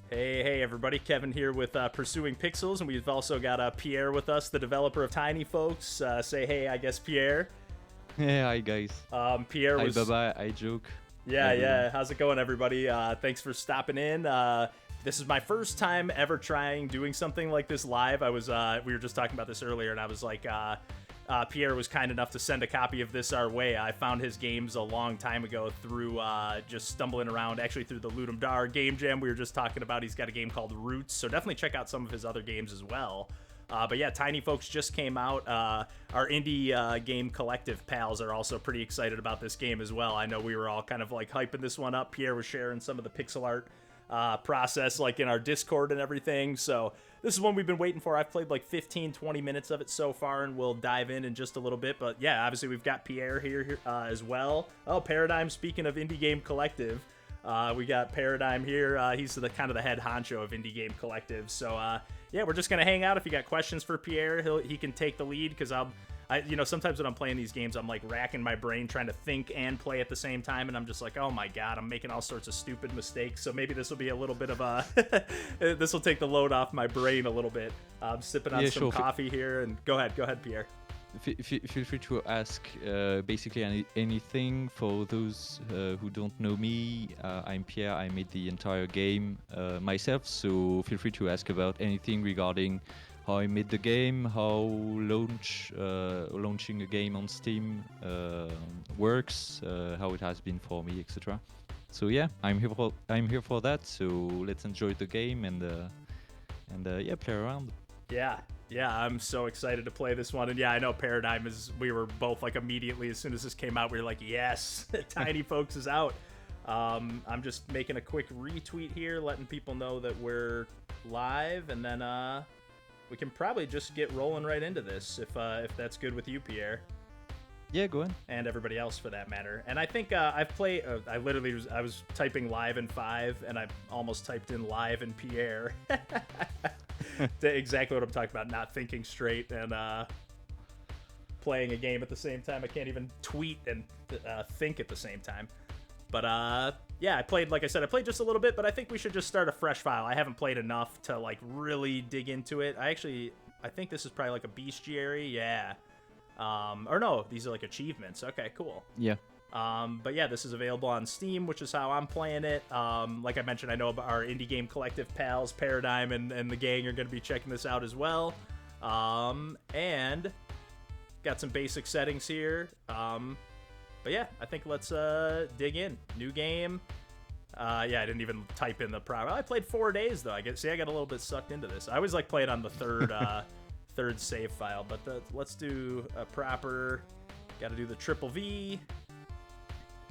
Hey, everybody. Kevin here with Pursuing Pixels, and we've also got Pierre with us, the developer of Tinyfolks. Say hey, I guess, Pierre. Yeah, hi guys. Pierre Hi was. Baba, I joke. Hi Yeah, everyone. yeah. How's it going, everybody? Thanks for stopping in. This is my first time ever trying doing something like this live. We were just talking about this earlier, and I was like, Pierre was kind enough to send a copy of this our way. I found his games a long time ago through just stumbling around, actually through the Ludum Dare game jam we were just talking about. He's got a game called Roots, so definitely check out some of his other games as well. But yeah, Tinyfolks just came out. Our indie game collective pals are also pretty excited about this game as well. I know we were all kind of like hyping this one up. Pierre was sharing some of the pixel art process like in our Discord and everything. So this is one we've been waiting for. I've played like 15, 20 minutes of it so far, and we'll dive in just a little bit. But yeah, obviously we've got Pierre here as well. Oh, Paradigm, speaking of indie game collective. We got Paradigm here. He's the kind of the head honcho of Indie Game Collective. So yeah, we're just gonna hang out. If you got questions for Pierre, he can take the lead because sometimes when I'm playing these games, I'm like racking my brain trying to think and play at the same time, and I'm just like, oh my god, I'm making all sorts of stupid mistakes. So maybe this will be a little bit of a this will take the load off my brain a little bit. I'm sipping on Yeah, some sure. coffee here, and go ahead, Pierre. Feel free to ask basically anything. For those who don't know me, I'm Pierre. I made the entire game myself, so feel free to ask about anything regarding how I made the game, how launching a game on Steam works, how it has been for me, etc. So yeah, I'm here for that. So let's enjoy the game and yeah, play around. Yeah, I'm so excited to play this one. And yeah, I know Paradigm is, we were both like immediately, as soon as this came out, we were like, yes, Tinyfolks is out. I'm just making a quick retweet here, letting people know that we're live, and then we can probably just get rolling right into this if that's good with you, Pierre. Yeah, go on. And everybody else for that matter. And I think I've played. I was typing live in 5, and I almost typed in live in Pierre. Exactly what I'm talking about. Not thinking straight and playing a game at the same time. I can't even tweet and think at the same time. But yeah, like I said, I played just a little bit, but I think we should just start a fresh file. I haven't played enough to like really dig into it. I think this is probably like a bestiary. Yeah. Or no, these are like achievements. Okay, cool. Yeah. But yeah, this is available on Steam, which is how I'm playing it. Like I mentioned, I know our indie game collective pals, Paradigm and the gang are going to be checking this out as well. And got some basic settings here. But yeah, I think let's dig in. New game. Yeah, I didn't even type in the proper. I played 4 days though. I got a little bit sucked into this. I always like playing on the third save file, but let's do a proper. Got to do the triple V.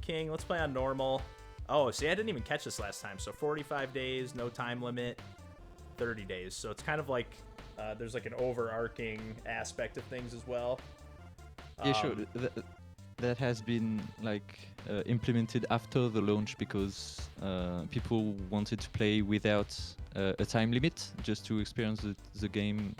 King. Let's play on normal. Oh, see, I didn't even catch this last time. So 45 days, no time limit, 30 days. So it's kind of like there's like an overarching aspect of things as well. Yeah, sure. That has been like implemented after the launch because people wanted to play without a time limit, just to experience the game,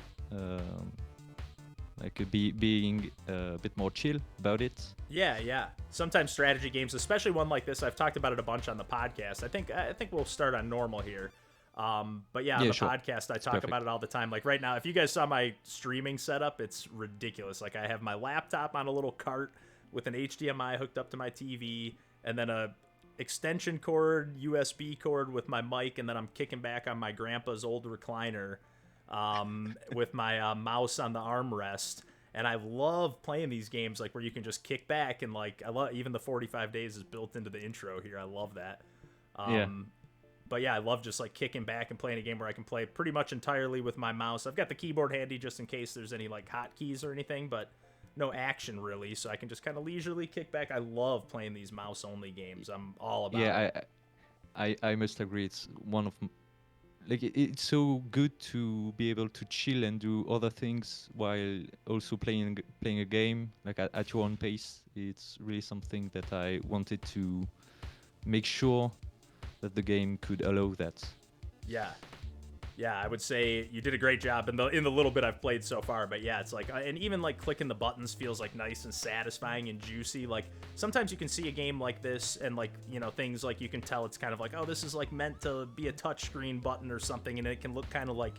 being a bit more chill about it. Yeah. Sometimes strategy games, especially one like this, I've talked about it a bunch on the podcast. I think we'll start on normal here. But yeah, on the sure. podcast, I talk about it all the time. Like right now, if you guys saw my streaming setup, it's ridiculous. Like I have my laptop on a little cart with an HDMI hooked up to my TV, and then a extension cord, USB cord with my mic, and then I'm kicking back on my grandpa's old recliner with my mouse on the armrest. And I love playing these games like where you can just kick back, and like I love even the 45 days is built into the intro here. I love that. Yeah. But yeah, I love just like kicking back and playing a game where I can play pretty much entirely with my mouse. I've got the keyboard handy just in case there's any like hotkeys or anything, but no action really, so I can just kind of leisurely kick back. I love playing these mouse only games. I'm all about it. I must agree. It's one of it's so good to be able to chill and do other things while also playing a game like at your own pace. It's really something that I wanted to make sure that the game could allow that. Yeah. Yeah, I would say you did a great job in the little bit I've played so far. But yeah, it's like, and even like clicking the buttons feels like nice and satisfying and juicy. Like sometimes you can see a game like this and like, you know, things like you can tell it's kind of like, oh, this is like meant to be a touchscreen button or something, and it can look kind of like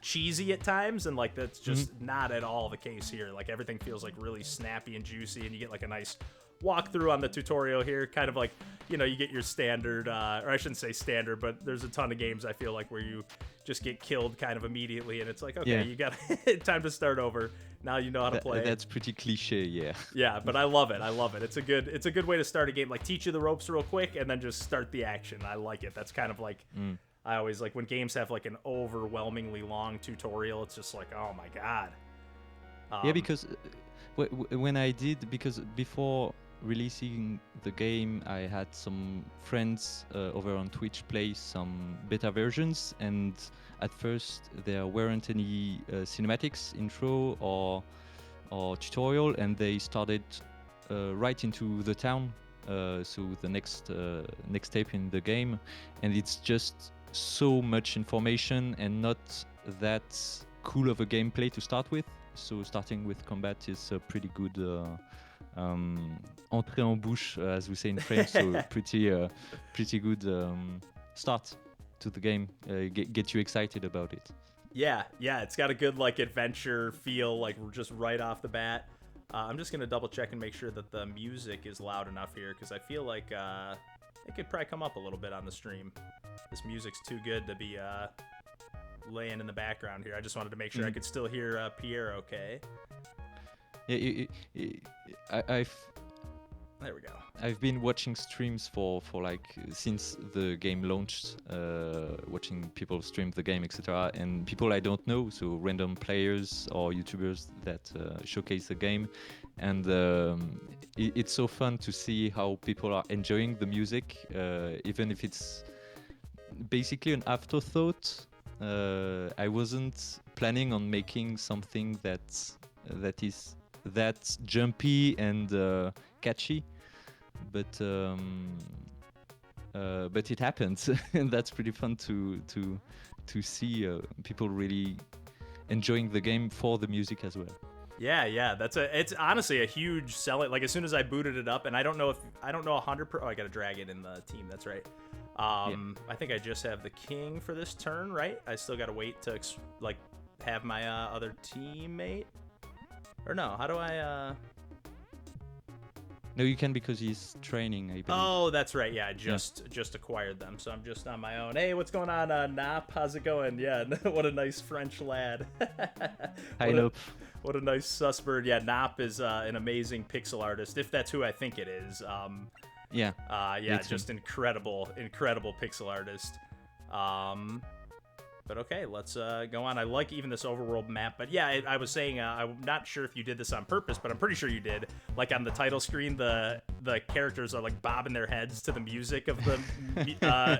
cheesy at times, and like that's just not at all the case here. Like everything feels like really snappy and juicy, and you get like a nice walkthrough on the tutorial here, kind of like, you know, you get your standard, or I shouldn't say standard, but there's a ton of games I feel like where you just get killed kind of immediately, and it's like, okay, you got time to start over. Now you know how to play. That's pretty cliche, yeah. Yeah, but I love it. I love it. It's a good way to start a game. Like teach you the ropes real quick, and then just start the action. I like it. That's kind of like I always like when games have like an overwhelmingly long tutorial. It's just like, oh my god. Yeah, because when I did, because before releasing the game, I had some friends over on Twitch play some beta versions, and at first there weren't any cinematics, intro or tutorial, and they started right into the town, so the next step in the game, and it's just so much information and not that cool of a gameplay to start with. So starting with combat is a pretty good entrée en bouche, as we say in French. So pretty good start to the game. Get you excited about it. Yeah, it's got a good like adventure feel, like just right off the bat. I'm just gonna double check and make sure that the music is loud enough here, because I feel like it could probably come up a little bit on the stream. This music's too good to be laying in the background here. I just wanted to make sure I could still hear Pierre okay. Yeah, there we go. I've been watching streams for like since the game launched, watching people stream the game, etc. And people I don't know, so random players or YouTubers that showcase the game, and it's so fun to see how people are enjoying the music, even if it's basically an afterthought. I wasn't planning on making something that is that jumpy and catchy, but it happens, and that's pretty fun to see people really enjoying the game for the music as well. Yeah, it's honestly a huge selling. Like as soon as I booted it up, and I don't know 100%. Oh, I gotta drag it in the team. That's right. I think I just have the king for this turn, right? I still gotta wait to like have my other teammate, or no? How do I? No, you can, because he's training, I believe. Oh, that's right. Yeah, I just acquired them, so I'm just on my own. Hey, what's going on, Nop? How's it going? Yeah, what a nice French lad. Hi, Nop. What a nice sus bird. Yeah, Nop is an amazing pixel artist, if that's who I think it is. Just incredible pixel artist. But okay, let's go on. I like even this overworld map, but yeah, I was saying, I'm not sure if you did this on purpose, but I'm pretty sure you did. Like on the title screen, the characters are like bobbing their heads to the music of the,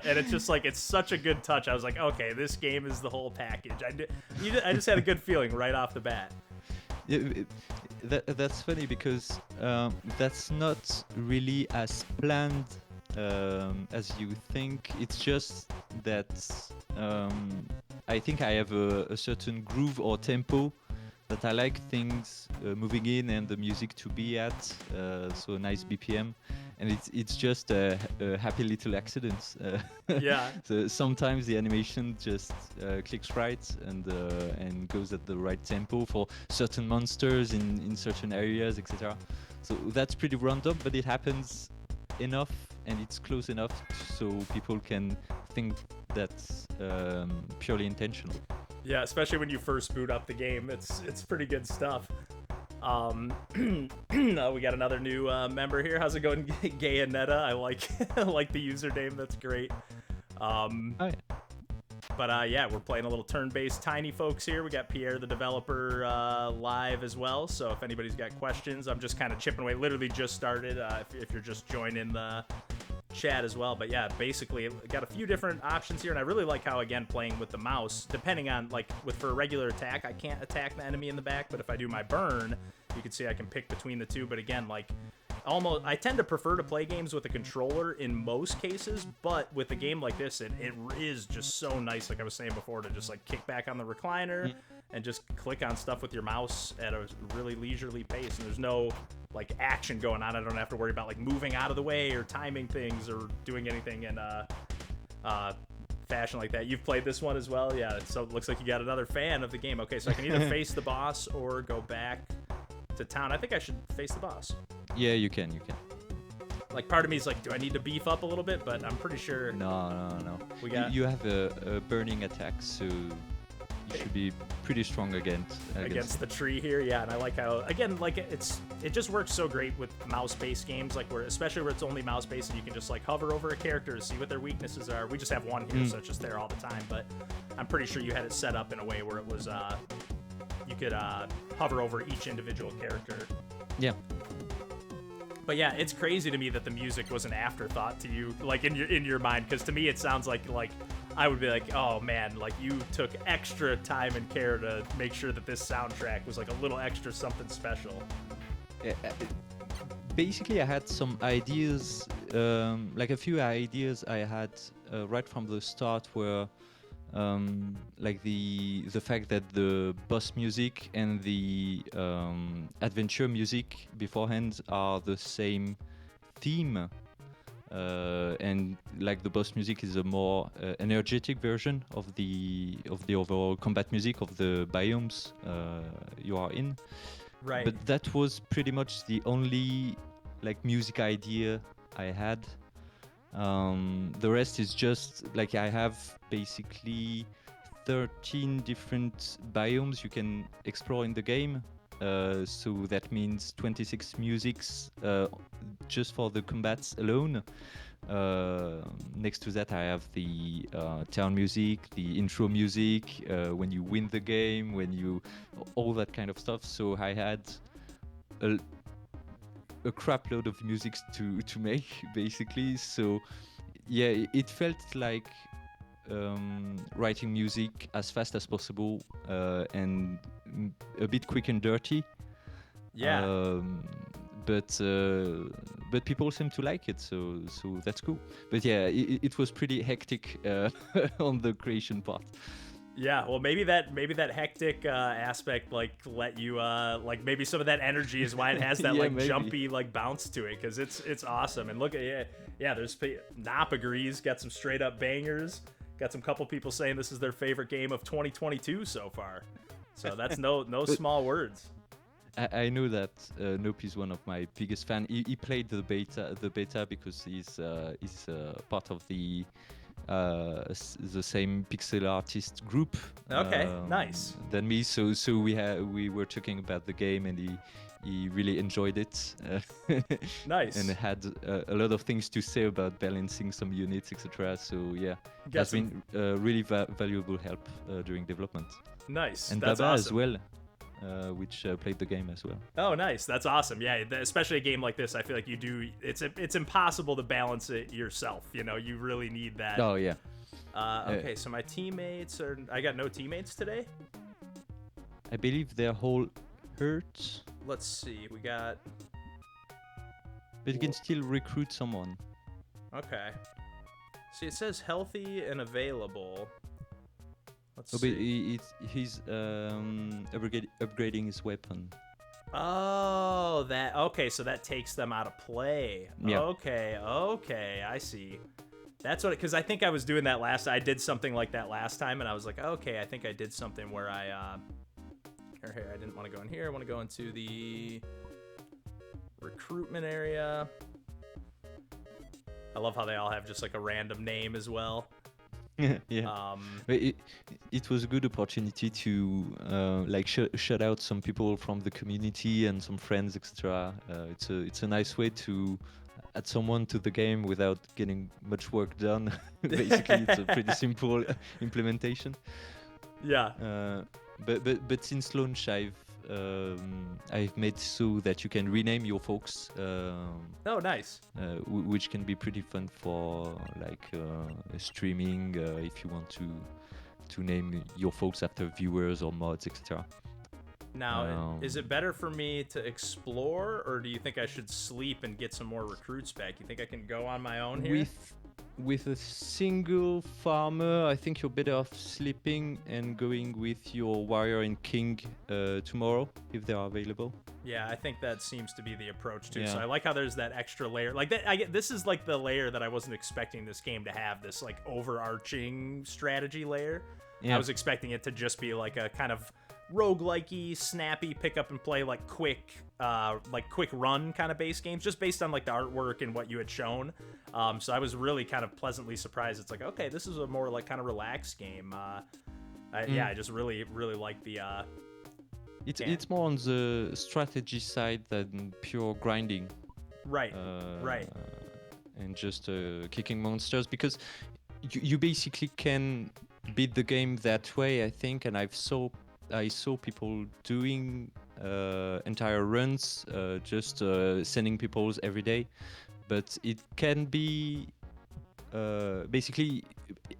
and it's just like, it's such a good touch. I was like, okay, this game is the whole package. I just had a good feeling right off the bat. That's funny, because that's not really as planned as you think. It's just that I think I have a certain groove or tempo that I like things moving in and the music to be at, so a nice BPM, and it's just a happy little accidents. Yeah. So sometimes the animation just clicks right and goes at the right tempo for certain monsters in certain areas, etc. So that's pretty random, but it happens enough, and it's close enough so people can think that's purely intentional. Yeah, especially when you first boot up the game, it's pretty good stuff. We got another new member here. How's it going, Gayanetta? I like I like the username. That's great. Hi. But yeah, we're playing a little turn-based Tinyfolks here. We got Pierre, the developer, live as well. So if anybody's got questions, I'm just kind of chipping away. Literally just started. If you're just joining the chat as well. But yeah, basically got a few different options here, and I really like how, again, playing with the mouse, depending on, like, for a regular attack, I can't attack the enemy in the back, but if I do my burn, you can see I can pick between the two. But again, like, I tend to prefer to play games with a controller in most cases, but with a game like this, it is just so nice, like I was saying before, to just like kick back on the recliner and just click on stuff with your mouse at a really leisurely pace, and there's no like action going on. I don't have to worry about like moving out of the way or timing things or doing anything in fashion like that. You've played this one as well? Yeah, so it looks like you got another fan of the game. Okay, so I can either face the boss or go back to town. I think I should face the boss. Yeah, you can. Like, part of me is like, do I need to beef up a little bit? But I'm pretty sure. No. We got You have a burning attack, so you should be pretty strong against the tree here. Yeah, and I like how, again, like it just works so great with mouse-based games, like especially where it's only mouse-based and you can just like hover over a character, see what their weaknesses are. We just have one here, so it's just there all the time. But I'm pretty sure you had it set up in a way where it was you could hover over each individual character. Yeah. But yeah, it's crazy to me that the music was an afterthought to you, like in your mind, because to me it sounds like I would be like, oh man, like you took extra time and care to make sure that this soundtrack was like a little extra something special. Basically, I had some ideas, like a few ideas I had right from the start, where like the fact that the boss music and the adventure music beforehand are the same theme, and like the boss music is a more energetic version of the overall combat music of the biomes you are in. Right. But that was pretty much the only like music idea I had. The rest is just like I have basically 13 different biomes you can explore in the game. So that means 26 musics just for the combats alone. Next to that, I have the town music, the intro music, when you win the game, all that kind of stuff. So I had a crap load of music to make, basically. So yeah, it felt like writing music as fast as possible and a bit quick and dirty. Yeah. But people seem to like it, so that's cool. But yeah, it was pretty hectic on the creation part. Yeah, well, maybe that hectic aspect like let you like maybe some of that energy is why it has that Yeah, like maybe. jumpy like bounce to it, because it's awesome. And look at there's Nop agrees, got some straight up bangers, got some couple people saying this is their favorite game of 2022 so far. So that's no small words. I know that Nope is one of my biggest fan. He played the beta because he's part of the same pixel artist group. Okay, nice. Than me. So we were talking about the game, and he really enjoyed it. Nice. And had a lot of things to say about balancing some units, etc. So yeah, that's been really valuable help during development. Nice. And that's Baba awesome. as well. Which played the game as well. Oh, nice. That's awesome. Yeah, especially a game like this, I feel like it's impossible to balance it yourself. You know, you really need that. Oh yeah. Okay, so my teammates I got no teammates today. I believe they're all hurt, Let's see. We got. but you can still recruit someone. Okay. See, it says healthy and available. Let's But see. he's upgrading his weapon. Oh, that. Okay, so that takes them out of play. Yeah. Okay, I see. That's what. Because I think I was doing that I did something like that last time, and I was like, okay, I think I did something where I. Here, I didn't want to go in here. I want to go into the recruitment area. I love how they all have just like a random name as well. Yeah. But it was a good opportunity to like shout out some people from the community and some friends, etc. It's a nice way to add someone to the game without getting much work done. Basically, it's a pretty simple implementation. Yeah. But since launch, I've made so that you can rename your folks. Oh, nice. Which can be pretty fun for like streaming if you want to name your folks after viewers or mods, etc. Now, is Um, it better for me to explore, or do you think I should sleep and get some more recruits back? You think I can go on my own here? with a single farmer, I think you're better off sleeping and going with your warrior and king tomorrow if they are available. Yeah, I think that seems to be the approach too. So Yeah. I like how there's that extra layer. Like that, I get this is like the layer that I wasn't expecting this game to have. This like overarching strategy layer. I Yeah. was expecting it to just be like a kind of roguelikey, snappy, pick up and play, like quick run kind of base games, just based on like the artwork and what you had shown. So I was really kind of pleasantly surprised. It's like, okay, this is a more like kind of relaxed game. Yeah, I just really like the. It's more on the strategy side than pure grinding. Right. Right. And just kicking monsters, because you basically can beat the game that way, I think, and I saw people doing entire runs, just sending peoples every day, but it can be basically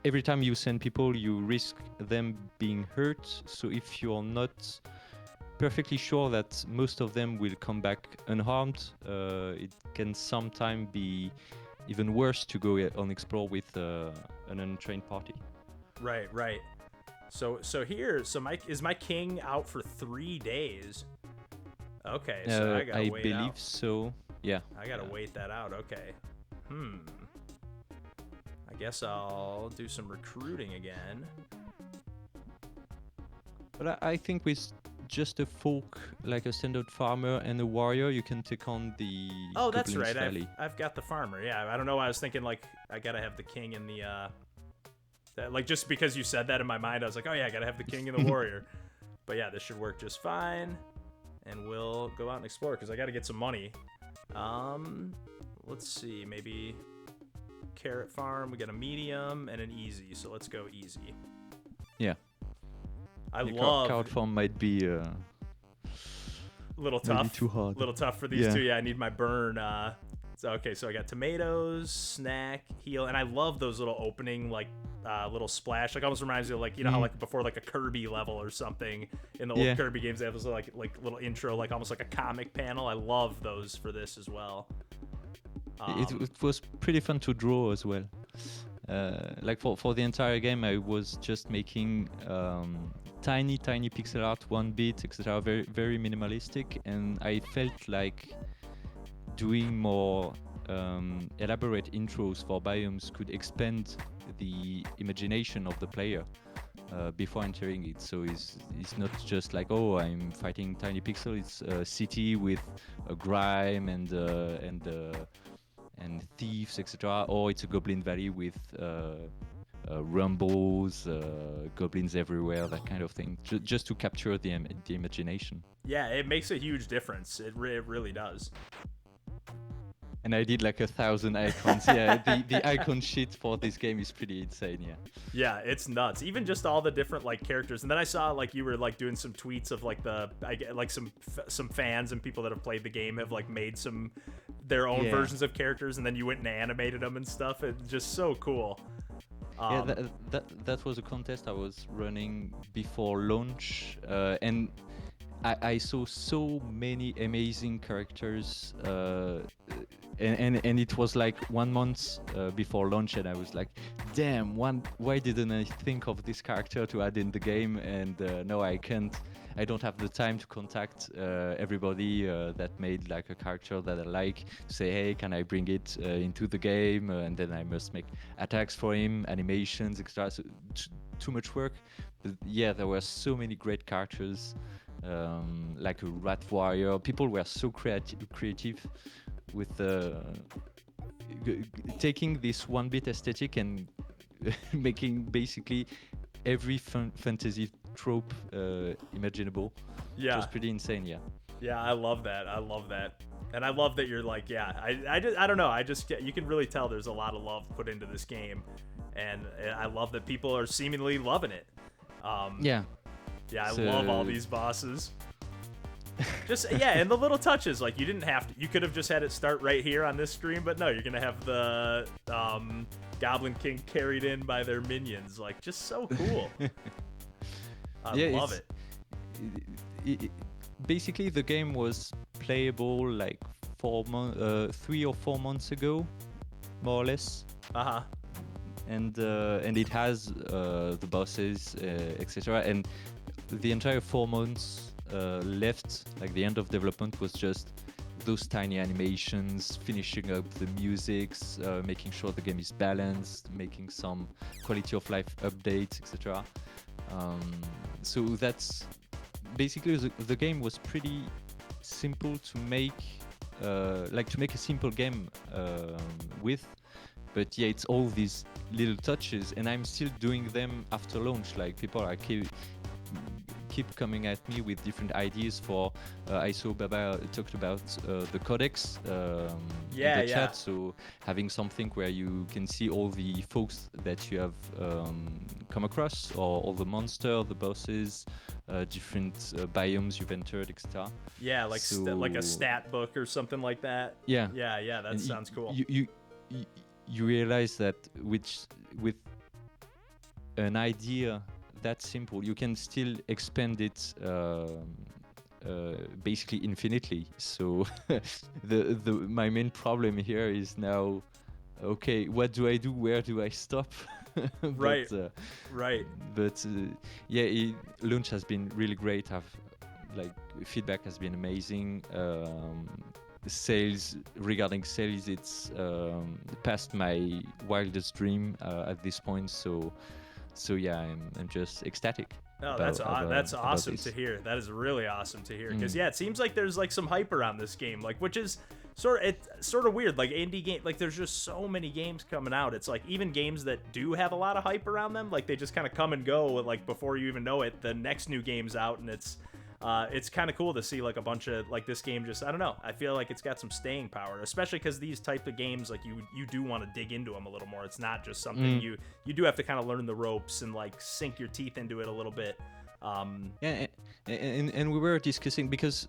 every time you send people, you risk them being hurt. So if you're not perfectly sure that most of them will come back unharmed, it can sometimes be even worse to go on explore with an untrained party. Right. So my king out for 3 days. Okay, so I gotta wait believe out. so. Yeah. I gotta wait that out. Okay. I guess I'll do some recruiting again. But I think with just a folk, like a standard farmer and a warrior, you can take on the. Oh, that's Goblins right. fairly. I've got the farmer. Yeah, I don't know why I was thinking like I gotta have the king and the like just because you said that in my mind, I was like, oh yeah, I gotta have the king and the warrior. But yeah, this should work just fine, and we'll go out and explore because I gotta get some money. Let's see, maybe carrot farm. We got a medium and an easy, so let's go easy. Yeah. I The love card form might be little maybe tough. too hard. Little tough for these Yeah. two. Yeah, I need my burn. So I got tomatoes, snack, heal, and I love those little opening like little splash. Like almost reminds you of like, you know how like before like a Kirby level or something in the old Kirby games they have those like little intro, like almost like a comic panel. I love those for this as well. It was pretty fun to draw as well. Like for the entire game, I was just making tiny pixel art, 1 bit, etc. Very very minimalistic, and I felt like doing more elaborate intros for biomes could expand the imagination of the player before entering it. So it's not just like, oh, I'm fighting tiny pixel. It's a city with a grime and thieves, etc. Or it's a goblin valley with rumbles, goblins everywhere, that kind of thing, just to capture the imagination. Yeah, it makes a huge difference. It really does. And I did like 1,000 icons. Yeah, the icon sheet for this game is pretty insane. Yeah. Yeah, it's nuts. Even just all the different like characters. And then I saw like you were like doing some tweets of like some fans and people that have played the game have like made their own versions of characters, and then you went and animated them and stuff. It's just so cool. Yeah, that was a contest I was running before launch, and I saw so many amazing characters, and it was like 1 month before launch, and I was like, damn, why didn't I think of this character to add in the game? And no, I can't. I don't have the time to contact everybody that made like a character that I like, to say, hey, can I bring it into the game? And then I must make attacks for him, animations, etc. So too much work. But yeah, there were so many great characters. Like a rat warrior. People were so creative with taking this 1-bit aesthetic and making basically every fantasy trope imaginable. Yeah, it was pretty insane. Yeah, I love that. And I love that you're like, yeah, I don't know. You can really tell there's a lot of love put into this game, and I love that people are seemingly loving it. Yeah, I love all these bosses. Just and the little touches, like you didn't have to. You could have just had it start right here on this screen, but no, you're gonna have the Goblin King carried in by their minions. Like, just so cool. I love it. it, basically the game was playable like 3 or 4 months ago, more or less. Uh-huh. And it has the bosses, etc. And the entire 4 months left, like the end of development, was just those tiny animations, finishing up the musics, making sure the game is balanced, making some quality of life updates, etc. So that's basically the game was pretty simple to make, like to make a simple game with. But yeah, it's all these little touches, and I'm still doing them after launch. Like people are keep coming at me with different ideas for. I saw Baba talked about the codex Yeah, in the yeah. chat. So having something where you can see all the folks that you have come across, or all the monster, the bosses, different biomes you've entered, etc. Yeah, like like a stat book or something like that. Yeah, Yeah, that and sounds cool. You realize that with an idea that simple, you can still expand it basically infinitely. So my main problem here is now, okay, what do I do? Where do I stop? Right. Right. But yeah, launch has been really great. Like feedback has been amazing. Regarding sales, it's past my wildest dream at this point. So yeah, I'm just ecstatic. Oh, about, that's about awesome this. to hear. That is really awesome to hear. Because yeah, it seems like there's like some hype around this game, like which is sort of weird. Like indie game, like there's just so many games coming out. It's like even games that do have a lot of hype around them, like they just kind of come and go. Like before you even know it, the next new game's out, and it's kind of cool to see like a bunch of like this game just, I don't know, I feel like it's got some staying power, especially because these type of games, like you do want to dig into them a little more. It's not just something you do have to kind of learn the ropes and like sink your teeth into it a little bit. Yeah, and we were discussing because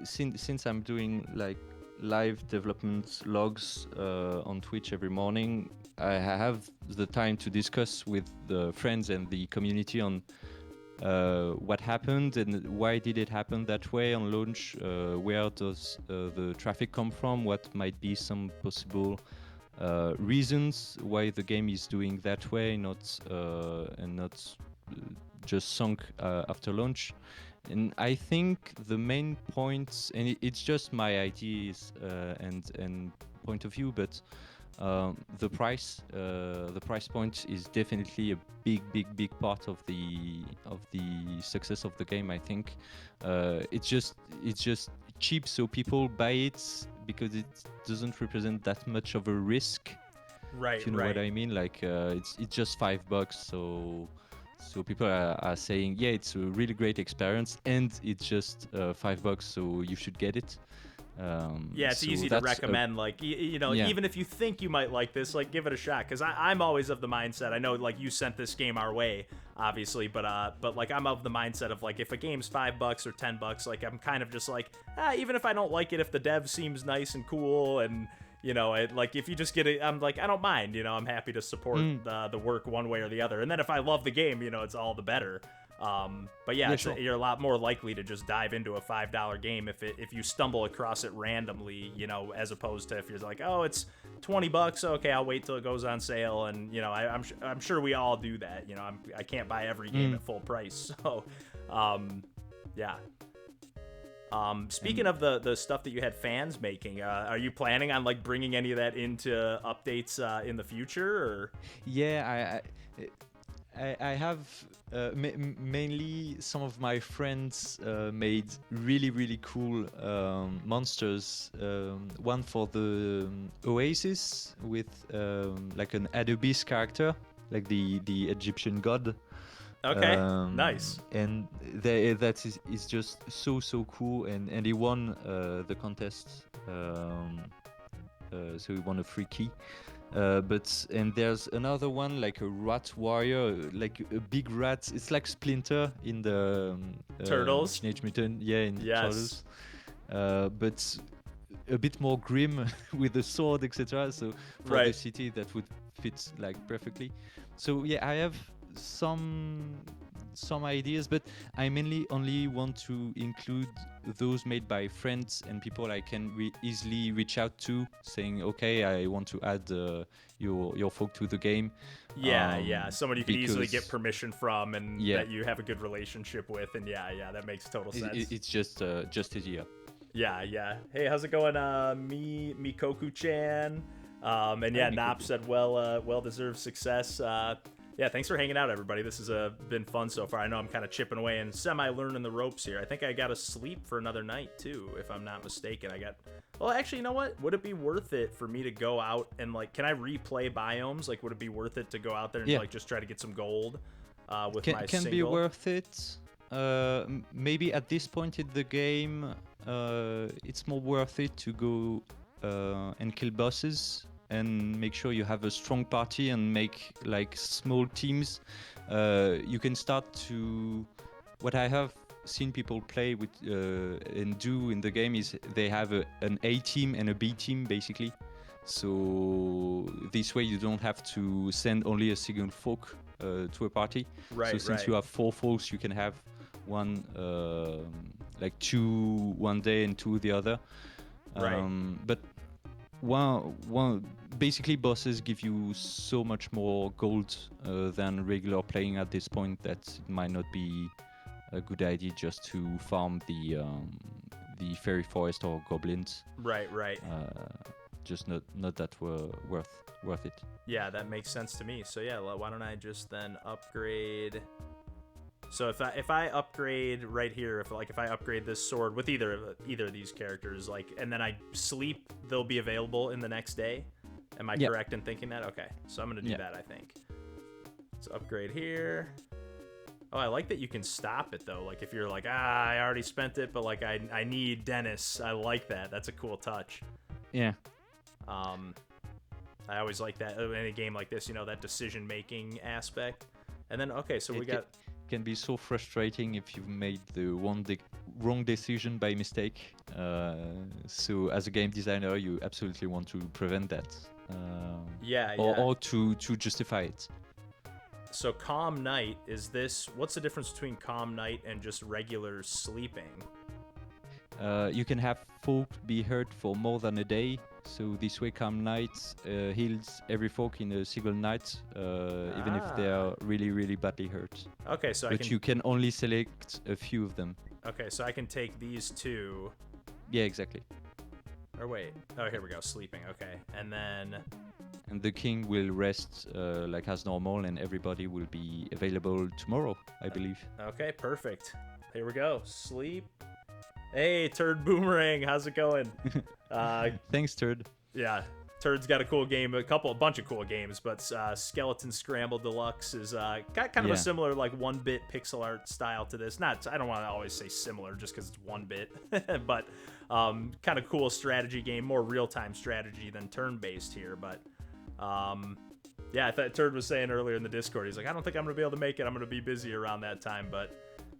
since I'm doing like live development logs on Twitch every morning, I have the time to discuss with the friends and the community on what happened and why did it happen that way on launch. Where does the traffic come from? What might be some possible reasons why the game is doing that way, not just sunk after launch. And I think the main points, and it's just my ideas and point of view, but the price point is definitely a big part of the success of the game. I think it's just cheap, so people buy it because it doesn't represent that much of a risk. Right. If you know what I mean, like it's just $5, so people are saying, yeah, it's a really great experience, and it's just $5, so you should get it. Yeah, it's easy to recommend. Like, you know, yeah. even if you think you might like this, like, give it a shot. Because I'm always of the mindset. I know, like, you sent this game our way, obviously, but like, I'm of the mindset of like, if a game's $5 or $10, like, I'm kind of just like, even if I don't like it, if the dev seems nice and cool, and you know, like if you just get it, I'm like, I don't mind. You know, I'm happy to support the work one way or the other. And then if I love the game, you know, it's all the better. But yeah, Sure. you're a lot more likely to just dive into a $5 game if you stumble across it randomly, you know, as opposed to if you're like, oh, it's $20, okay, I'll wait till it goes on sale, and you know, I'm sure we all do that. You know, I can't buy every game at full price, so yeah. Speaking of the stuff that you had fans making, are you planning on like bringing any of that into updates in the future, or? Yeah, I have mainly some of my friends made really cool monsters. One for the Oasis with like an Anubis character, like the Egyptian god. Okay, nice. And that is just so cool, and he won the contest. So he won a free key. And there's another one, like a rat warrior, like a big rat. It's like Splinter in the Turtles. Teenage Mutant, in Yes. Turtles. But a bit more grim with a sword, etc. So for the city, that would fit like perfectly. So yeah, I have some some ideas, but I mainly only want to include those made by friends and people I can easily reach out to, saying, "Okay, I want to add your folk to the game." Yeah, someone you could easily get Because permission from and yeah, that you have a good relationship with, and yeah, that makes total sense. it's just easier. Yeah. Hey, how's it going? Mikoku-chan. And Hi, yeah, Miko. Nop said, well deserved success. Yeah, thanks for hanging out, everybody. This has been fun so far. I know I'm kind of chipping away and semi-learning the ropes here. I think I got to sleep for another night, too, if I'm not mistaken. Well, actually, you know what? Would it be worth it for me to go out and, like, can I replay biomes? Like, would it be worth it to go out there and, Yeah. like, just try to get some gold with my Can single? be worth it. Maybe at this point in the game, it's more worth it to go and kill bosses and make sure you have a strong party and make like small teams. You can start to. What I have seen people play with and do in the game is they have an A team and a B team basically. So this way you don't have to send only a single folk to a party. Right, so since right. you have 4 folks, you can have one like 2 one day and 2 the other. Right. But one basically bosses give you so much more gold than regular playing at this point that it might not be a good idea just to farm the fairy forest or goblins. Right. Just not that worth it. Yeah, that makes sense to me. So yeah, why don't I just then upgrade? So if I upgrade right here, if I upgrade this sword with either of these characters, like, and then I sleep, they'll be available in the next day. Am I correct in thinking that? Okay, so I'm gonna do that. I think. Let's upgrade here. Oh, I like that you can stop it though. Like if you're like, I already spent it, but like I need Dennis. I like that. That's a cool touch. Yeah. I always like that in a game like this, you know, that decision making aspect. And then okay, so we got. Can be so frustrating if you've made the wrong decision by mistake. So as a game designer, you absolutely want to prevent that. Or to justify it. So Calm Night, what's the difference between Calm Night and just regular sleeping? You can have folk be hurt for more than a day. So this way Calm Night heals every folk in a single night, even if they are really, really badly hurt. Okay, so but you can only select a few of them. Okay, so I can take these two. Yeah, exactly. Or wait. Oh, here we go. Sleeping. Okay. And then... And the king will rest like as normal, and everybody will be available tomorrow, I believe. Okay, perfect. Here we go. Sleep. Hey, Turd Boomerang, how's it going? Thanks, Turd. Yeah, Turd's got a cool game, a bunch of cool games, but Skeleton Scramble Deluxe is got kind of a similar, like, 1-bit pixel art style to this. I don't want to always say similar just because it's 1-bit, but kind of cool strategy game, more real-time strategy than turn-based here, but yeah, I thought Turd was saying earlier in the Discord, he's like, I don't think I'm going to be able to make it, I'm going to be busy around that time, but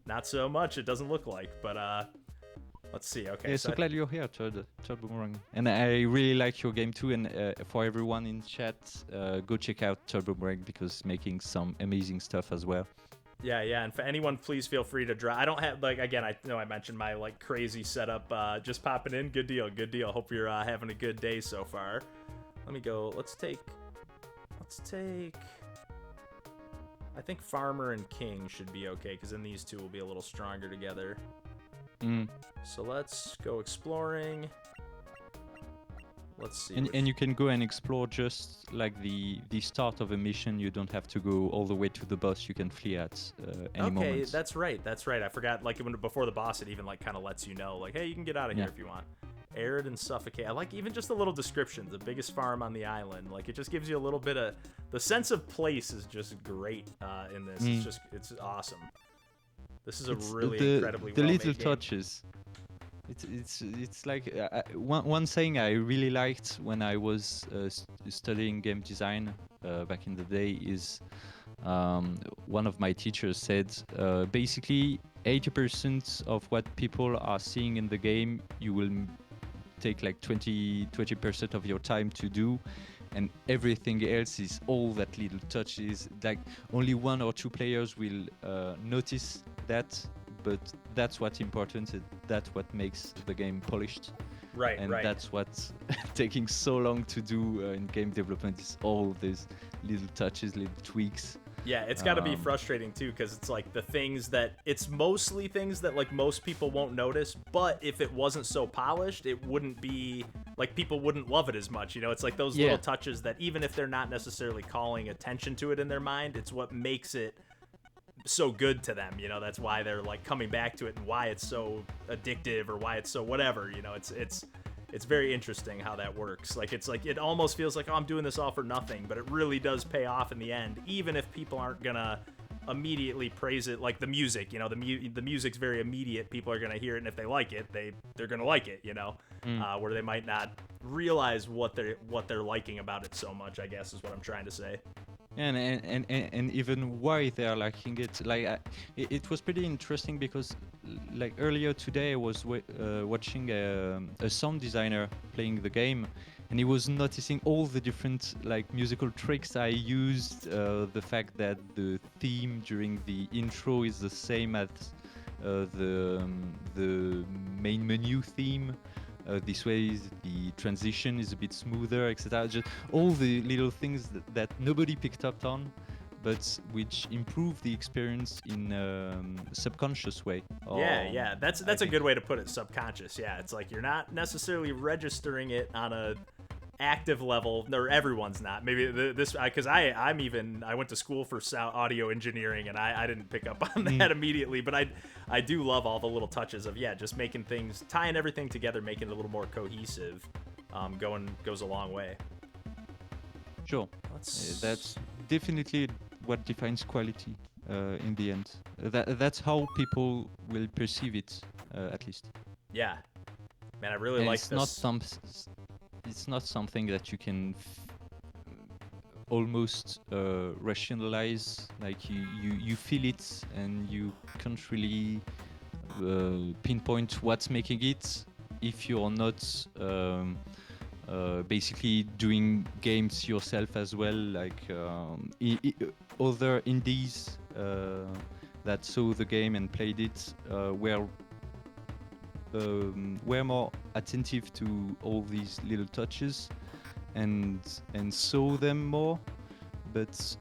not so much, it doesn't look like, but let's see. Okay. Yeah, so glad you're here, Turd Boomerang. And I really like your game too. And for everyone in chat, go check out Turd Boomerang because it's making some amazing stuff as well. Yeah. And for anyone, please feel free to draw. I don't have, like, again, I know I mentioned my, like, crazy setup. Just popping in. Good deal. Hope you're having a good day so far. Let me go. Let's take. I think Farmer and King should be okay because then these two will be a little stronger together. So let's go exploring. Let's see. And you can go and explore just like the start of a mission. You don't have to go all the way to the boss. You can flee at any moment. Okay, that's right. I forgot. Like before the boss, it even like kind of lets you know, like, hey, you can get out of here if you want. Arid and suffocate. I like even just the little descriptions. The biggest farm on the island. Like it just gives you a little bit of the sense of place is just great in this. It's awesome. This is really incredibly well-made little game. touches. It's like one thing I really liked when I was studying game design back in the day is one of my teachers said basically 80% of what people are seeing in the game you will take like 20% of your time to do, and everything else is all that little touches. Like only one or two players will notice that, but that's what's important. That's what makes the game polished. Right, And right. that's what's taking so long to do in game development, is all these little touches, little tweaks. Yeah, it's got to be frustrating too, because it's like the things that it's mostly things that like most people won't notice, but if it wasn't so polished, it wouldn't be like people wouldn't love it as much. You know, it's like those little touches that even if they're not necessarily calling attention to it in their mind, it's what makes it so good to them. You know, that's why they're like coming back to it and why it's so addictive or why it's so whatever. You know, it's very interesting how that works. Like it's like it almost feels like, oh, I'm doing this all for nothing, but it really does pay off in the end, even if people aren't gonna immediately praise it. Like the music, you know, the music's very immediate. People are gonna hear it, and if they like it, they're gonna like it. You know, where they might not realize what they're liking about it so much, I guess is what I'm trying to say. And even why they are liking it. Like it was pretty interesting because like earlier today I was watching a sound designer playing the game, and he was noticing all the different like musical tricks I used. The fact that the theme during the intro is the same as the main menu theme. This way the transition is a bit smoother, etc. Just all the little things that nobody picked up on, but which improve the experience in a subconscious way. Yeah, that's a good way to put it. Subconscious. Yeah, it's like you're not necessarily registering it on a active level, or everyone's not. Maybe this because I went to school for audio engineering, and I didn't pick up on that immediately, but I do love all the little touches of just making things, tying everything together, making it a little more cohesive. Goes a long way. Sure, that's definitely what defines quality in the end. That's how people will perceive it, at least. Yeah, man, I really like this. It's not something that you can almost rationalize. Like you feel it, and you can't really pinpoint what's making it if you're not basically doing games yourself as well. Like other indies that saw the game and played it were more attentive to all these little touches and saw them more, but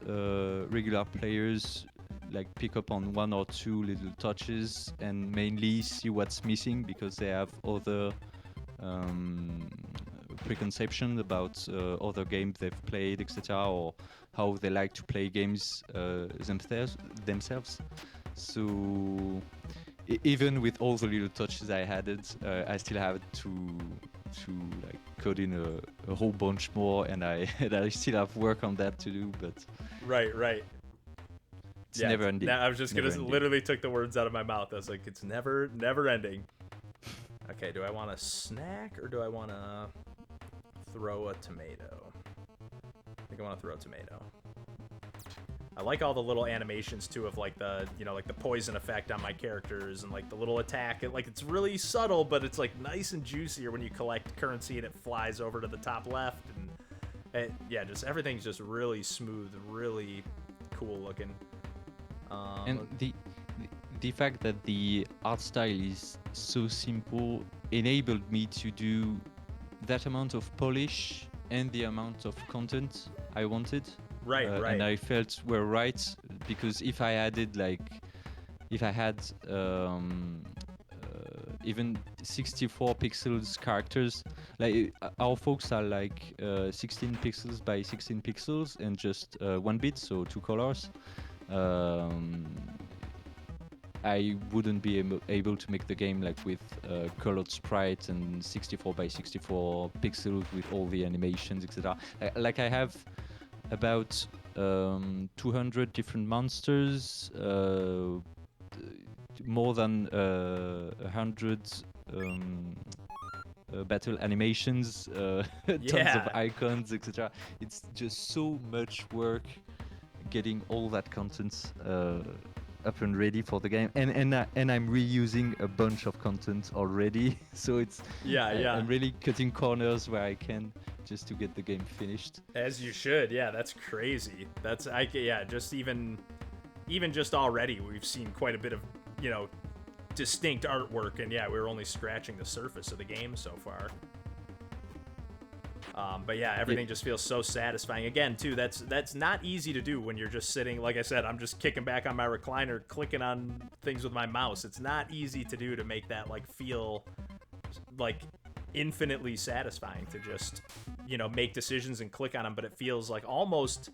regular players like pick up on one or two little touches and mainly see what's missing because they have other preconception about other games they've played, etc., or how they like to play games themselves. So even with all the little touches I added, I still have to like code in a whole bunch more, and I still have work on that to do. But right. It's never ending. I was just literally took the words out of my mouth. I was like, it's never ending. Okay, do I want a snack or do I want to throw a tomato? I think I want to throw a tomato. I like all the little animations too of like the, like the poison effect on my characters and like the little attack. Like it's really subtle, but it's like nice and juicier when you collect currency and it flies over to the top left. And just everything's just really smooth, really cool looking. And the fact that the art style is so simple enabled me to do that amount of polish and the amount of content I wanted. Right. And I felt were right, because if I had even 64 pixels characters, like our folks are like 16 pixels by 16 pixels and just 1 bit, so 2 colors. I wouldn't be able to make the game like with colored sprites and 64 by 64 pixels with all the animations, etc. Like I have about 200 different monsters, more than 100 battle animations, tons of icons, etc. It's just so much work getting all that content up and ready for the game, and I'm reusing a bunch of content already, so it's I'm really cutting corners where I can, just to get the game finished. As you should. Yeah, that's crazy. Just even just already we've seen quite a bit of, distinct artwork, and yeah, we were only scratching the surface of the game so far. But yeah, everything just feels so satisfying. Again, too, that's not easy to do when you're just sitting. Like I said, I'm just kicking back on my recliner, clicking on things with my mouse. It's not easy to do to make that feel like infinitely satisfying to just, make decisions and click on them. But it feels like almost.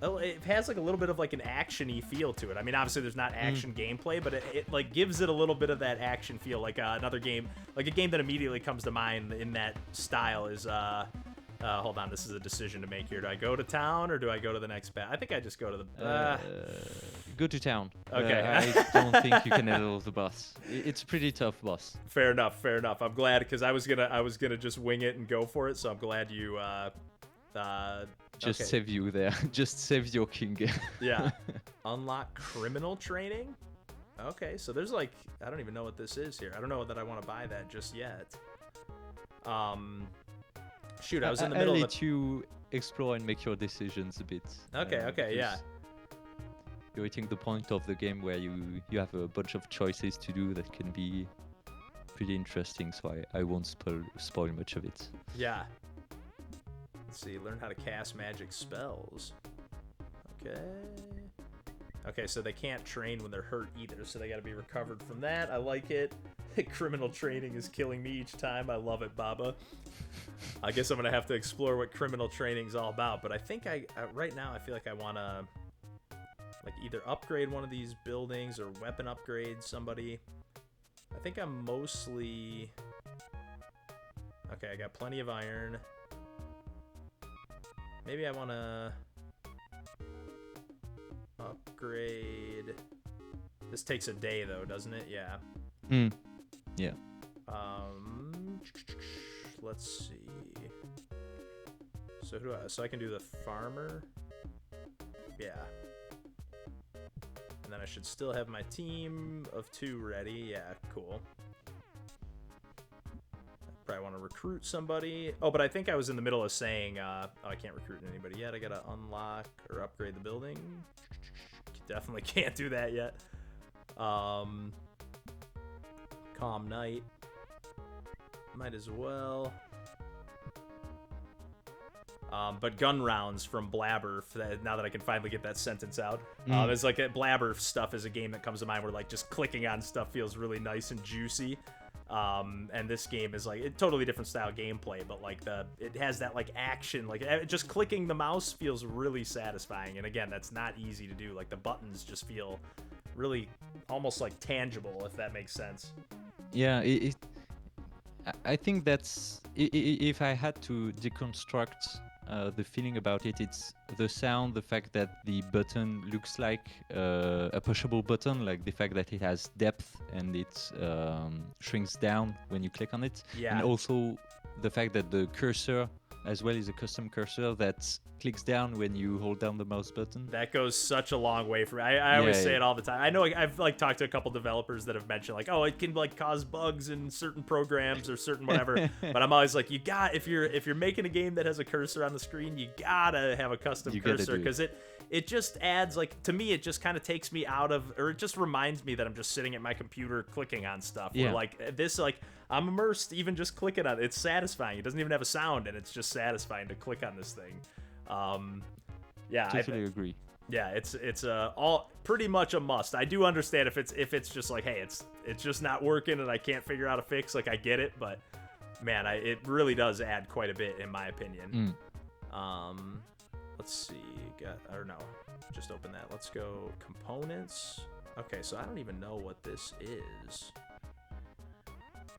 It has a little bit of an action-y feel to it. I mean, obviously there's not action gameplay, but it gives it a little bit of that action feel. Like another game, a game that immediately comes to mind in that style is hold on, this is a decision to make here. Do I go to town or do I go to the next bat? I think I just go to the Go to town. Okay. I don't think you can handle the boss. It's a pretty tough boss. Fair enough. I'm glad, because I was gonna just wing it and go for it. So I'm glad you Just okay. save you there. Just save your king. Yeah. Unlock criminal training? Okay, so there's I don't even know what this is here. I don't know that I want to buy that just yet. Shoot, I was in the middle I'll of let you explore and make your decisions a bit. Okay, yeah. You're hitting the point of the game where you have a bunch of choices to do that can be pretty interesting, so I won't spoil much of it. Yeah. Let's see, learn how to cast magic spells. Okay, so they can't train when they're hurt either, so they gotta be recovered from that. I like it. Criminal training is killing me each time. I love it, Baba. I guess I'm gonna have to explore what criminal training's all about, but I think right now I feel like I wanna either upgrade one of these buildings or weapon upgrade somebody. I think I'm mostly... Okay, I got plenty of iron. Maybe I want to upgrade... This takes a day, though, doesn't it? Yeah. Yeah. Let's see. So I can do the farmer? Yeah. And then I should still have my team of 2 ready. Yeah, cool. Probably want to recruit somebody. Oh, but I think I was in the middle of saying, I can't recruit anybody yet. I gotta unlock or upgrade the building. Definitely can't do that yet. Calm Night. Might as well. But gun rounds from Blabber, now that I can finally get that sentence out. It's Blabber stuff is a game that comes to mind where just clicking on stuff feels really nice and juicy. And this game is a totally different style gameplay, but it has that action, just clicking the mouse feels really satisfying. And again, that's not easy to do. The buttons just feel really almost tangible, if that makes sense. Yeah, I think that's if I had to deconstruct the feeling about it, it's the sound, the fact that the button looks like a pushable button, the fact that it has depth and it shrinks down when you click on it. Yeah. And also the fact that the cursor as well is a custom cursor that clicks down when you hold down the mouse button. That goes such a long way for me. I always say it all the time. I know I've talked to a couple developers that have mentioned it can cause bugs in certain programs or certain whatever. But I'm always if you're making a game that has a cursor on the screen, you gotta have a custom cursor, because it just adds to me, it just kind of takes me out of, or it just reminds me that I'm just sitting at my computer clicking on stuff. Yeah. Where this I'm immersed even just clicking on it. It's satisfying. It doesn't even have a sound, and it's just satisfying to click on this thing. Yeah, totally agree. Yeah, it's all pretty much a must. I do understand if it's just hey, it's just not working and I can't figure out a fix. I get it, but man, it really does add quite a bit in my opinion. Let's see, just open that. Let's go components. Okay, so I don't even know what this is.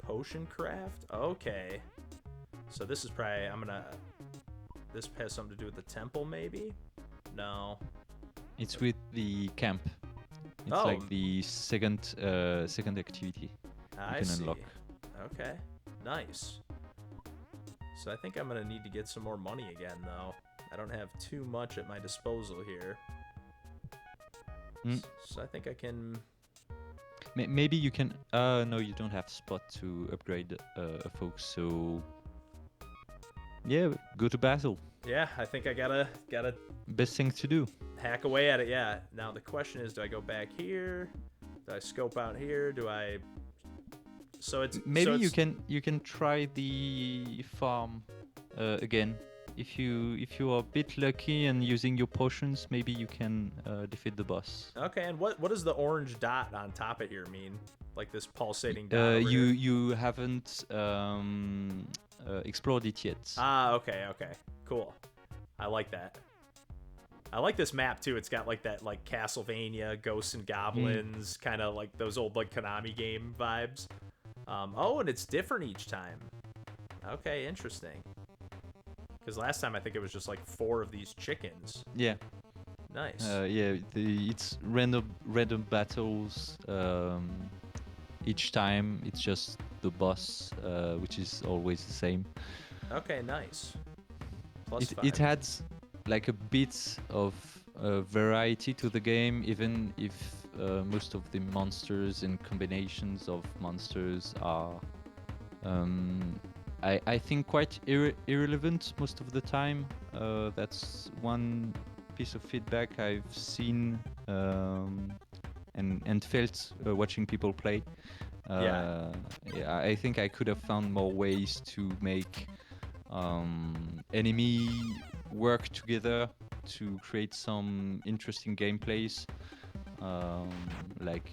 Potion craft. Okay, so this is probably this has something to do with the temple, maybe? No. It's with the camp. It's the second activity I you can see. unlock. Okay, nice. So I think I'm gonna need to get some more money again, though. I don't have too much at my disposal here. So I think I can... Maybe you can... no, you don't have spot to upgrade folks, so... Yeah, go to battle. Yeah, I think I gotta Best thing to do. hack away at it. Yeah. Now the question is, do I go back here? Do I scope out here? Do I? Maybe it's you can try the farm again. If you are a bit lucky and using your potions, maybe you can defeat the boss. okay. And what does the orange dot on top of here mean? Like this pulsating dot over You here? you haven't explored it yet. Ah, okay, okay, cool. I like that. I like this map too. It's got like that like Castlevania, Ghosts and Goblins, kind of like those old like Konami game vibes. Oh, and it's different each time. Okay, interesting. Because last time I think it was just like 4 of these chickens. Yeah. Nice. Yeah, it's random battles. Each time it's just the boss, which is always the same. Okay, nice. Plus It 5. adds like a bit of variety to the game, even if most of the monsters and combinations of monsters are, I think, quite irrelevant most of the time. That's one piece of feedback I've seen and felt watching people play. Yeah. Yeah, I think I could have found more ways to make enemy work together to create some interesting gameplays, like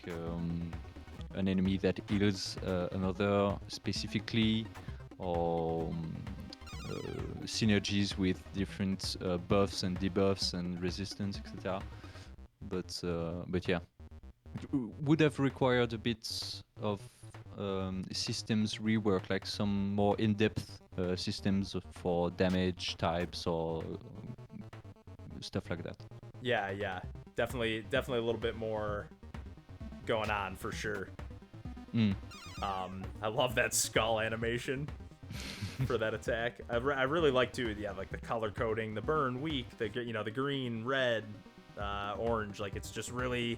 an enemy that heals another specifically, or synergies with different buffs and debuffs and resistance, etc. But yeah, would have required a bit of systems rework, like some more in-depth systems for damage types or stuff like that. Yeah, yeah. Definitely a little bit more going on for sure. Mm. I love that skull animation for that attack. I really like too. Yeah, like the color coding, the burn weak, the the green, red, orange. Like it's just really.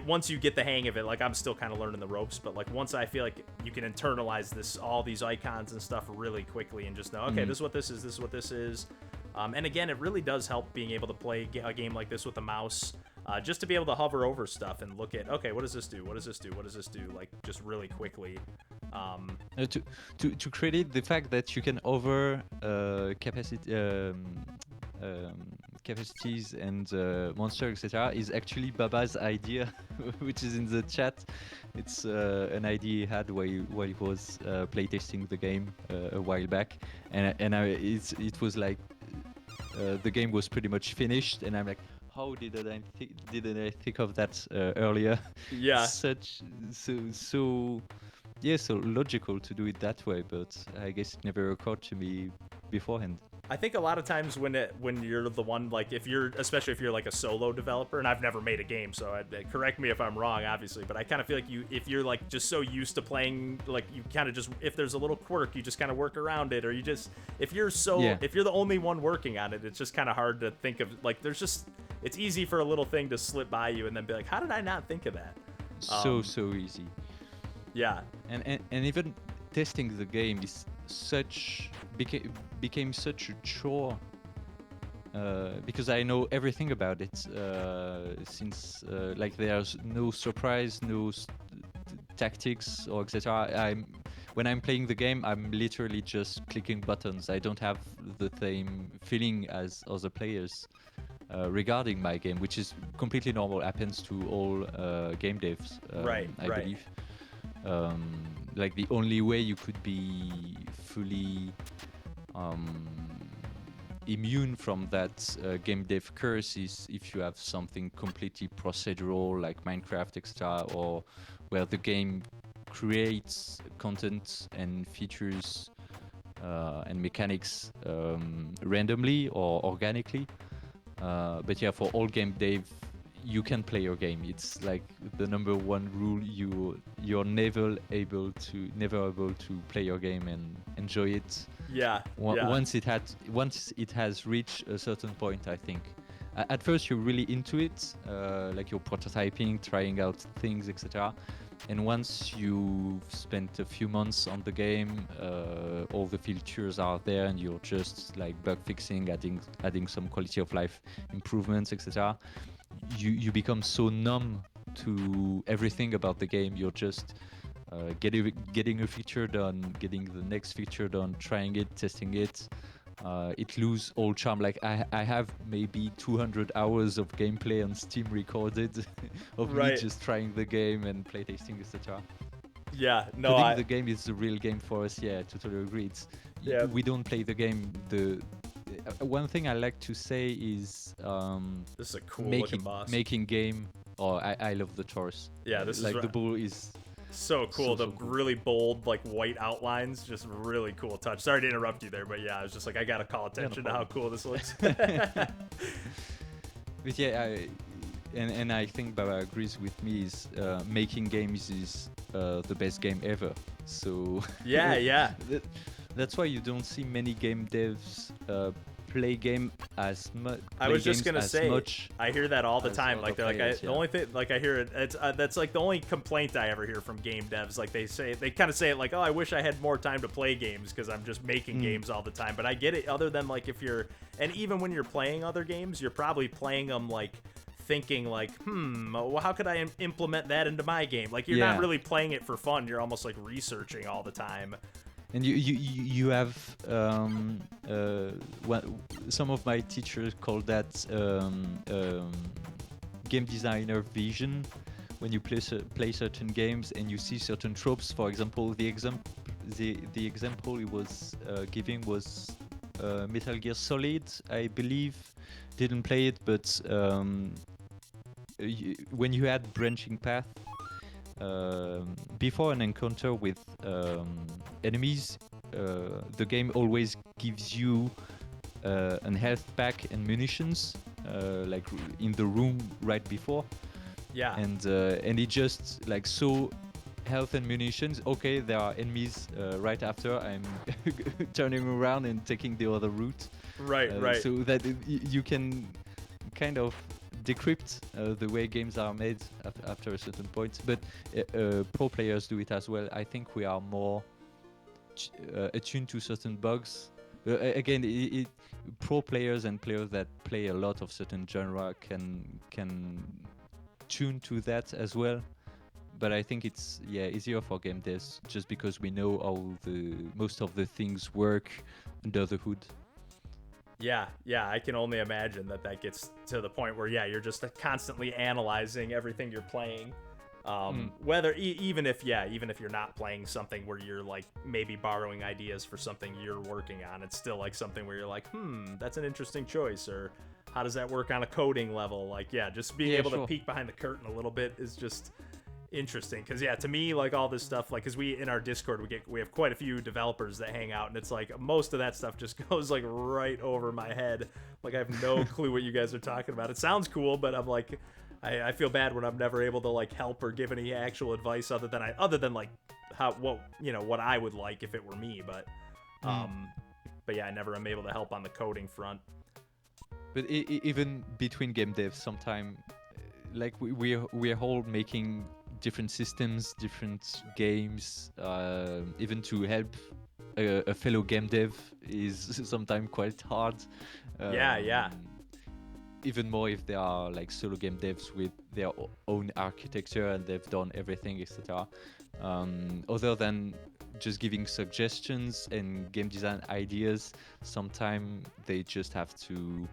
Once you get the hang of it, like I'm still kind of learning the ropes, but like once I feel like you can internalize all these icons and stuff really quickly and just know, okay, this is what this is, this is what this is. And again, it really does help being able to play a game like this with a mouse, just to be able to hover over stuff and look at, okay, what does this do? What does this do? What does this do? Like just really quickly. To credit the fact that you can over capacities and monsters, etc., is actually Baba's idea, which is in the chat. It's an idea he had while he was playtesting the game a while back, and it was like the game was pretty much finished, and I'm like, how didn't I think of that earlier? Yeah. So yeah, so logical to do it that way, but I guess it never occurred to me beforehand. I think a lot of times when you're the one, like especially if you're like a solo developer, and I've never made a game, so correct me if I'm wrong, obviously, but I kind of feel like if you're like just so used to playing, like you kind of just, if there's a little quirk, you just kind of work around it, or you just, if you're the only one working on it, it's just kind of hard to think of, like it's easy for a little thing to slip by you and then be like, how did I not think of that? So easy. Yeah. And even testing the game is became such a chore, because I know everything about it, since like there's no surprise, no tactics or etc. When I'm playing the game, I'm literally just clicking buttons. I don't have the same feeling as other players regarding my game, which is completely normal. Happens to all game devs, I believe. Like the only way you could be fully immune from that game dev curse is if you have something completely procedural like Minecraft, etc., or where the game creates content and features and mechanics randomly or organically. But yeah, for all game dev, you can play your game. It's like the number one rule. You're never able to play your game and enjoy it. Yeah. Once it has reached a certain point, I think. At first, you're really into it, like you're prototyping, trying out things, etc. And once you've spent a few months on the game, all the features are there, and you're just like bug fixing, adding some quality of life improvements, etc. You become so numb to everything about the game. You're just getting a feature done, getting the next feature done, trying it, testing it. It lose all charm. Like I have maybe 200 hours of gameplay on Steam recorded of me Right. just trying the game and playtesting, etc. Yeah. No, Coding the game is the real game for us. Yeah, totally agree. Yeah. We don't play the game. One thing I like to say is This is a cool looking boss. making game. Oh, I love the Taurus. Yeah, this is like the bull is so cool. So The cool. really bold, like white outlines, just really cool touch. Sorry to interrupt you there, but yeah, I was just like, I gotta call attention to how cool this looks. But yeah, and I think Baba agrees with me. Is making games is the best game ever. So yeah. That's why you don't see many game devs play game as much. I was just gonna say, I hear that all the time. Like players, the only thing, like I hear it. It's that's like the only complaint I ever hear from game devs. Like they kind of say it like, oh, I wish I had more time to play games because I'm just making games all the time. But I get it. Other than like if you're, and even when you're playing other games, you're probably playing them like thinking like, well, how could I implement that into my game? Like you're not really playing it for fun. You're almost like researching all the time. And you have some of my teachers call that game designer vision. When you play certain games and you see certain tropes, for example, the example he was giving was Metal Gear Solid, I believe. Didn't play it, but when you had branching path. Before an encounter with enemies, the game always gives you an health pack and munitions, like in the room right before. Yeah. And it just like so health and munitions. Okay, there are enemies right after. I'm turning around and taking the other route. Right. So that you can kind of decrypt the way games are made after a certain point, but pro players do it as well. I think we are more attuned to certain bugs. Again, pro players and players that play a lot of certain genre can tune to that as well. But I think it's easier for game devs just because we know how most of the things work under the hood. Yeah, I can only imagine that gets to the point where you're just constantly analyzing everything you're playing. Whether even if you're not playing something where you're like maybe borrowing ideas for something you're working on, it's still like something where you're like, that's an interesting choice, or how does that work on a coding level? Like, just being able to peek behind the curtain a little bit is just interesting, because to me, like all this stuff, like, because we in our Discord we have quite a few developers that hang out, and it's like most of that stuff just goes like right over my head. Like I have no clue what you guys are talking about. It sounds cool, but I'm like, I feel bad when I'm never able to like help or give any actual advice other than like what I would like if it were me, but I never am able to help on the coding front. But even between game devs, sometimes like we're all making different systems, different games, even to help a fellow game dev is sometimes quite hard. Even more if they are like solo game devs with their own architecture and they've done everything, etc. Other than just giving suggestions and game design ideas, sometimes they just have to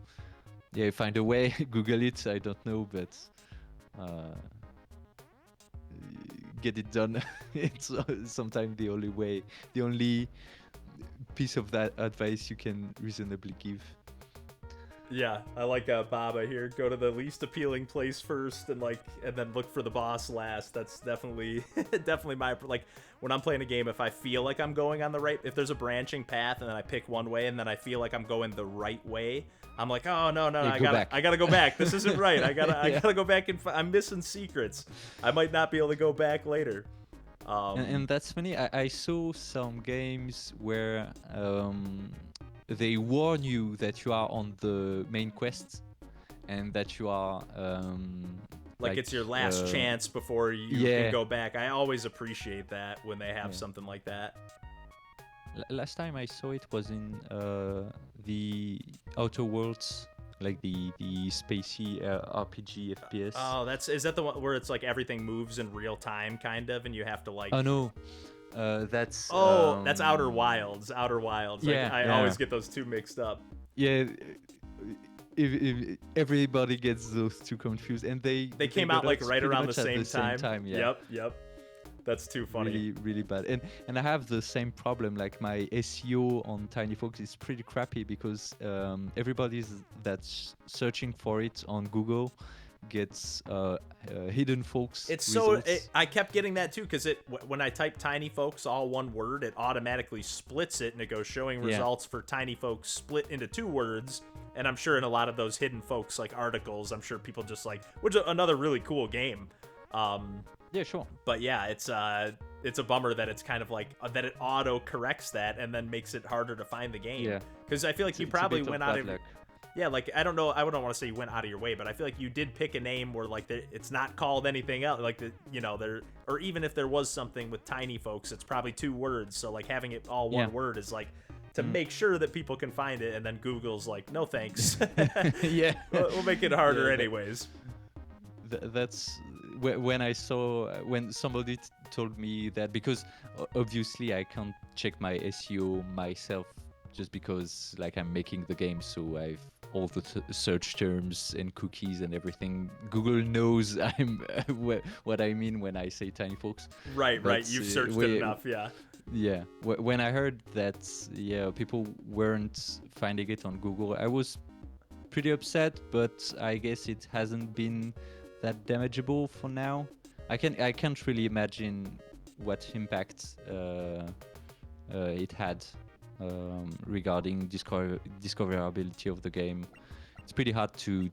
find a way. Google it, I don't know, but get it done. It's sometimes the only way, the only piece of that advice you can reasonably give. Yeah, I like Baba here. Go to the least appealing place first, and then look for the boss last. That's definitely my, like, when I'm playing a game, if I feel like I'm going on the right, if there's a branching path and then I pick one way and then I feel like I'm going the right way, I'm like, oh no, I gotta go back. This isn't right. I gotta go back and I'm missing secrets. I might not be able to go back later. And that's funny. I saw some games where they warn you that you are on the main quest and that you are Like it's your last chance before you can go back. I always appreciate that when they have something like that. Last time I saw it was in the Outer Worlds, like the spacey RPG FPS. Oh, is that the one where it's like everything moves in real time, kind of, and you have to like? Oh no, that's that's Outer Wilds. Outer Wilds. Yeah, I always get those two mixed up. Yeah. If everybody gets those two confused, and they came out like right around the same time. Yeah. Yep. That's too funny. Really, really bad. And I have the same problem. Like my SEO on Tinyfolks is pretty crappy because everybody's that's searching for it on Google gets hidden folks. It's results. I kept getting that too because when I type Tinyfolks all one word, it automatically splits it and it goes showing results for Tinyfolks split into 2 words. And I'm sure in a lot of those hidden folks like articles, I'm sure people just like, which is another really cool game. Yeah, sure. But yeah, it's a bummer that it's kind of like that it auto corrects that and then makes it harder to find the game. Yeah. Because I feel like you probably went out of like I don't know, I wouldn't want to say you went out of your way, but I feel like you did pick a name where like it's not called anything else, like there, or even if there was something with Tinyfolks, it's probably 2 words. So like having it all one word is like to make sure that people can find it, and then Google's like, no thanks. Yeah, we'll make it harder anyways. That's when somebody told me that, because obviously I can't check my SEO myself just because like I'm making the game, so I've all the search terms and cookies and everything. Google knows I'm what I mean when I say Tinyfolks. Right. You've searched it enough, yeah. Yeah. When I heard that, people weren't finding it on Google, I was pretty upset. But I guess it hasn't been that damageable for now. I can't really imagine what impact it had regarding discoverability of the game. It's pretty hard to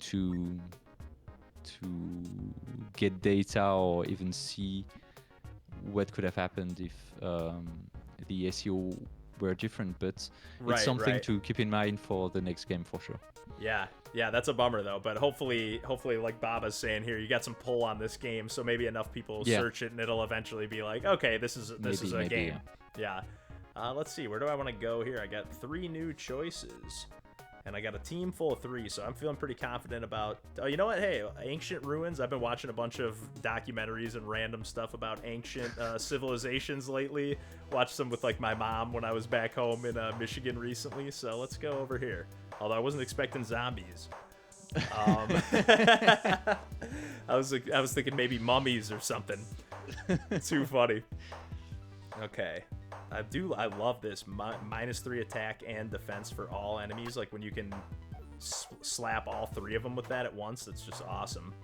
get data or even see what could have happened if the SEO were different, but it's something to keep in mind for the next game for sure. Yeah, that's a bummer though, but hopefully like Baba's saying here, you got some pull on this game, so maybe enough people search it and it'll eventually be like, okay, this is a game. Yeah. Let's see, where do I want to go here? I got 3 new choices, and I got a team full of 3, so I'm feeling pretty confident about... Oh, you know what? Hey, ancient ruins. I've been watching a bunch of documentaries and random stuff about ancient civilizations lately. Watched some with like my mom when I was back home in Michigan recently, so let's go over here. Although I wasn't expecting zombies. I was thinking maybe mummies or something. Too funny. Okay. I love this -3 attack and defense for all enemies. Like when you can slap all 3 of them with that at once, that's just awesome.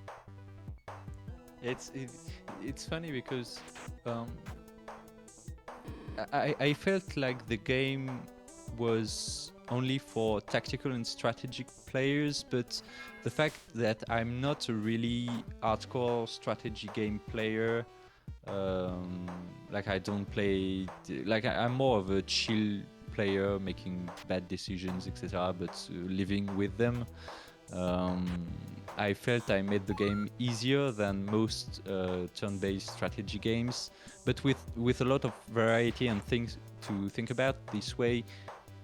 It's funny because I felt like the game was only for tactical and strategic players, but the fact that I'm not a really hardcore strategy game player, like I don't play, like I'm more of a chill player, making bad decisions, etc., but living with them. I felt I made the game easier than most turn-based strategy games, but with a lot of variety and things to think about. This way,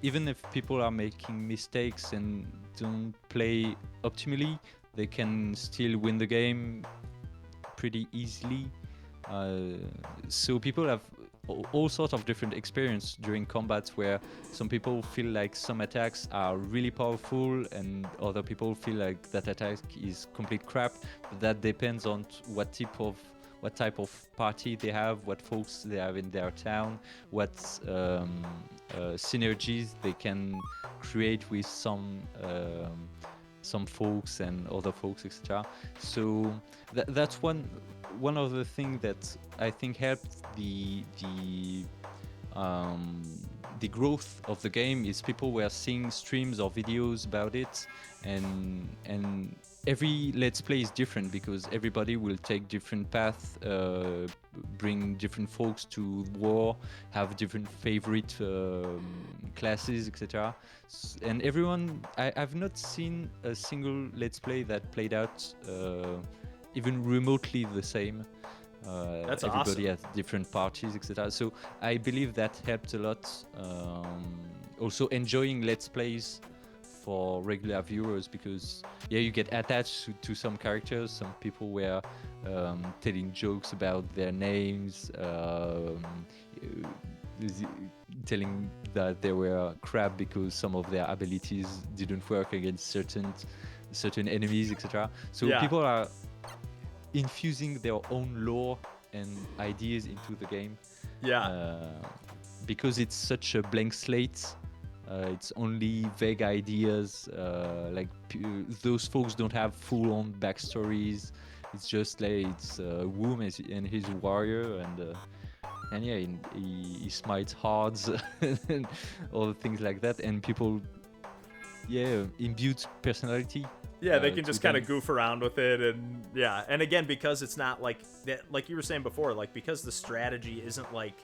even if people are making mistakes and don't play optimally, they can still win the game pretty easily. So people have all sorts of different experience during combat, where some people feel like some attacks are really powerful and other people feel like that attack is complete crap. But that depends on what type of party they have, what folks they have in their town, what synergies they can create with some folks and other folks, etc. So that's one of the things that I think helped the growth of the game is people were seeing streams or videos about it, and every let's play is different because everybody will take different paths, bring different folks to war, have different favorite classes, etc. And everyone, I've not seen a single let's play that played out even remotely the same. That's Everybody awesome. has different parties, etc. So I believe that helped a lot. Also enjoying Let's Plays for regular viewers, because you get attached to some characters. Some people were telling jokes about their names, telling that they were crap because some of their abilities didn't work against certain enemies, etc. So Yeah. people are infusing their own lore and ideas into the game. Yeah. Because it's such a blank slate. It's only vague ideas. Those folks don't have full-on backstories. It's just like it's Woom and his warrior, and yeah, he smites hards and all things like that. And people, imbued personality Yeah, they can to just kind them. of goof around with it, and yeah, and again, because it's not like that, like you were saying before, like because the strategy isn't like,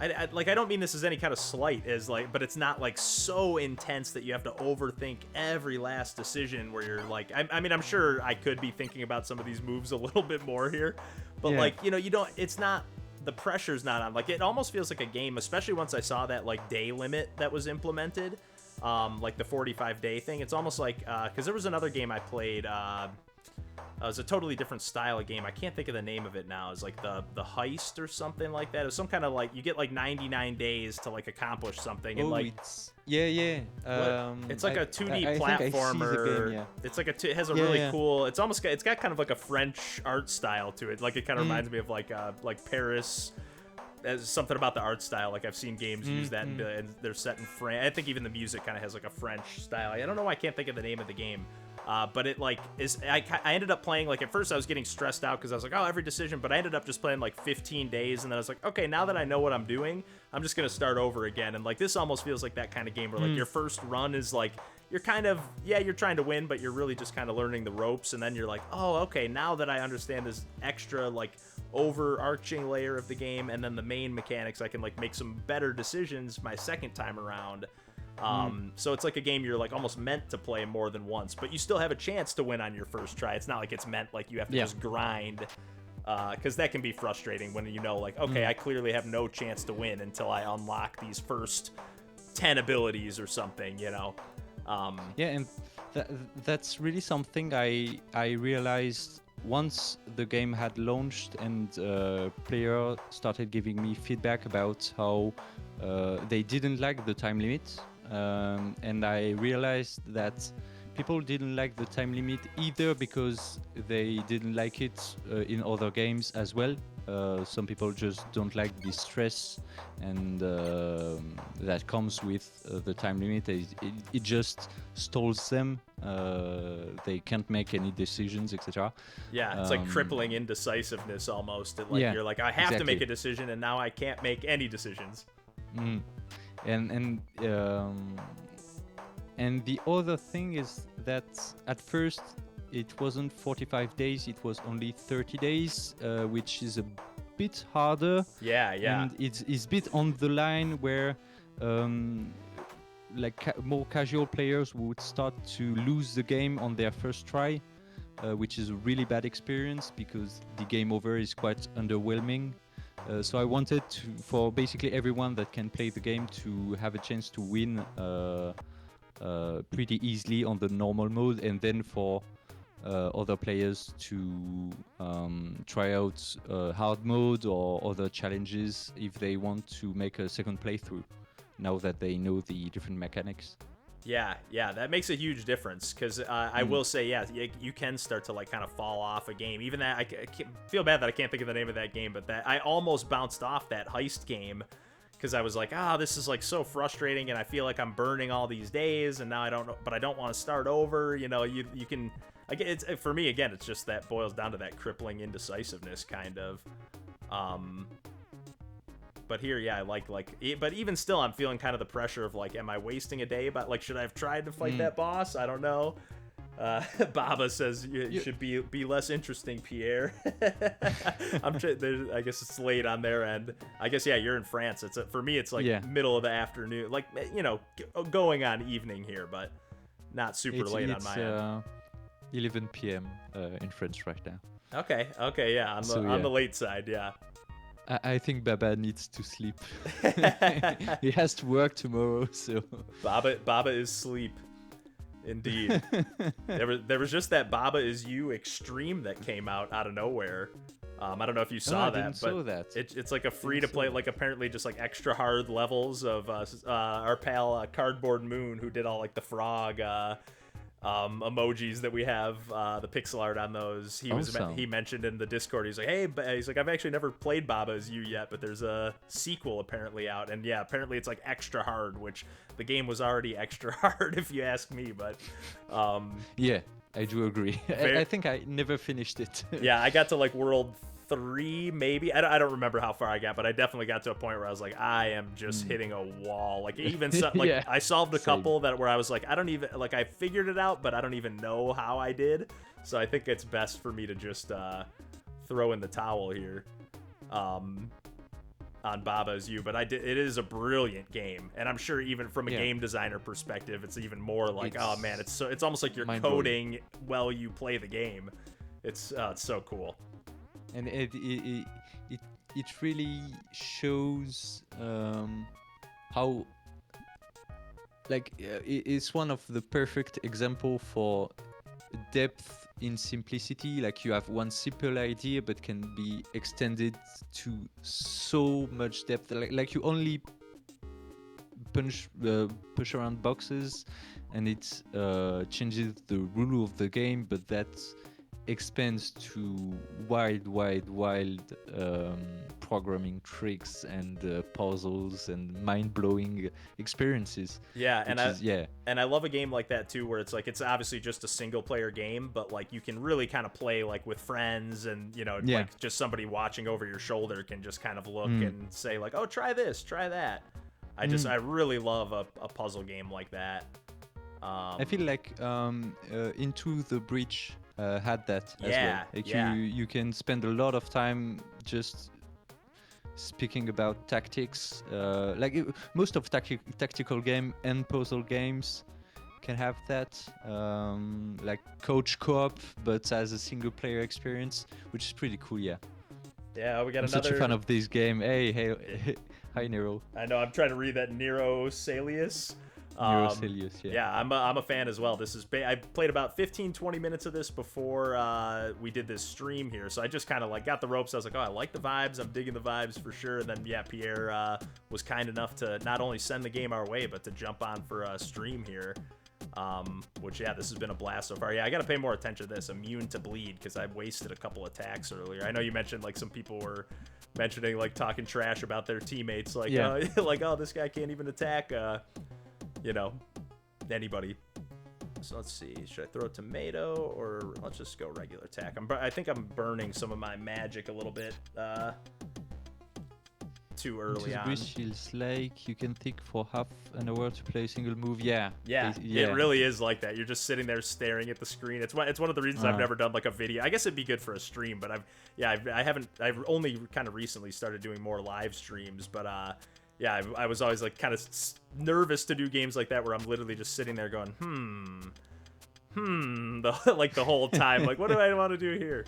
I don't mean this as any kind of slight, as like, but it's not like so intense that you have to overthink every last decision. Where you're like, I mean, I'm sure I could be thinking about some of these moves a little bit more here, but Yeah. like, you know, you don't. It's not, the pressure's not on. Like, it almost feels like a game, especially once I saw that like day limit that was implemented. Like the 45-day thing. It's almost like, because there was another game I played. It was a totally different style of game. I can't think of the name of it now. It's like the heist or something like that. It was some kind of like, you get like 99 days to like accomplish something, and like It's yeah. it's like a 2D I think I see the platformer. game. Yeah. It's like it has a Yeah, really yeah. cool. It's almost got, it's got kind of like a French art style to it. Like it kind of reminds me of like Paris. As something about the art style, like I've seen games use that, and they're set in France. I think even the music kind of has like a French style. I don't know why I can't think of the name of the game, but it like is. I ended up playing, like, at first I was getting stressed out because I was like, oh, every decision, but I ended up just playing like 15 days, and then I was like, okay, now that I know what I'm doing, I'm just gonna start over again. And like this almost feels like that kind of game where like your first run is like, you're kind of, you're trying to win, but you're really just kind of learning the ropes, and then you're like, oh, okay, now that I understand this extra like overarching layer of the game and then the main mechanics, I can like make some better decisions my second time around. So it's like a game you're like almost meant to play more than once, but you still have a chance to win on your first try. It's not like it's meant like you have to just grind, because that can be frustrating when you know, like, okay, I clearly have no chance to win until I unlock these first 10 abilities or something, you know. And that's really something I realized once the game had launched, and players started giving me feedback about how they didn't like the time limit, and I realized that people didn't like the time limit either because they didn't like it in other games as well. Some people just don't like the stress and that comes with the time limit. It just stalls them. They can't make any decisions, etc. Yeah, it's like crippling indecisiveness almost. Like Yeah, you're like, I have to make exactly. a decision, and now I can't make any decisions. And the other thing is that at first it wasn't 45 days, it was only 30 days, which is a bit harder. Yeah. And it's a bit on the line where more casual players would start to lose the game on their first try, which is a really bad experience because the game over is quite underwhelming. So I wanted for basically everyone that can play the game to have a chance to win pretty easily on the normal mode, and then for other players to try out hard mode or other challenges if they want to make a second playthrough, now that they know the different mechanics. Yeah, that makes a huge difference, because I will say, you can start to like kind of fall off a game. Even that, I feel bad that I can't think of the name of that game, but that I almost bounced off that heist game because I was like, this is like so frustrating, and I feel like I'm burning all these days, and now I don't know, but I don't want to start over. You know, you can, like, it's, for me again, it's just that boils down to that crippling indecisiveness kind of. But here, I like, but even still, I'm feeling kind of the pressure of like, am I wasting a day? But like, should I have tried to fight that boss? I don't know. Baba says you should be less interesting, Pierre. I guess it's late on their end. I guess you're in France. For me, it's like middle of the afternoon, like, you know, going on evening here, but not super late on my end. 11 p.m. In France right now. Okay, yeah, So on yeah, the late side, yeah. I think Baba needs to sleep. He has to work tomorrow, so. Baba is sleep, indeed. There was just that Baba is You Extreme that came out of nowhere. I don't know if you Oh, I saw didn't that, but saw that. it's like a free Didn't to saw play, that. like apparently just like extra hard levels of our pal Cardboard Moon, who did all like the frog emojis that we have, the pixel art on those. He Awesome. mentioned in the Discord, he's like, hey, he's like, I've actually never played Baba Is You yet, but there's a sequel apparently out, and yeah, apparently it's like extra hard, which the game was already extra hard if you ask me, but Yeah, I do agree. Very, I think I never finished it. yeah, I got to like world 3 maybe. I don't remember how far I got, but I definitely got to a point where I was like, I am just hitting a wall. Like even like Yeah, I solved a same. couple that where I was like, I don't even like I figured it out, but I don't even know how I did. So I think it's best for me to just throw in the towel here on Baba Is You. But it is a brilliant game, and I'm sure even from a game designer perspective, it's even more like, oh man, it's almost like you're coding while you play the game. It's so cool. And it really shows how it's one of the perfect example for depth in simplicity. Like you have one simple idea but can be extended to so much depth, like you only push around boxes and it changes the rule of the game, but that expands to wild programming tricks and puzzles and mind-blowing experiences. Yeah, and I love a game like that too, where it's like it's obviously just a single player game, but like you can really kind of play like with friends, and like just somebody watching over your shoulder can just kind of look and say like, oh, try this, try that. I really love a puzzle game like that. I feel like Into the Breach had that as well. Like you can spend a lot of time just speaking about tactics. Most of tactical game and puzzle games can have that, like coach co-op, but as a single player experience, which is pretty cool. Yeah, we got I'm such a fan of this game. Hey, hi Nero. I know, I'm trying to read that Nero Salius. Yeah, I'm a fan as well. This is I played about 15-20 minutes of this before we did this stream here, so I just kind of like got the ropes. I was like, oh, I like the vibes, I'm digging the vibes for sure. And then Pierre was kind enough to not only send the game our way, but to jump on for a stream here, which this has been a blast so far. I gotta pay more attention to this, immune to bleed, because I wasted a couple attacks earlier. I know you mentioned like some people were mentioning like talking trash about their teammates, like like, oh, this guy can't even attack anybody. So let's see, should I throw a tomato, or let's just go regular attack? I think I'm burning some of my magic a little bit too early on. This feels like you can think for half an hour to play a single move. Yeah, it really is like that. You're just sitting there staring at the screen. It's one of the reasons I've never done like a video. I guess it'd be good for a stream, but I've only kind of recently started doing more live streams, but I was always like kind of nervous to do games like that where I'm literally just sitting there going, like the whole time, like, what do I want to do here?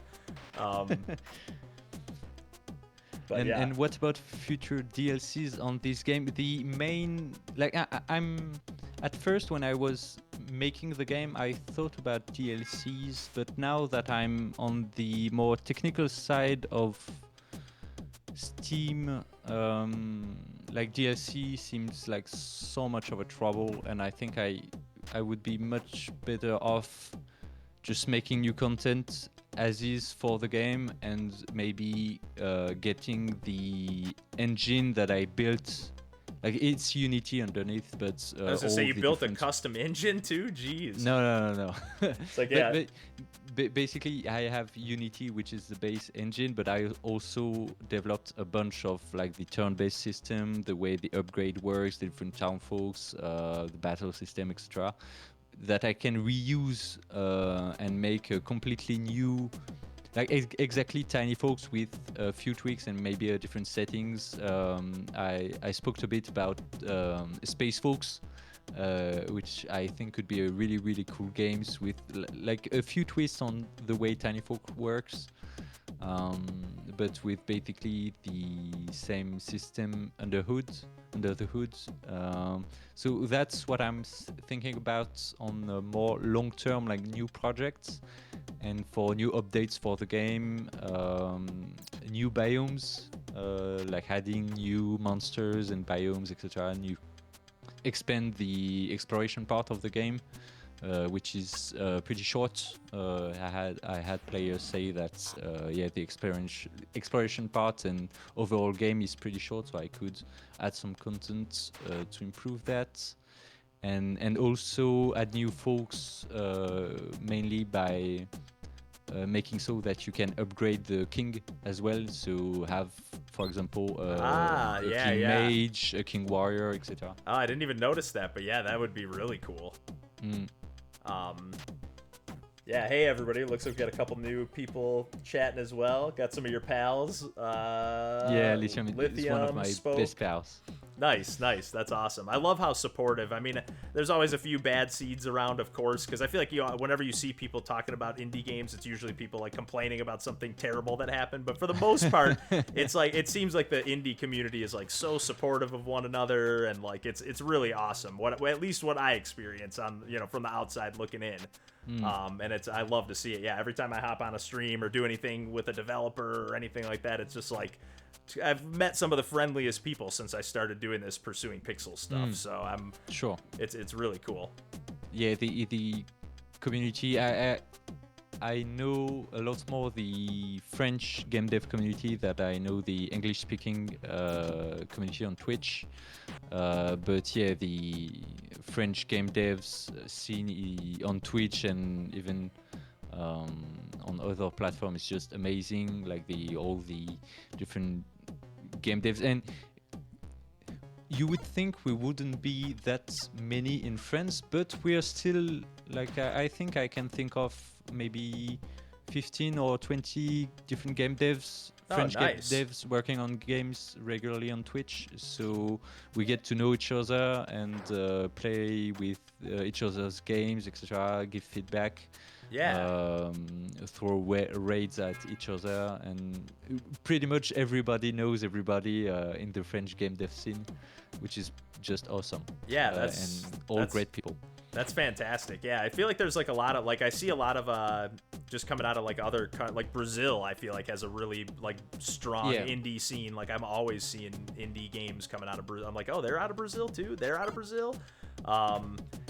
And what about future DLCs on this game? The main, like, I'm at first when I was making the game, I thought about DLCs, but now that I'm on the more technical side of Steam, like DLC seems like so much of a trouble, and I think I would be much better off just making new content as is for the game, and maybe getting the engine that I built. Like, it's Unity underneath, but I was gonna say, you built a custom engine too? Jeez. No. It's like, but basically, I have Unity, which is the base engine, but I also developed a bunch of like the turn-based system, the way the upgrade works, the different Tinyfolks, the battle system, etc., that I can reuse and make a completely new, like exactly Tinyfolks with a few tweaks and maybe different settings. I spoke a bit about Space Folks, which I think could be a really cool games with like a few twists on the way Tinyfolk works. but with basically the same system under the hood. So that's what I'm thinking about on a more long-term, like new projects, and for new updates for the game, new biomes, like adding new monsters and biomes, etc. And you expand the exploration part of the game, which is pretty short. I had players say that the exploration part and overall game is pretty short, so I could add some content to improve that, and also add new folks, mainly by making so that you can upgrade the king as well. So have, for example, a king mage, a king warrior, etc. Oh, I didn't even notice that, but yeah, that would be really cool. Yeah, hey everybody, looks like we got a couple new people chatting as well. Got some of your pals. Lithium is one of my best pals. Nice, that's awesome. I love how supportive. I mean, there's always a few bad seeds around, of course, because I feel like whenever you see people talking about indie games, it's usually people like complaining about something terrible that happened. But for the most part, it's like it seems like the indie community is like so supportive of one another, and like it's really awesome. At least what I experience on from the outside looking in. And I love to see it. Yeah, every time I hop on a stream or do anything with a developer or anything like that, it's just like I've met some of the friendliest people since I started doing this, pursuing pixel stuff. So I'm sure it's really cool. Yeah, the community. I know a lot more the French game dev community that I know the English-speaking community on Twitch. But yeah, the French game devs scene on Twitch and even on other platforms is just amazing. Like all the different game devs, and you would think we wouldn't be that many in France, but we are still like I think I can think of maybe 15 or 20 different game devs, French game devs working on games regularly on Twitch. So we get to know each other and play with each other's games, etc. Give feedback. Throw raids at each other, and pretty much everybody knows everybody in the French game dev scene, which is just awesome. Yeah, that's great people. That's fantastic. Yeah, I feel like there's like a lot of I see a lot of just coming out of like other like Brazil. I feel like has a really like strong indie scene. Like I'm always seeing indie games coming out of Brazil. I'm like, oh, they're out of Brazil too. They're out of Brazil.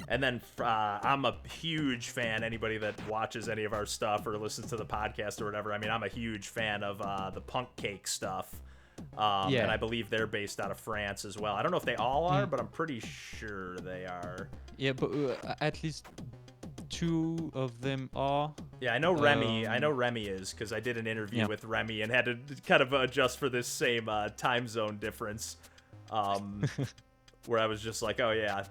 And then I'm a huge fan. Anybody that watches any of our stuff or listens to the podcast or whatever, I mean, I'm a huge fan of the Punk Cake stuff. And I believe they're based out of France as well. I don't know if they all are, but I'm pretty sure they are. Yeah, but at least 2 of them are. Yeah, I know Remy. I know Remy is because I did an interview with Remy and had to kind of adjust for this same time zone difference. Where I was just like, oh yeah,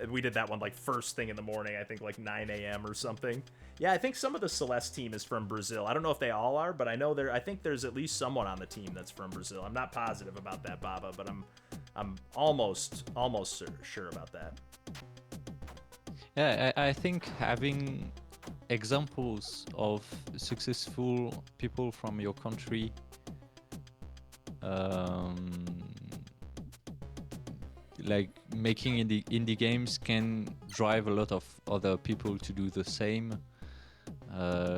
we did that one like first thing in the morning. I think like 9 a.m. or something. Yeah, I think some of the Celeste team is from Brazil. I don't know if they all are, but I know I think there's at least someone on the team that's from Brazil. I'm not positive about that, Baba, but I'm almost sure about that. Yeah, I think having examples of successful people from your country like making indie games can drive a lot of other people to do the same,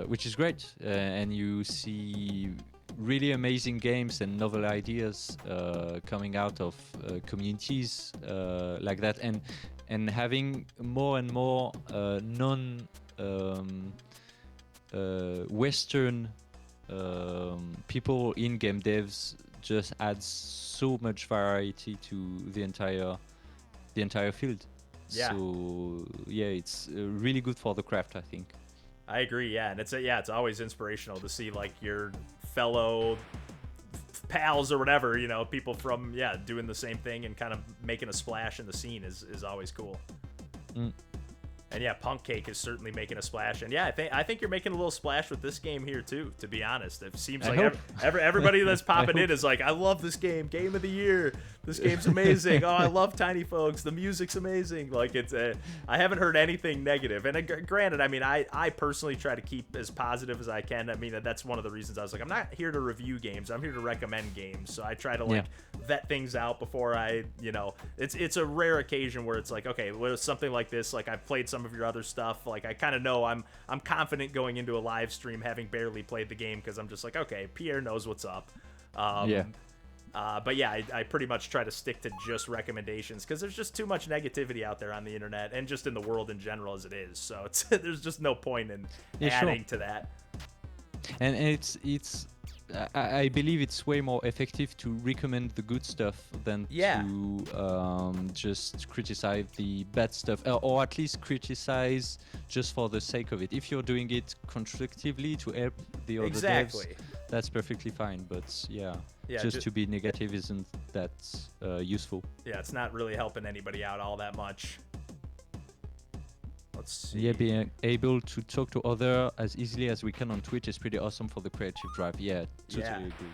which is great. And you see really amazing games and novel ideas coming out of communities like that, and having more and more Western people in game devs just adds so much variety to the entire field. Yeah. So yeah, it's really good for the craft, I think. I agree. Yeah, and it's always inspirational to see like your fellow pals or whatever, people from doing the same thing and kind of making a splash in the scene is always cool. And yeah, Punk Cake is certainly making a splash. And yeah, I think you're making a little splash with this game here too, to be honest. It seems like everybody that's popping in is like, I love this game of the year. This game's amazing. Oh, I love Tinyfolks. The music's amazing. Like I haven't heard anything negative. And granted, I mean, I personally try to keep as positive as I can. I mean, that's one of the reasons I was like, I'm not here to review games. I'm here to recommend games. So I try to like vet things out before I, it's a rare occasion where it's like, okay, with something like this, like I've played some of your other stuff. Like I kind of know I'm confident going into a live stream having barely played the game because I'm just like, okay, Pierre knows what's up. But yeah, I pretty much try to stick to just recommendations because there's just too much negativity out there on the internet and just in the world in general as it is. So there's just no point in adding to that. And I believe it's way more effective to recommend the good stuff than to just criticize the bad stuff, or at least criticize just for the sake of it. If you're doing it constructively to help the other devs, that's perfectly fine. But just to be negative isn't that useful. Yeah, it's not really helping anybody out all that much. Let's see. Yeah, being able to talk to other as easily as we can on Twitch is pretty awesome for the creative drive. Yeah, totally agree.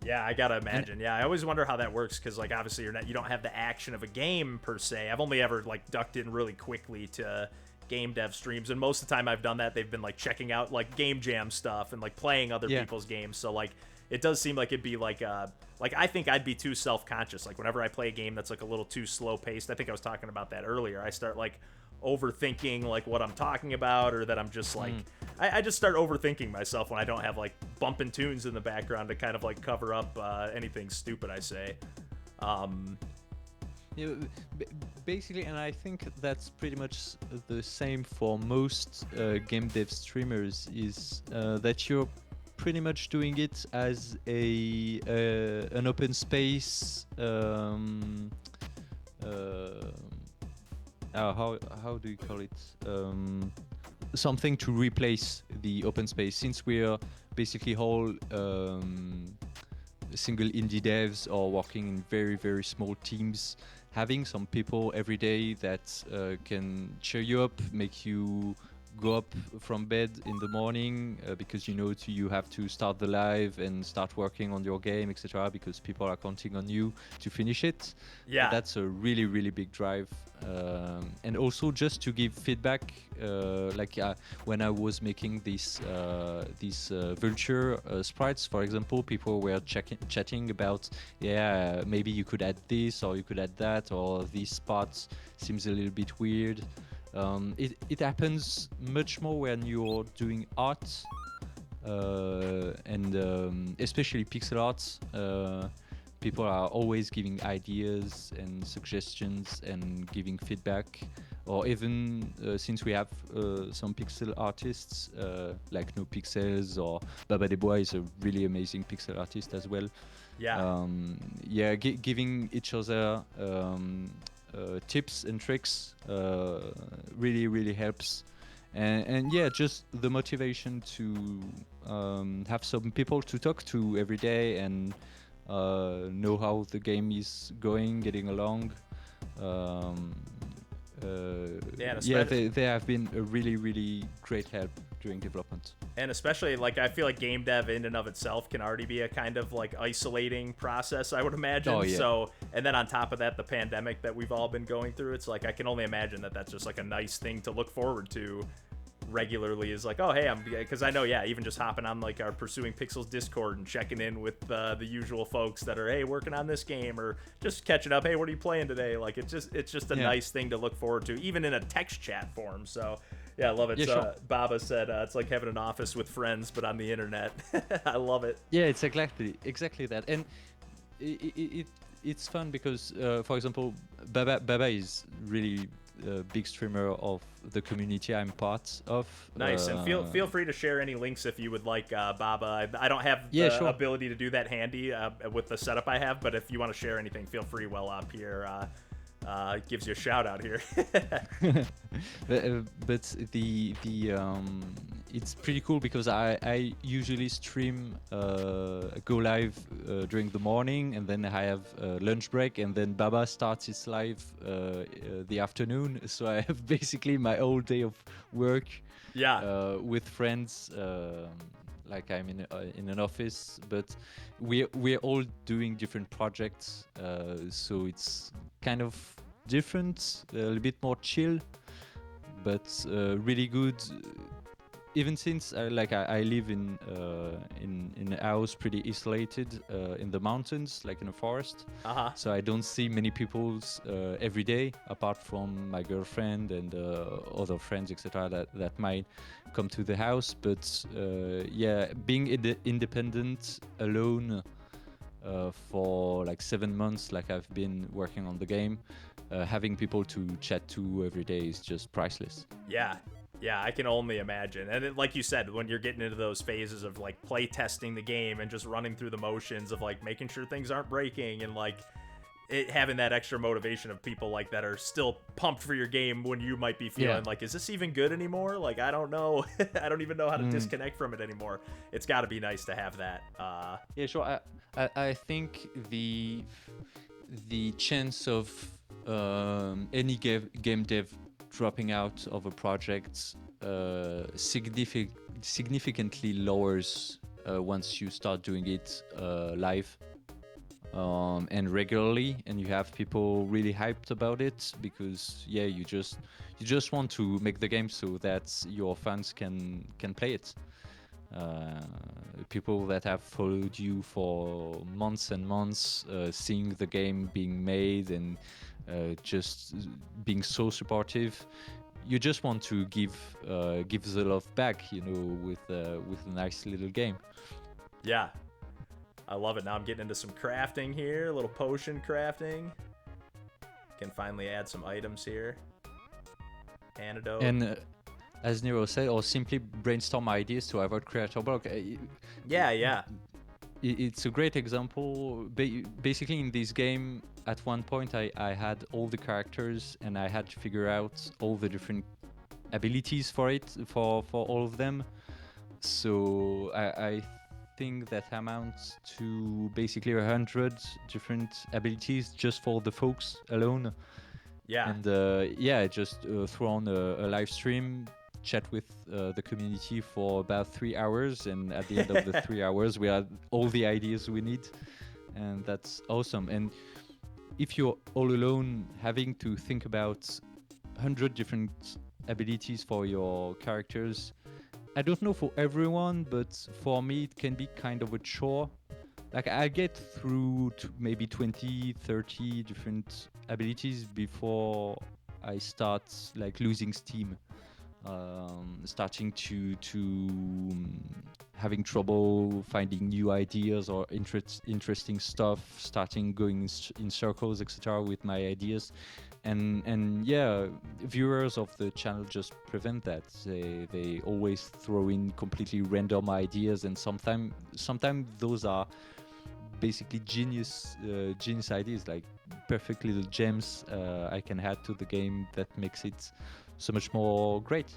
Yeah, I gotta imagine. Yeah, I always wonder how that works because, like, obviously you don't have the action of a game per se. I've only ever like ducked in really quickly to game dev streams, and most of the time I've done that, they've been like checking out like game jam stuff and like playing other people's games. So like, it does seem like it'd be like I think I'd be too self-conscious. Like whenever I play a game that's like a little too slow paced, I think I was talking about that earlier. I start like overthinking like what I'm talking about, or that I'm just like I just start overthinking myself when I don't have like bumping tunes in the background to kind of like cover up anything stupid I say. Basically, and I think that's pretty much the same for most game dev streamers, is that you're pretty much doing it as an open space. How do you call it? Something to replace the open space, since we're basically all single indie devs or working in very, very small teams. Having some people every day that can cheer you up, make you go up from bed in the morning because you have to start the live and start working on your game, etc., because people are counting on you to finish it. Yeah, that's a really, really big drive. And also just to give feedback, when I was making these vulture sprites, for example, people were chatting about, maybe you could add this or you could add that, or this part seems a little bit weird. It happens much more when you're doing art, and especially pixel art. People are always giving ideas and suggestions and giving feedback, or even since we have some pixel artists like No Pixels, or Baba Debois is a really amazing pixel artist as well. Giving each other tips and tricks really, really helps. And just the motivation to have some people to talk to every day and know how the game is going, getting along. They have been a really, really great help during development. And especially, like, I feel like game dev in and of itself can already be a kind of like isolating process, I would imagine. Oh, yeah. So, and then on top of that, the pandemic that we've all been going through, it's like I can only imagine that that's just like a nice thing to look forward to regularly, is like, oh hey, because I know, even just hopping on like our Pursuing Pixels Discord and checking in with the usual folks that are, hey, working on this game, or just catching up, hey, what are you playing today? Like, it's just a nice thing to look forward to, even in a text chat form. So yeah, I love it. Sure. Baba said it's like having an office with friends but on the internet. I love it. Yeah, it's exactly that. And it's fun because for example, Baba is really a big streamer of the community I'm part of. Nice. And feel free to share any links if you would like, Baba. I don't have the ability to do that handy with the setup I have, but if you want to share anything, feel free while Pierre gives you a shout out here. but the it's pretty cool because I usually stream go live during the morning, and then I have lunch break, and then Baba starts his live the afternoon, so I have basically my whole day of work with friends like I'm in an office, but we're all doing different projects, so it's kind of different, a little bit more chill, but really good. Even since I live in a house pretty isolated in the mountains, like in a forest, so I don't see many people every day, apart from my girlfriend and other friends, etc. That might come to the house. But yeah, being independent alone for like 7 months, like I've been working on the game, having people to chat to every day is just priceless. Yeah. Yeah, I can only imagine. And like you said, when you're getting into those phases of like play testing the game and just running through the motions of like making sure things aren't breaking and like having that extra motivation of people like that are still pumped for your game when you might be feeling like, is this even good anymore? Like, I don't know. I don't even know how to disconnect from it anymore. It's got to be nice to have that. Yeah, sure. I think the chance of any game dev dropping out of a project significantly lowers once you start doing it live and regularly, and you have people really hyped about it, because yeah, you just want to make the game so that your fans can play it. People that have followed you for months and months, seeing the game being made and just being so supportive, you just want to give the love back, with a nice little game. Yeah, I love it. Now I'm getting into some crafting here, a little potion crafting. Can finally add some items here. Antidote. And as Nero said, or simply brainstorm ideas to avoid creator block. Yeah. It's a great example. Basically, in this game, at one point, I had all the characters, and I had to figure out all the different abilities for all of them. So I think that amounts to basically 100 different abilities just for the folks alone. Yeah. And yeah, just throw on a live stream, chat with the community for about 3 hours, and at the end of the 3 hours we had all the ideas we need, and that's awesome. And if you're all alone, having to think about 100 different abilities for your characters, I don't know for everyone, but for me it can be kind of a chore. Like, I get through maybe 20, 30 different abilities before I start like losing steam, starting to having trouble finding new ideas or interesting stuff, starting going in circles, etc. with my ideas. And yeah, viewers of the channel just prevent that. They always throw in completely random ideas, and sometimes those are basically genius ideas, like perfect little gems I can add to the game that makes it so much more great.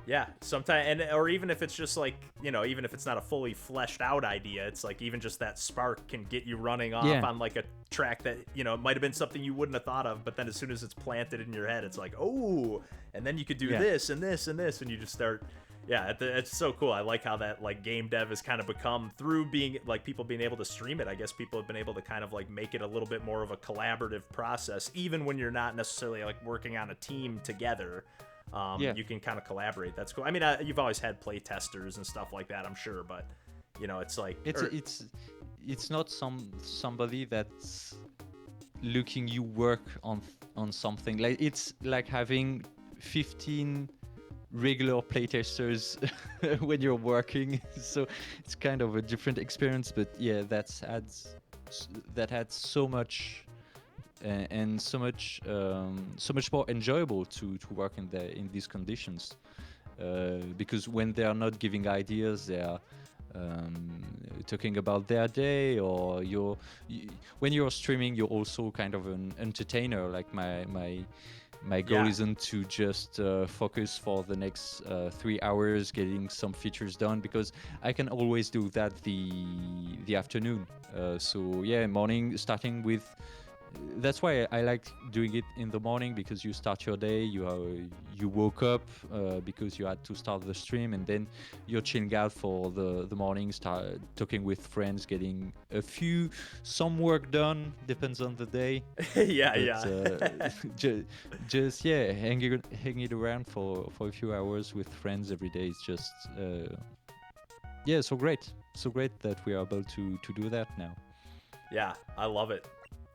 Yeah, sometimes, or even if it's just like, even if it's not a fully fleshed out idea, it's like even just that spark can get you running off on like a track that, it might have been something you wouldn't have thought of, but then as soon as it's planted in your head, it's like, oh, and then you could do this and this and this, and you just start. Yeah, it's so cool. I like how that like game dev has kind of become, through being like people being able to stream it. I guess people have been able to kind of like make it a little bit more of a collaborative process, even when you're not necessarily like working on a team together. You can kind of collaborate. That's cool. I mean, you've always had play testers and stuff like that, I'm sure, but it's like it's not somebody that's looking you work on something. Like, it's like having 15 regular playtesters when you're working. So it's kind of a different experience, but yeah, that adds so much and so much more enjoyable to work in these conditions, because when they are not giving ideas, they are talking about their day, or when you're streaming, you're also kind of an entertainer. Like, my goal isn't to just focus for the next 3 hours getting some features done, because I can always do that the afternoon. So yeah, morning, starting with that's why I like doing it in the morning, because you start your day, you woke up because you had to start the stream, and then you're chilling out for the morning, start talking with friends, getting some work done, depends on the day. Yeah, But yeah. just yeah, hanging around for a few hours with friends every day is just yeah, so great that we are able to do that now. Yeah, I love it.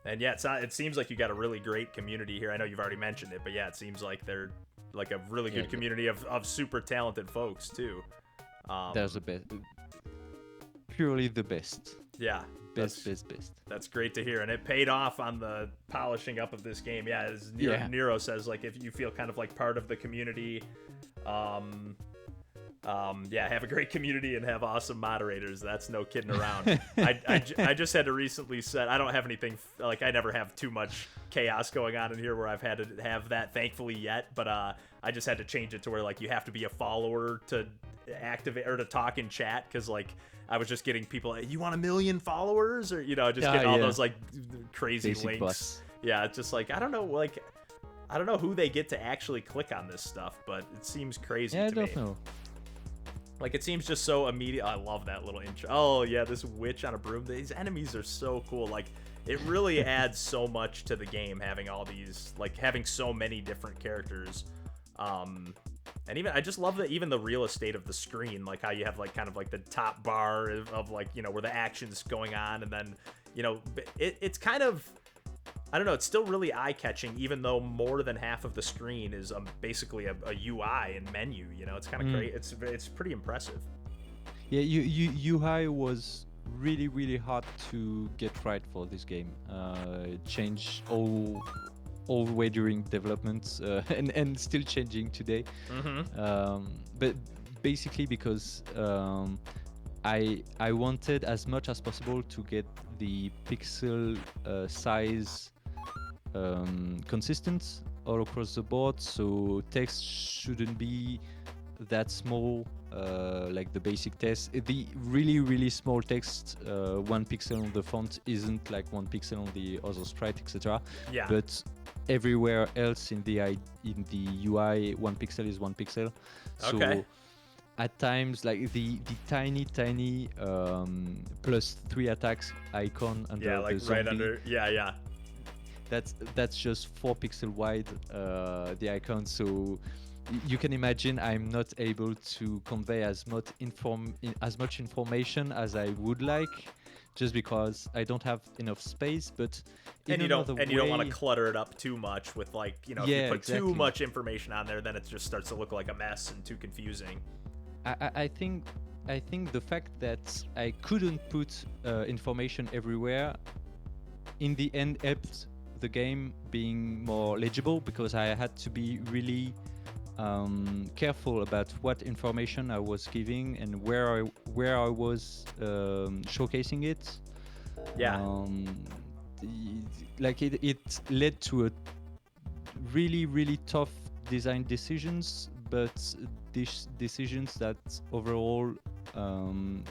And yeah, it seems like you got a really great community here. I know you've already mentioned it, but yeah, it seems like they're like a really good community of super talented folks too. There's the best, purely the best. Yeah, best. That's great to hear, and it paid off on the polishing up of this game. Yeah, as Nero says, like if you feel kind of like part of the community, yeah, have a great community and have awesome moderators. That's no kidding around. I just had to recently set. I don't have anything like I never have too much chaos going on in here where I've had to have that, thankfully, yet. But I just had to change it to where like you have to be a follower to activate or to talk in chat, because like I was just getting people, you want 1 million followers, or just getting all those like crazy basic links. Bus. Yeah, it's just like I don't know who they get to actually click on this stuff, but it seems crazy to me. I don't know. Like, it seems just so immediate. I love that little intro. Oh, yeah, this witch on a broom. These enemies are so cool. Like, it really adds so much to the game, having all these, like, having so many different characters. And even, I just love that even the real estate of the screen, like how you have, like, kind of like the top bar of like, where the action's going on. And then, it's kind of, I don't know, it's still really eye-catching, even though more than half of the screen is basically a UI and menu. It's kind of great. It's pretty impressive. Yeah, UI was really, really hard to get right for this game. It changed all the way during development, and still changing today. But basically because I wanted as much as possible to get the pixel size consistent all across the board, so text shouldn't be that small, like the basic text. The really small text, 1 pixel on the font isn't like 1 pixel on the other sprite, etc. Yeah. But everywhere else in the UI, 1 pixel is 1 pixel. So okay. At times, like the tiny +3 attacks icon under like the zombie, right under. Yeah. That's just 4 pixel wide, the icon. So you can imagine I'm not able to convey as much information as I would like, just because I don't have enough space. But you don't want to clutter it up too much with like if you put too much information on there, then it just starts to look like a mess and too confusing. I think the fact that I couldn't put information everywhere in the end helped the game being more legible, because I had to be really careful about what information I was giving and where I was showcasing it. Yeah. Like it led to a really tough design decisions, but these decisions that overall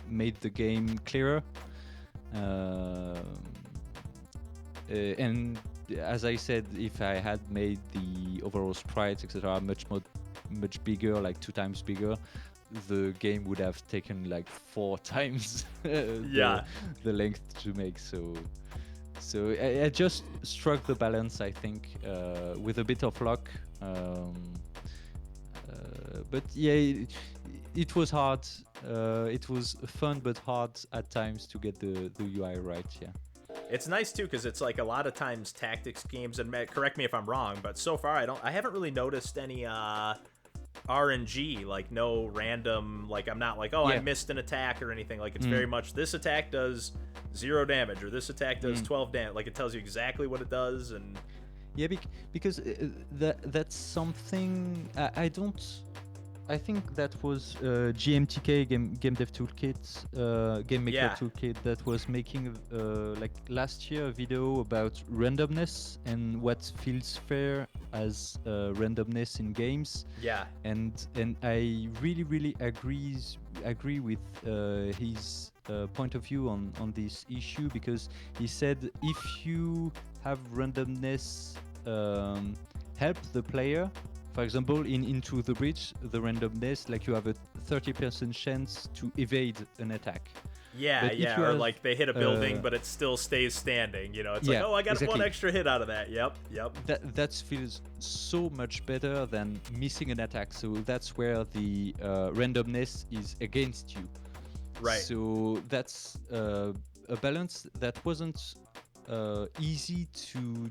made the game clearer. And as I said, if I had made the overall sprites, etc., much bigger, like 2 times bigger, the game would have taken like 4 times the length to make. So I just struck the balance, I think, with a bit of luck. But yeah, it was hard. It was fun but hard at times to get the UI right. Yeah. It's nice too, because it's like a lot of times tactics games, and correct me if I'm wrong, but so far I haven't really noticed any RNG, like no random, like I'm not like, I missed an attack or anything. Like it's very much this attack does 0 damage or this attack does 12 damage. Like it tells you exactly what it does. And yeah, because that's something I think that was GMTK, Game Dev Toolkit, Game Maker Toolkit, that was making like last year a video about randomness and what feels fair as randomness in games. Yeah. And I really agree with his point of view on this issue, because he said if you have randomness help the player, for example, in Into the Breach, the randomness, like you have a 30% chance to evade an attack. Yeah, But if yeah, you or have, like they hit a building, but it still stays standing. You know, it's like, yeah, oh, I got one exactly. extra hit out of that. Yep, yep. That feels so much better than missing an attack. So that's where the randomness is against you. Right. So that's a balance that wasn't easy to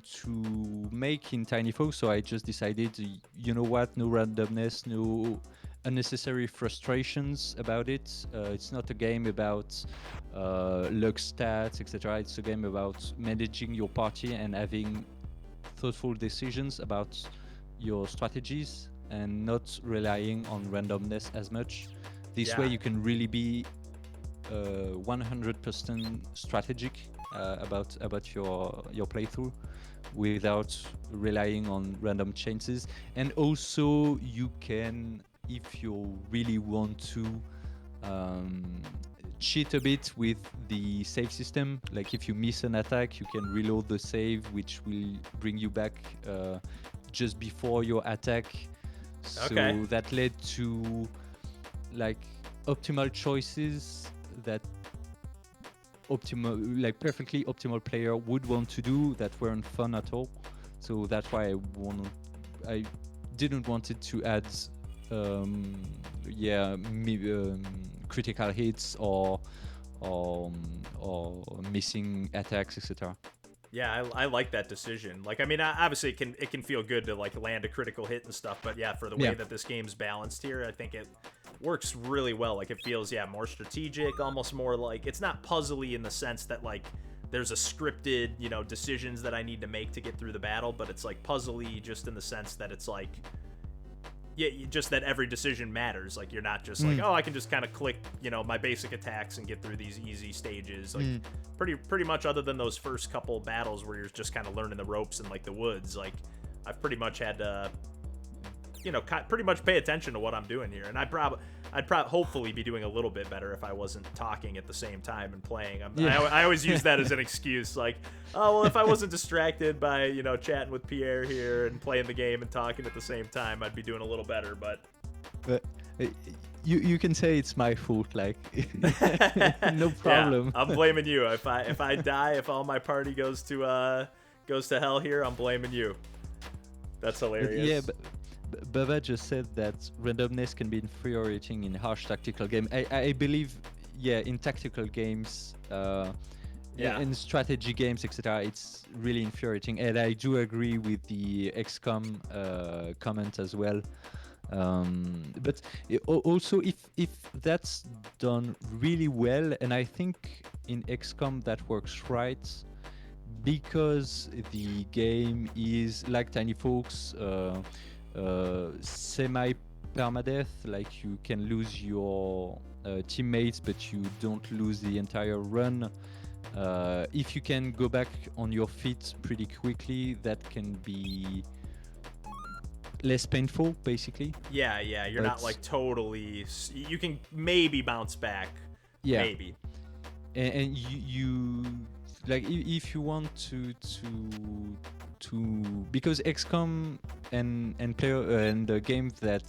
make in Tinyfolks. So I just decided, you know what, no randomness, no unnecessary frustrations about it. It's not a game about luck stats, etc. It's a game about managing your party and having thoughtful decisions about your strategies and not relying on randomness as much. This way Yeah. you can really be 100% strategic about your playthrough without relying on random chances. And also you can, if you really want to, cheat a bit with the save system. Like if you miss an attack, you can reload the save, which will bring you back just before your attack. So Okay. that led to like optimal choices that perfectly optimal player would want to do that weren't fun at all. So that's why I didn't want it to add critical hits or missing attacks, etc. Yeah, I like that decision. Like, I mean, obviously it can feel good to like land a critical hit and stuff, but yeah, for the way Yeah. that this game's balanced here, I think it works really well. Like, it feels more strategic, almost more like it's not puzzly in the sense that like there's a scripted, decisions that I need to make to get through the battle, but it's like puzzly just in the sense that it's like just that every decision matters. Like, you're not just like, oh, I can just kind of click, my basic attacks and get through these easy stages. Like, pretty much, other than those first couple battles where you're just kind of learning the ropes in like the woods, like I've pretty much had to, pretty much pay attention to what I'm doing here. And I'd probably hopefully be doing a little bit better if I wasn't talking at the same time and playing. I always use that as an excuse, like, oh, well, if I wasn't distracted by, chatting with Pierre here and playing the game and talking at the same time, I'd be doing a little better. But you can say it's my fault, like no problem. Yeah, I'm blaming you. If I die, if all my party goes to hell here, I'm blaming you. That's hilarious. Yeah, but Baba just said that randomness can be infuriating in harsh tactical game. I believe, in tactical games, in strategy games, etc., it's really infuriating. And I do agree with the XCOM comment as well. But also, if that's done really well, and I think in XCOM that works right, because the game is like Tinyfolks. Semi-permadeath, like you can lose your teammates, but you don't lose the entire run. If you can go back on your feet pretty quickly, that can be less painful, basically. Yeah, you're not like totally. You can maybe bounce back. Yeah, maybe. And you like if you want to because XCOM and player and the games that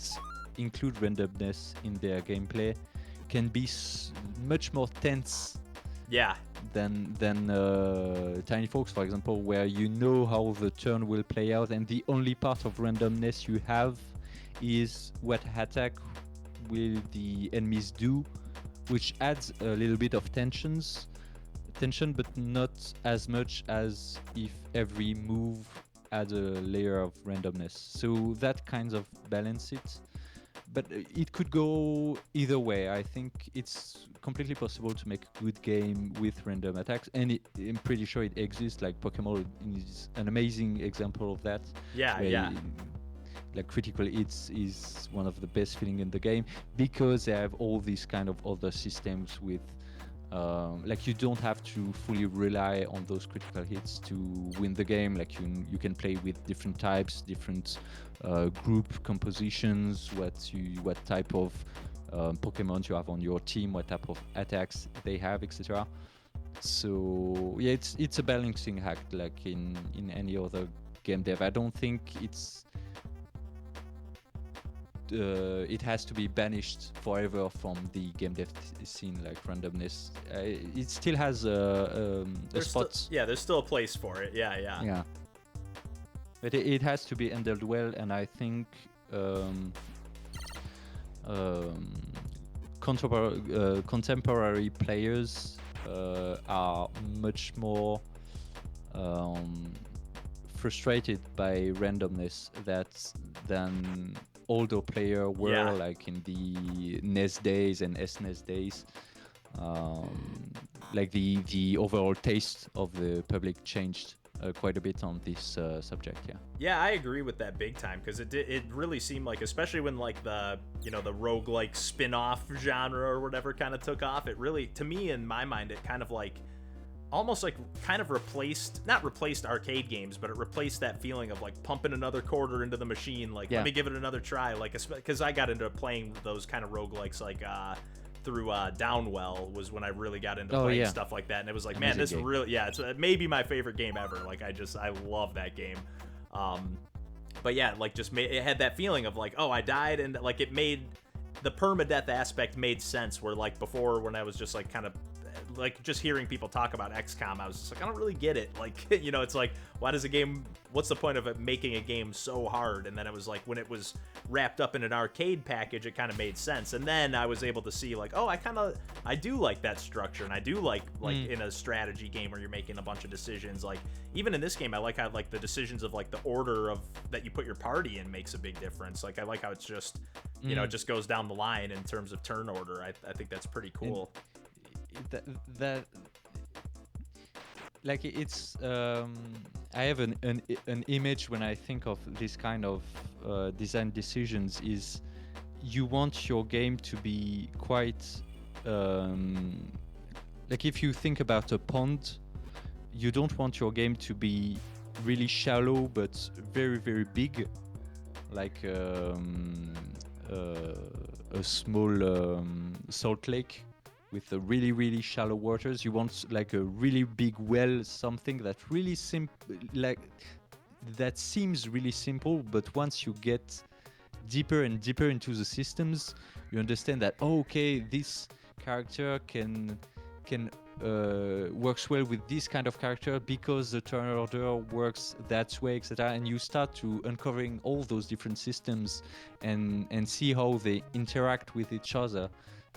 include randomness in their gameplay can be much more tense. Yeah. Than Tinyfolks, for example, where you know how the turn will play out, and the only part of randomness you have is what attack will the enemies do, which adds a little bit of tension, but not as much as if every move adds a layer of randomness. So that kind of balance it. But it could go either way. I think it's completely possible to make a good game with random attacks, and I'm pretty sure it exists. Like Pokemon is an amazing example of that. Yeah. Like critical hits is one of the best feeling in the game because they have all these kind of other systems with like you don't have to fully rely on those critical hits to win the game. Like you can play with different types, different group compositions, what type of Pokemon you have on your team, what type of attacks they have, etc. So yeah, it's a balancing act like in any other game dev. I don't think it has to be banished forever from the game dev scene, like randomness. It still has a spot. There's still a place for it. Yeah. But it has to be handled well, and I think contemporary players are much more frustrated by randomness than older player were, like in the NES days and SNES days. Like the overall taste of the public changed quite a bit on this subject. Yeah, I agree with that big time, because it really seemed like, especially when like the the roguelike spin-off genre or whatever kind of took off, it really, to me, in my mind, it kind of like almost like kind of not replaced arcade games, but it replaced that feeling of like pumping another quarter into the machine, like let me give it another try, like, because I got into playing those kind of roguelikes like through Downwell was when I really got into playing stuff like that, and it was like, amazing, man, this game. Really, it's maybe my favorite game ever. Like I love that game. But yeah, like it had that feeling of like, oh, I died, and like it made the permadeath aspect made sense, where like before, when I was just like kind of like just hearing people talk about XCOM, I was just like, I don't really get it. Like, it's like, what's the point of it making a game so hard? And then it was like, when it was wrapped up in an arcade package, it kind of made sense. And then I was able to see like, oh, I do like that structure, and I do like in a strategy game where you're making a bunch of decisions. Like even in this game, I like how like the decisions of like the order of that you put your party in makes a big difference. Like I like how it's just it just goes down the line in terms of turn order. I think that's pretty cool. That like it's I have an image when I think of this kind of design decisions. Is you want your game to be quite like, if you think about a pond, you don't want your game to be really shallow but very, very big, like a small salt lake with a really, really shallow waters. You want like a really big well, something that really that seems really simple, but once you get deeper and deeper into the systems, you understand that, oh, okay, this character can works well with this kind of character because the turn order works that way, etc. And you start to uncovering all those different systems and see how they interact with each other.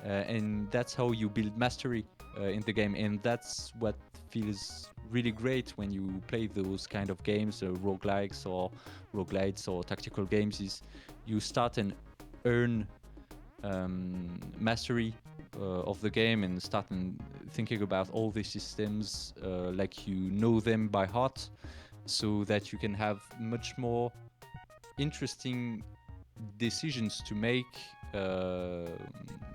And that's how you build mastery in the game, and that's what feels really great when you play those kind of games, roguelikes or roguelites or tactical games, is you start and earn mastery of the game, and start and thinking about all the systems like you know them by heart, so that you can have much more interesting decisions to make,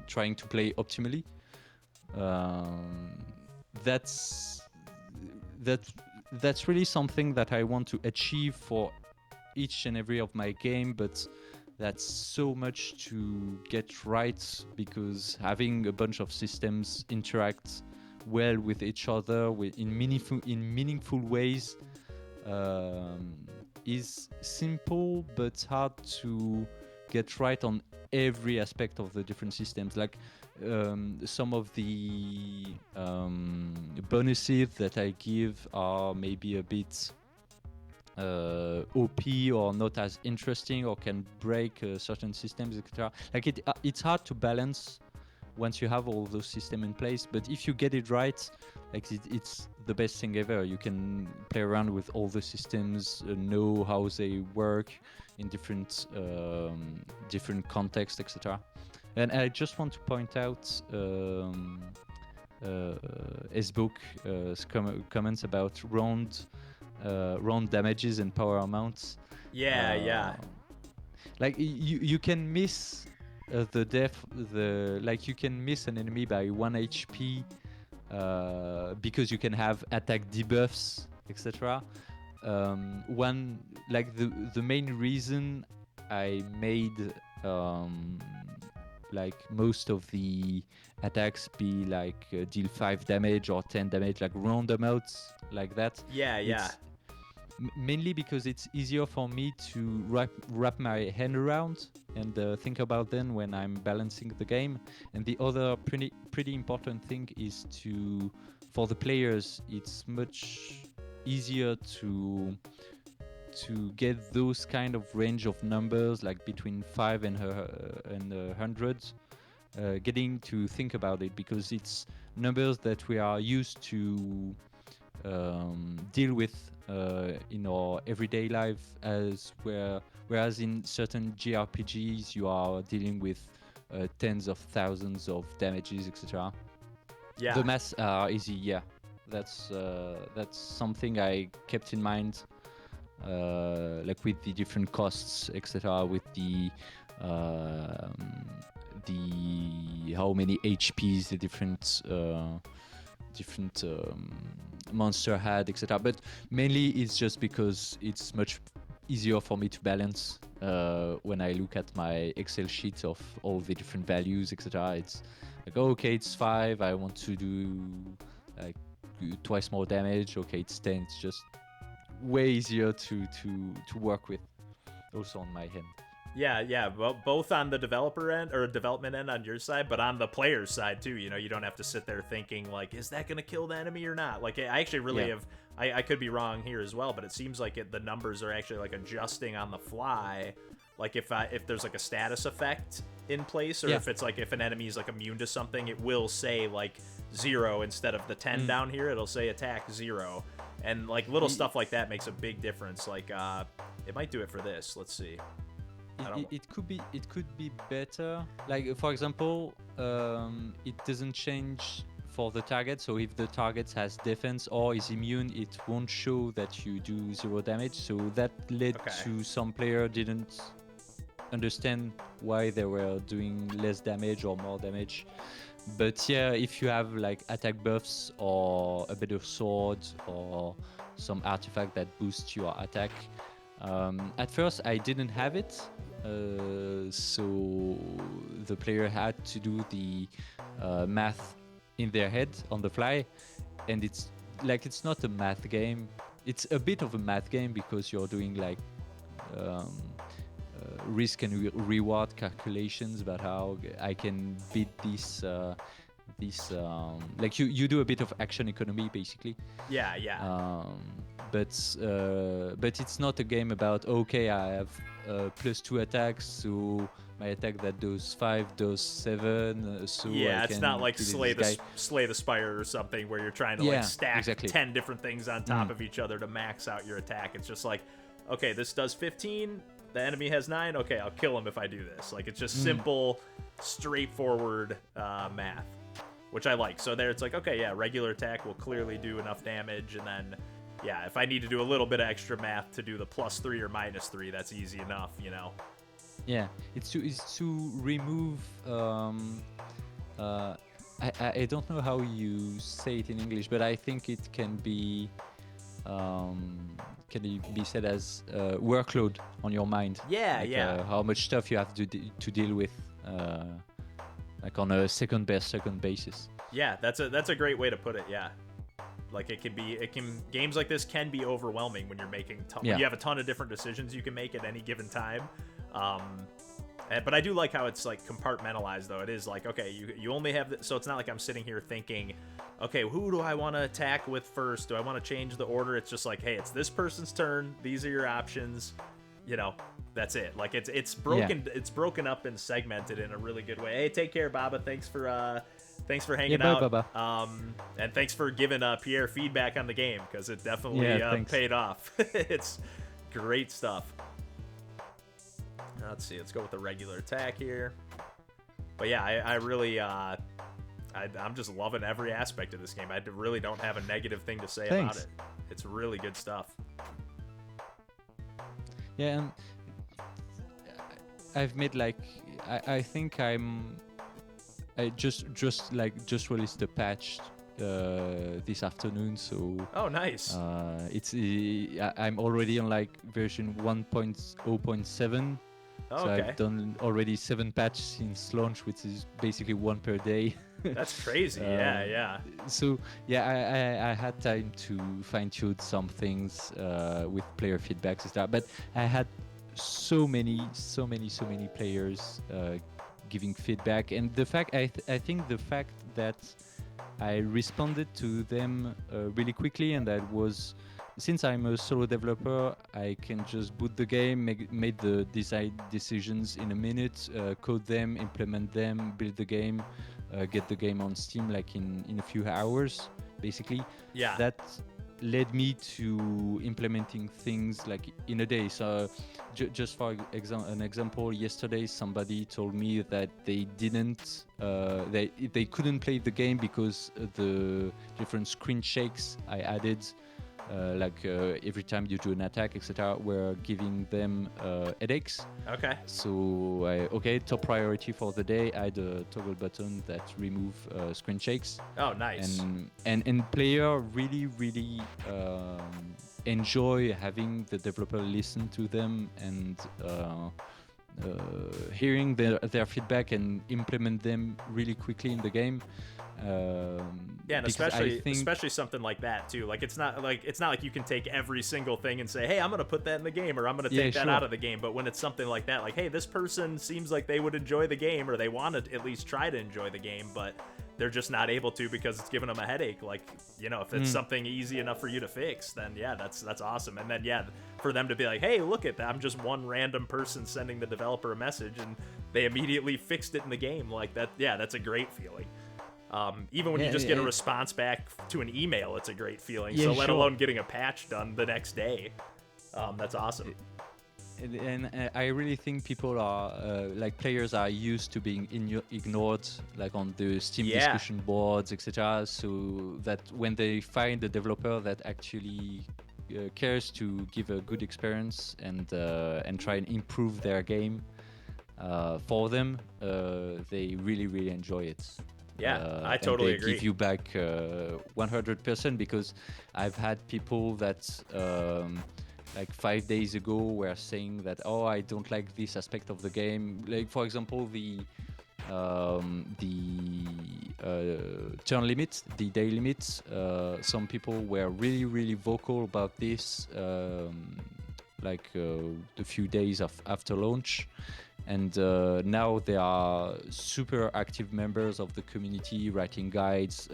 trying to play optimally. That's really something that I want to achieve for each and every of my game, but that's so much to get right, because having a bunch of systems interact well with each other in meaningful ways is simple but hard to get right on every aspect of the different systems. Like some of the bonuses that I give are maybe a bit OP or not as interesting, or can break certain systems, etc. Like it's hard to balance once you have all those systems in place, but if you get it right, like it's the best thing ever. You can play around with all the systems, know how they work in different contexts, etc. And I just want to point out Sbook's comments about round damages and power amounts. Yeah. Like you can miss the death, you can miss an enemy by 1 HP because you can have attack debuffs, etc. The main reason I made like most of the attacks be like deal 5 damage or 10 damage, like random outs like that. Yeah, yeah. It's mainly because it's easier for me to wrap my hand around and think about them when I'm balancing the game. And the other pretty important thing is for the players, it's much easier to get those kind of range of numbers, like between 5 and 100, getting to think about it, because it's numbers that we are used to deal with in our everyday life, whereas in certain JRPGs you are dealing with tens of thousands of damages, etc. Yeah. The maths are easy, yeah. That's something I kept in mind, like with the different costs, etc. With the how many HPs the different monster had, etc. But mainly it's just because it's much easier for me to balance when I look at my Excel sheet of all the different values, etc. It's like, okay, it's 5, I want to do like twice more damage. Okay, it's 10. It's just way easier to work with, also on my hand. Yeah. Well, both on the developer end or development end on your side, but on the player's side too. You know, you don't have to sit there thinking like, is that going to kill the enemy or not? Like, I actually really have. I could be wrong here as well, but it seems like the numbers are actually like adjusting on the fly. Like if there's like a status effect in place, or if it's like if an enemy is like immune to something, it will say like 0 instead of the 10 down here. It'll say attack 0, and like little stuff like that makes a big difference. Like it might do it for this. Let's see. It could be better. Like for example, it doesn't change for the target. So if the target has defense or is immune, it won't show that you do 0 damage. So that led to some player didn't understand why they were doing less damage or more damage. But yeah, if you have like attack buffs or a better sword or some artifact that boosts your attack. At first I didn't have it, so the player had to do the math in their head on the fly, and it's not a math game. It's a bit of a math game because you're doing like risk and reward calculations about how I can beat this like you do a bit of action economy basically. But it's not a game about, okay, I have +2 attacks, so my attack that does 5 does 7. So it's not like Slay the Spire or something where you're trying to like stack 10 different things on top of each other to max out your attack. It's just like, okay, this does 15. The enemy has 9. Okay, I'll kill him if I do this. Like it's just simple, straightforward math, which I like. So there, it's like, okay, yeah, regular attack will clearly do enough damage, and then. Yeah, if I need to do a little bit of extra math to do the +3 or -3, that's easy enough, you know. Yeah, it's to remove. I don't know how you say it in English, but I think it can be said as workload on your mind. Yeah. How much stuff you have to deal with, like on a second basis. Yeah, that's a great way to put it. Yeah. Like games like this can be overwhelming when you're making when you have a ton of different decisions you can make at any given time. But I do like how it's like compartmentalized though. It is like, okay, you only have so it's not like I'm sitting here thinking, okay, who do I want to attack with first? Do I want to change the order? It's just like, hey, it's this person's turn. These are your options. You know, that's it. Like it's broken. It's broken up and segmented in a really good way. Hey, take care, Baba. Thanks for hanging out. Baba. And thanks for giving Pierre feedback on the game, because it definitely paid off. It's great stuff. Let's see. Let's go with the regular attack here. But yeah, I really I'm just loving every aspect of this game. I really don't have a negative thing to say about it. It's really good stuff. Yeah, and I've made like I think I just released the patch this afternoon, so nice. I'm already on like version 1.0.7, So Okay. I've done already 7 patches since launch, which is basically one per day. That's crazy. Um, Yeah. so yeah, I had time to fine tune some things with player feedbacks and stuff, but I had so many players giving feedback, and the fact I think the fact that I responded to them really quickly, and that was, since I'm a solo developer, I can just boot the game, make the design decisions in a minute, code them, implement them, build the game, get the game on Steam like in a few hours, basically. Yeah. That led me to implementing things like in a day. So just for an example, yesterday somebody told me that they didn't they couldn't play the game because the different screen shakes I added, every time you do an attack, etc., were giving them headaches. Okay. So top priority for the day, add a toggle button that remove screen shakes. Oh, nice. And player really enjoy having the developer listen to them and hearing their feedback and implement them really quickly in the game. Yeah, and especially something like that too. Like it's not like you can take every single thing and say, hey, I'm gonna put that in the game, or I'm gonna take that out of the game. But when it's something like that, like, hey, this person seems like they would enjoy the game, or they want to at least try to enjoy the game, but they're just not able to because it's giving them a headache. Like, you know, if it's something easy enough for you to fix, then yeah, that's awesome. And then for them to be like, hey, look at that, I'm just one random person sending the developer a message, and they immediately fixed it in the game. Like that, yeah, that's a great feeling. Even when you just get a response back to an email, it's a great feeling. So let alone getting a patch done the next day. That's awesome. And I really think people are players are used to being ignored, like on the Steam discussion boards, etc. So that when they find a developer that actually cares to give a good experience and try and improve their game for them, they really enjoy it. Yeah, I totally agree. They give you back 100%, because I've had people that like 5 days ago were saying that, oh, I don't like this aspect of the game. Like, for example, the turn limit, the day limits. Some people were really vocal about this, a few days after launch. And now they are super active members of the community, writing guides,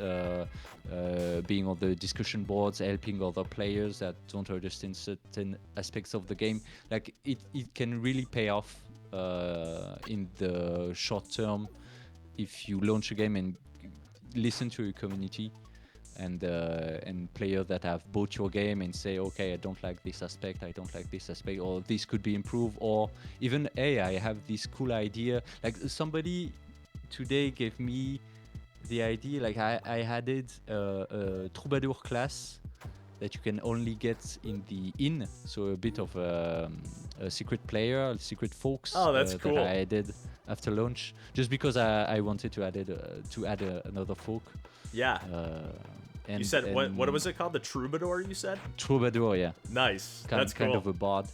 being on the discussion boards, helping other players that don't understand certain aspects of the game. Like it can really pay off in the short term if you launch a game and listen to your community and players that have bought your game and say, okay, I don't like this aspect, or this could be improved, or even, hey, I have this cool idea. Like somebody today gave me the idea, like I added a troubadour class that you can only get in the inn, so a bit of a secret player, secret folks. Oh, that's cool. That I added after launch, just because I wanted to add another folk. Yeah. You said, what was it called? The troubadour, you said? Troubadour, yeah. Nice. That's cool. Kind of a bard.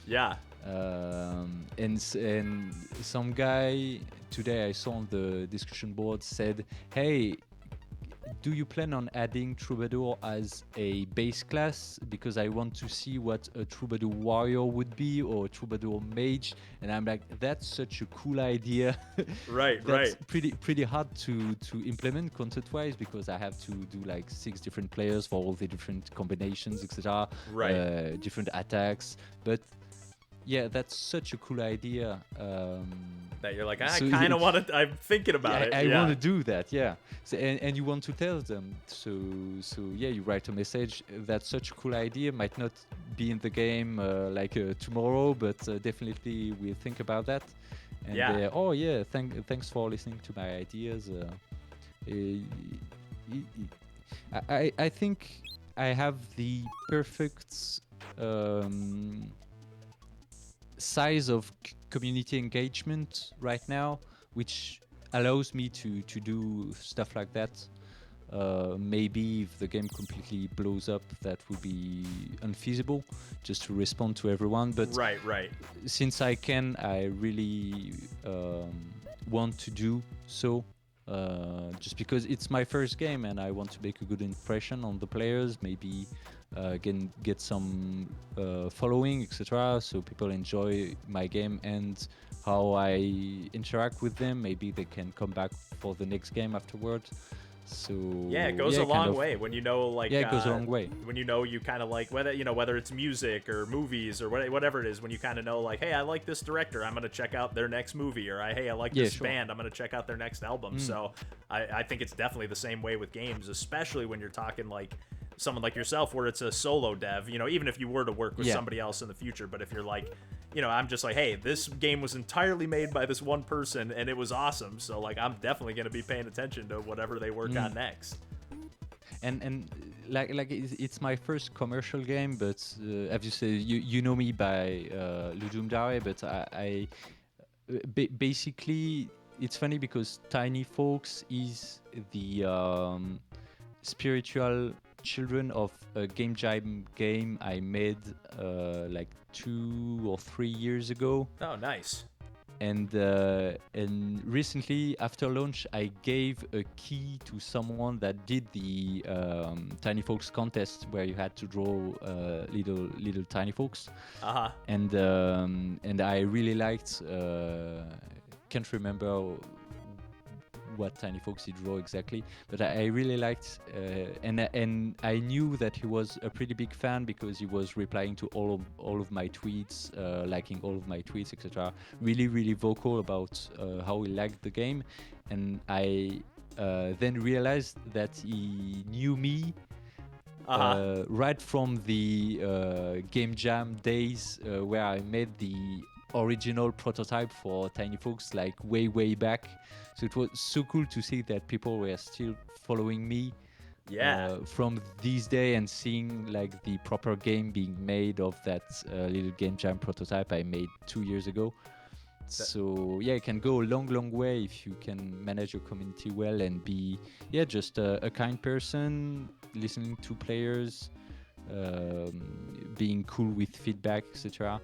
Yeah. And some guy today I saw on the discussion board said, hey, do you plan on adding Troubadour as a base class? Because I want to see what a Troubadour warrior would be, or a Troubadour mage. And I'm like, that's such a cool idea. Right. Pretty hard to implement content-wise, because I have to do like 6 different players for all the different combinations, etc. Right. Different attacks. But yeah, that's such a cool idea. That you're like, I kind of want to. I'm thinking about it. I want to do that, yeah. So, and you want to tell them. So yeah, you write a message. That's such a cool idea. Might not be in the game tomorrow, but definitely we'll think about that. And oh yeah, thanks for listening to my ideas. I think I have the perfect size of community engagement right now, which allows me to do stuff like that. Maybe if the game completely blows up, that would be unfeasible, just to respond to everyone. But Right. since I can, I really want to do so. Just because it's my first game and I want to make a good impression on the players, maybe get some following, etc. So people enjoy my game and how I interact with them. Maybe they can come back for the next game afterwards. So Yeah, it goes a kind long of, way when you know, like, yeah, it goes a long way. when you know, you kind of like, whether it's music or movies or whatever it is, when you kind of know, like, hey, I like this director, I'm gonna check out their next movie, or hey, I like Yeah, this sure. band, I'm gonna check out their next album. So I think it's definitely the same way with games, especially when you're talking like someone like yourself, where it's a solo dev. Even if you were to work with Yeah. somebody else in the future, but if you're like, I'm just like, hey, this game was entirely made by this one person and it was awesome, so like I'm definitely gonna be paying attention to whatever they work on next. And like it's my first commercial game, but as you say, you know me by Ludum Dare, but I basically it's funny because Tinyfolks is the spiritual children of a game jam game I made like 2 or 3 years ago. Oh, nice. And recently after launch I gave a key to someone that did the Tinyfolks contest where you had to draw little Tinyfolks. And I really liked can't remember what Tinyfolks he drew exactly, but I really liked and I knew that he was a pretty big fan because he was replying to all of my tweets, liking all of my tweets, etc. Really vocal about how he liked the game, and I then realized that he knew me right from the game jam days where I made the original prototype for Tinyfolks, like way back. So it was so cool to see that people were still following me from this day and seeing like the proper game being made of that little game jam prototype I made 2 years ago. So yeah, it can go a long way if you can manage your community well and be just a kind person, listening to players, being cool with feedback, etc.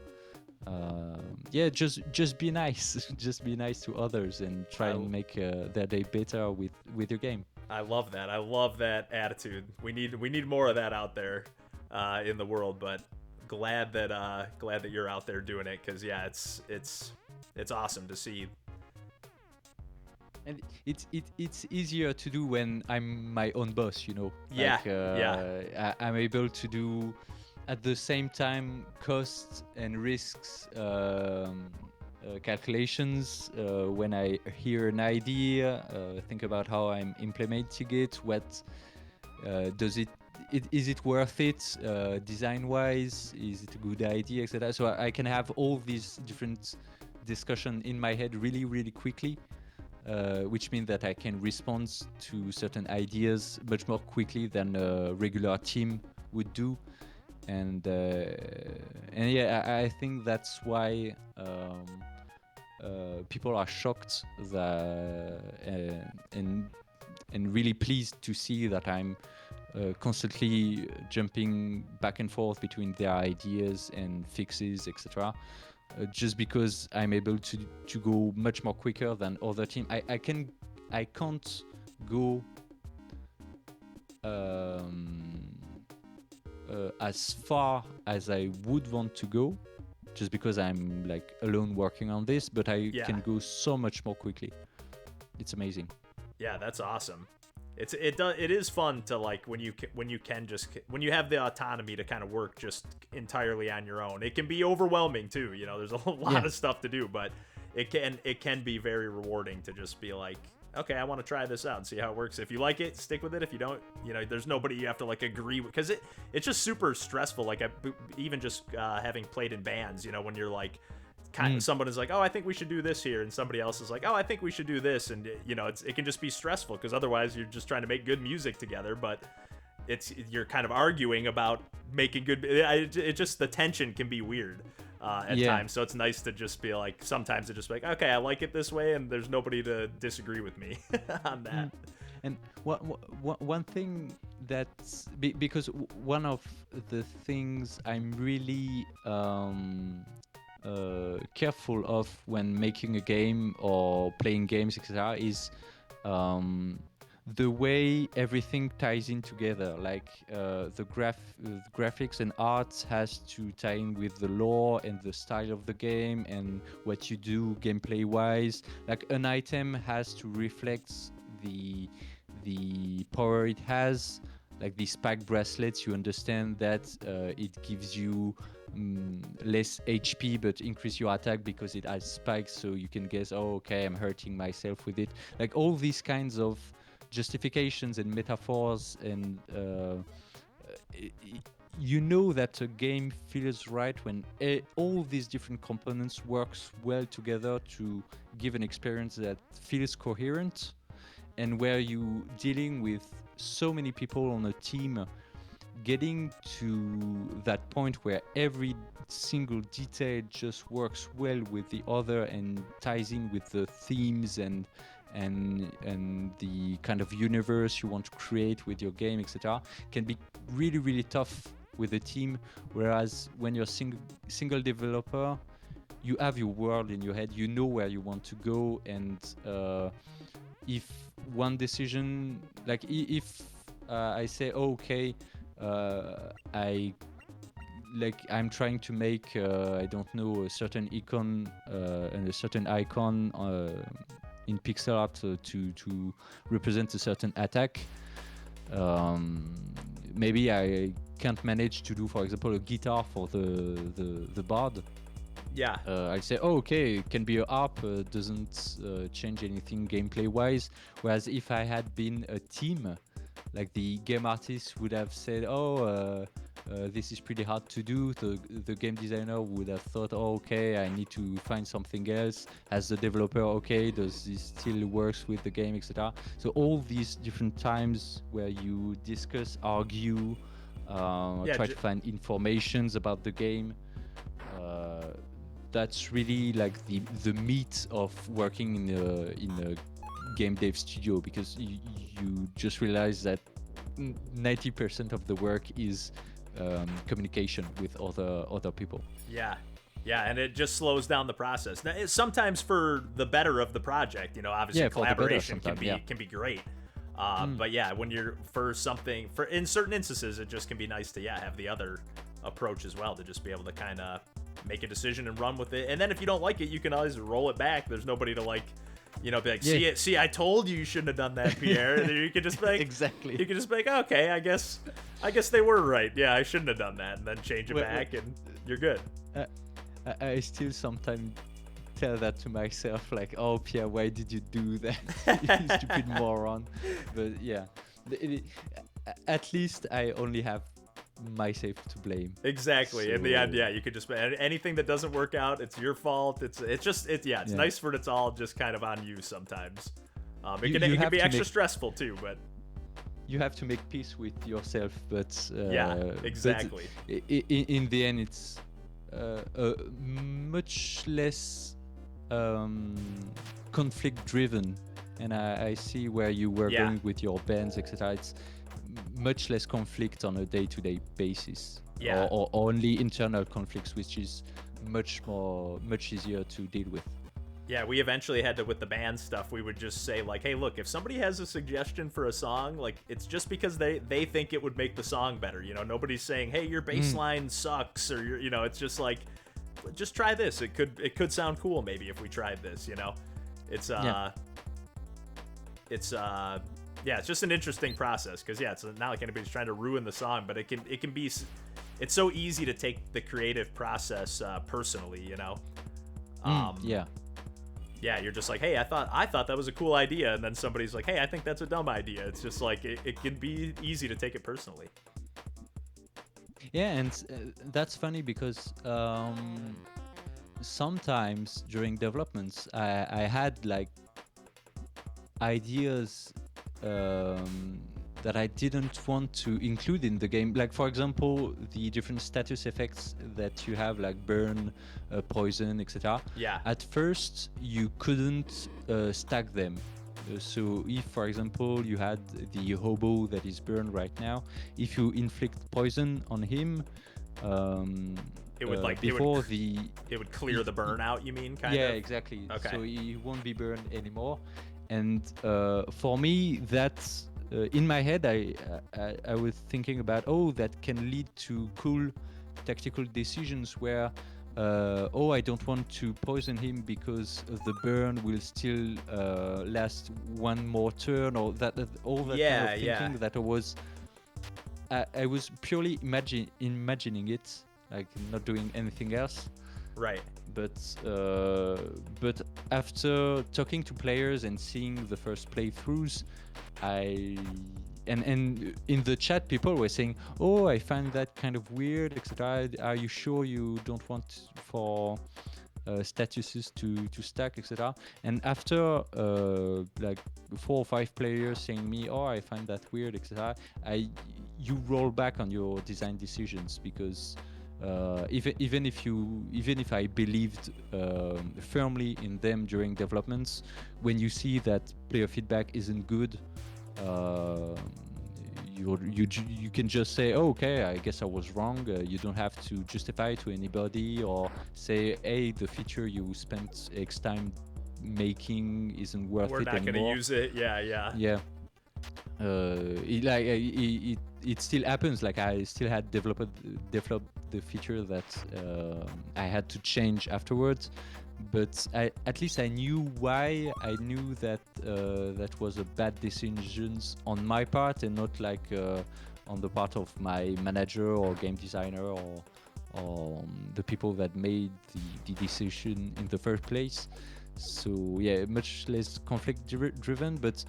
Just be nice. Just be nice to others and try and make their day better with your game. I love that. I love that attitude. We need more of that out there in the world. But glad that you're out there doing it, because it's awesome to see. And it's easier to do when I'm my own boss, Yeah, I'm able to do at the same time costs and risks calculations when I hear an idea, think about how I'm implementing it, what is it worth it design wise, is it a good idea, etc. So I can have all these different discussion in my head really quickly, which means that I can respond to certain ideas much more quickly than a regular team would do. And yeah, I think that's why people are shocked and really pleased to see that I'm constantly jumping back and forth between their ideas and fixes, etc. Just because I'm able to go much more quicker than other teams. I can't go as far as I would want to go, just because I'm like alone working on this, but I can go so much more quickly. It's amazing. Yeah, that's awesome. It is fun to, like, when you have the autonomy to kind of work just entirely on your own. It can be overwhelming too. There's a lot of stuff to do, but it can be very rewarding to just be like, okay, I want to try this out and see how it works. If you like it, stick with it. If you don't, there's nobody you have to like agree with, because it's just super stressful. Like even just having played in bands, when you're like, someone is like, oh, I think we should do this here, and somebody else is like, oh, I think we should do this, and it can just be stressful, because otherwise you're just trying to make good music together, but you're kind of arguing about making good. It just, the tension can be weird at times, so it's nice to just be like, sometimes it just be like, okay, I like it this way, and there's nobody to disagree with me on that. And one thing that's because one of the things I'm really careful of when making a game or playing games, etc., is um, the way everything ties in together. Like the graphics and art has to tie in with the lore and the style of the game and what you do gameplay wise. Like an item has to reflect the power it has. Like the spike bracelets, you understand that it gives you less HP but increase your attack because it has spikes, so you can guess, oh, okay, I'm hurting myself with it. Like all these kinds of justifications and metaphors, and you know that a game feels right when all these different components works well together to give an experience that feels coherent, and where you dealing with so many people on a team, getting to that point where every single detail just works well with the other and ties in with the themes and the kind of universe you want to create with your game, etc., can be really, really tough with a team. Whereas when you're single developer, you have your world in your head, you know where you want to go, and if one decision, like if I say, oh, okay, I'm trying to make I don't know, a certain icon and a certain icon in pixel art to represent a certain attack. Maybe I can't manage to do, for example, a guitar for the bard. Yeah. I say, oh, okay, it can be a harp, doesn't change anything gameplay wise. Whereas if I had been a team, like the game artist would have said, oh, this is pretty hard to do. The game designer would have thought, oh, okay, I need to find something else. As the developer, okay, does this still works with the game, etc. So all these different times where you discuss, argue, try to find informations about the game. That's really like the meat of working in a game dev studio, because you just realize that 90% of the work is communication with other people. Yeah. Yeah, and it just slows down the process. Now, sometimes for the better of the project, obviously collaboration can be great. But yeah, when you're in certain instances, it just can be nice to have the other approach as well, to just be able to kind of make a decision and run with it. And then if you don't like it, you can always roll it back. There's nobody to be like, see, I told you shouldn't have done that, Pierre. You could just be like, exactly. You could just be like, okay, I guess they were right. Yeah, I shouldn't have done that, and then change it back, and you're good. I still sometimes tell that to myself, like, oh, Pierre, why did you do that? You stupid moron. But yeah, at least I only have myself to blame. Exactly. So, in the end, you could just anything that doesn't work out, it's your fault. It's nice when it's all just kind of on you sometimes. It can be extra stressful too, but you have to make peace with yourself. But exactly. But in the end, it's much less conflict driven, and I see where you were going with your bands, etc. It's much less conflict on a day-to-day basis, or only internal conflicts, which is much easier to deal with. Yeah, we eventually had to, with the band stuff, we would just say like, hey, look, if somebody has a suggestion for a song, like, it's just because they think it would make the song better. Nobody's saying, hey, your bass line sucks, or it's just like, just try this. It could sound cool maybe if we tried this. It's it's just an interesting process, because it's not like anybody's trying to ruin the song, but it can be. It's so easy to take the creative process personally, Yeah, you're just like, hey, I thought that was a cool idea, and then somebody's like, hey, I think that's a dumb idea. It's just like it can be easy to take it personally. Yeah, and that's funny because sometimes during developments, I had like ideas that I didn't want to include in the game. Like, for example, the different status effects that you have, like burn, poison, etc. Yeah. At first, you couldn't stack them So if, for example, you had the hobo that is burned right now, if you inflict poison on him, um, It would like before the it would clear the burnout. You mean kind yeah, of? exactly. Okay. So he won't be burned anymore. And for me, that's in my head. I was thinking about, oh, that can lead to cool tactical decisions where oh, I don't want to poison him because the burn will still last one more turn, or all that kind of thinking that I was purely imagining it, like not doing anything else. Right. But after talking to players and seeing the first playthroughs, I and in the chat people were saying, "Oh, I find that kind of weird, etc. Are you sure you don't want for statuses to stack, etc." And after like 4 or 5 players saying me, "Oh, I find that weird, etc." You roll back on your design decisions because even if I believed firmly in them during developments, when you see that player feedback isn't good, uh, you can just say, oh, okay, I guess I was wrong. You don't have to justify it to anybody or say, hey, the feature you spent X time making isn't worth We're it not anymore. gonna use it. Yeah. It still happens. Like I still had developed the feature that I had to change afterwards, but at least I knew why. I knew that that was a bad decisions on my part and not like on the part of my manager or game designer or the people that made the decision in the first place. So yeah, much less conflict driven, but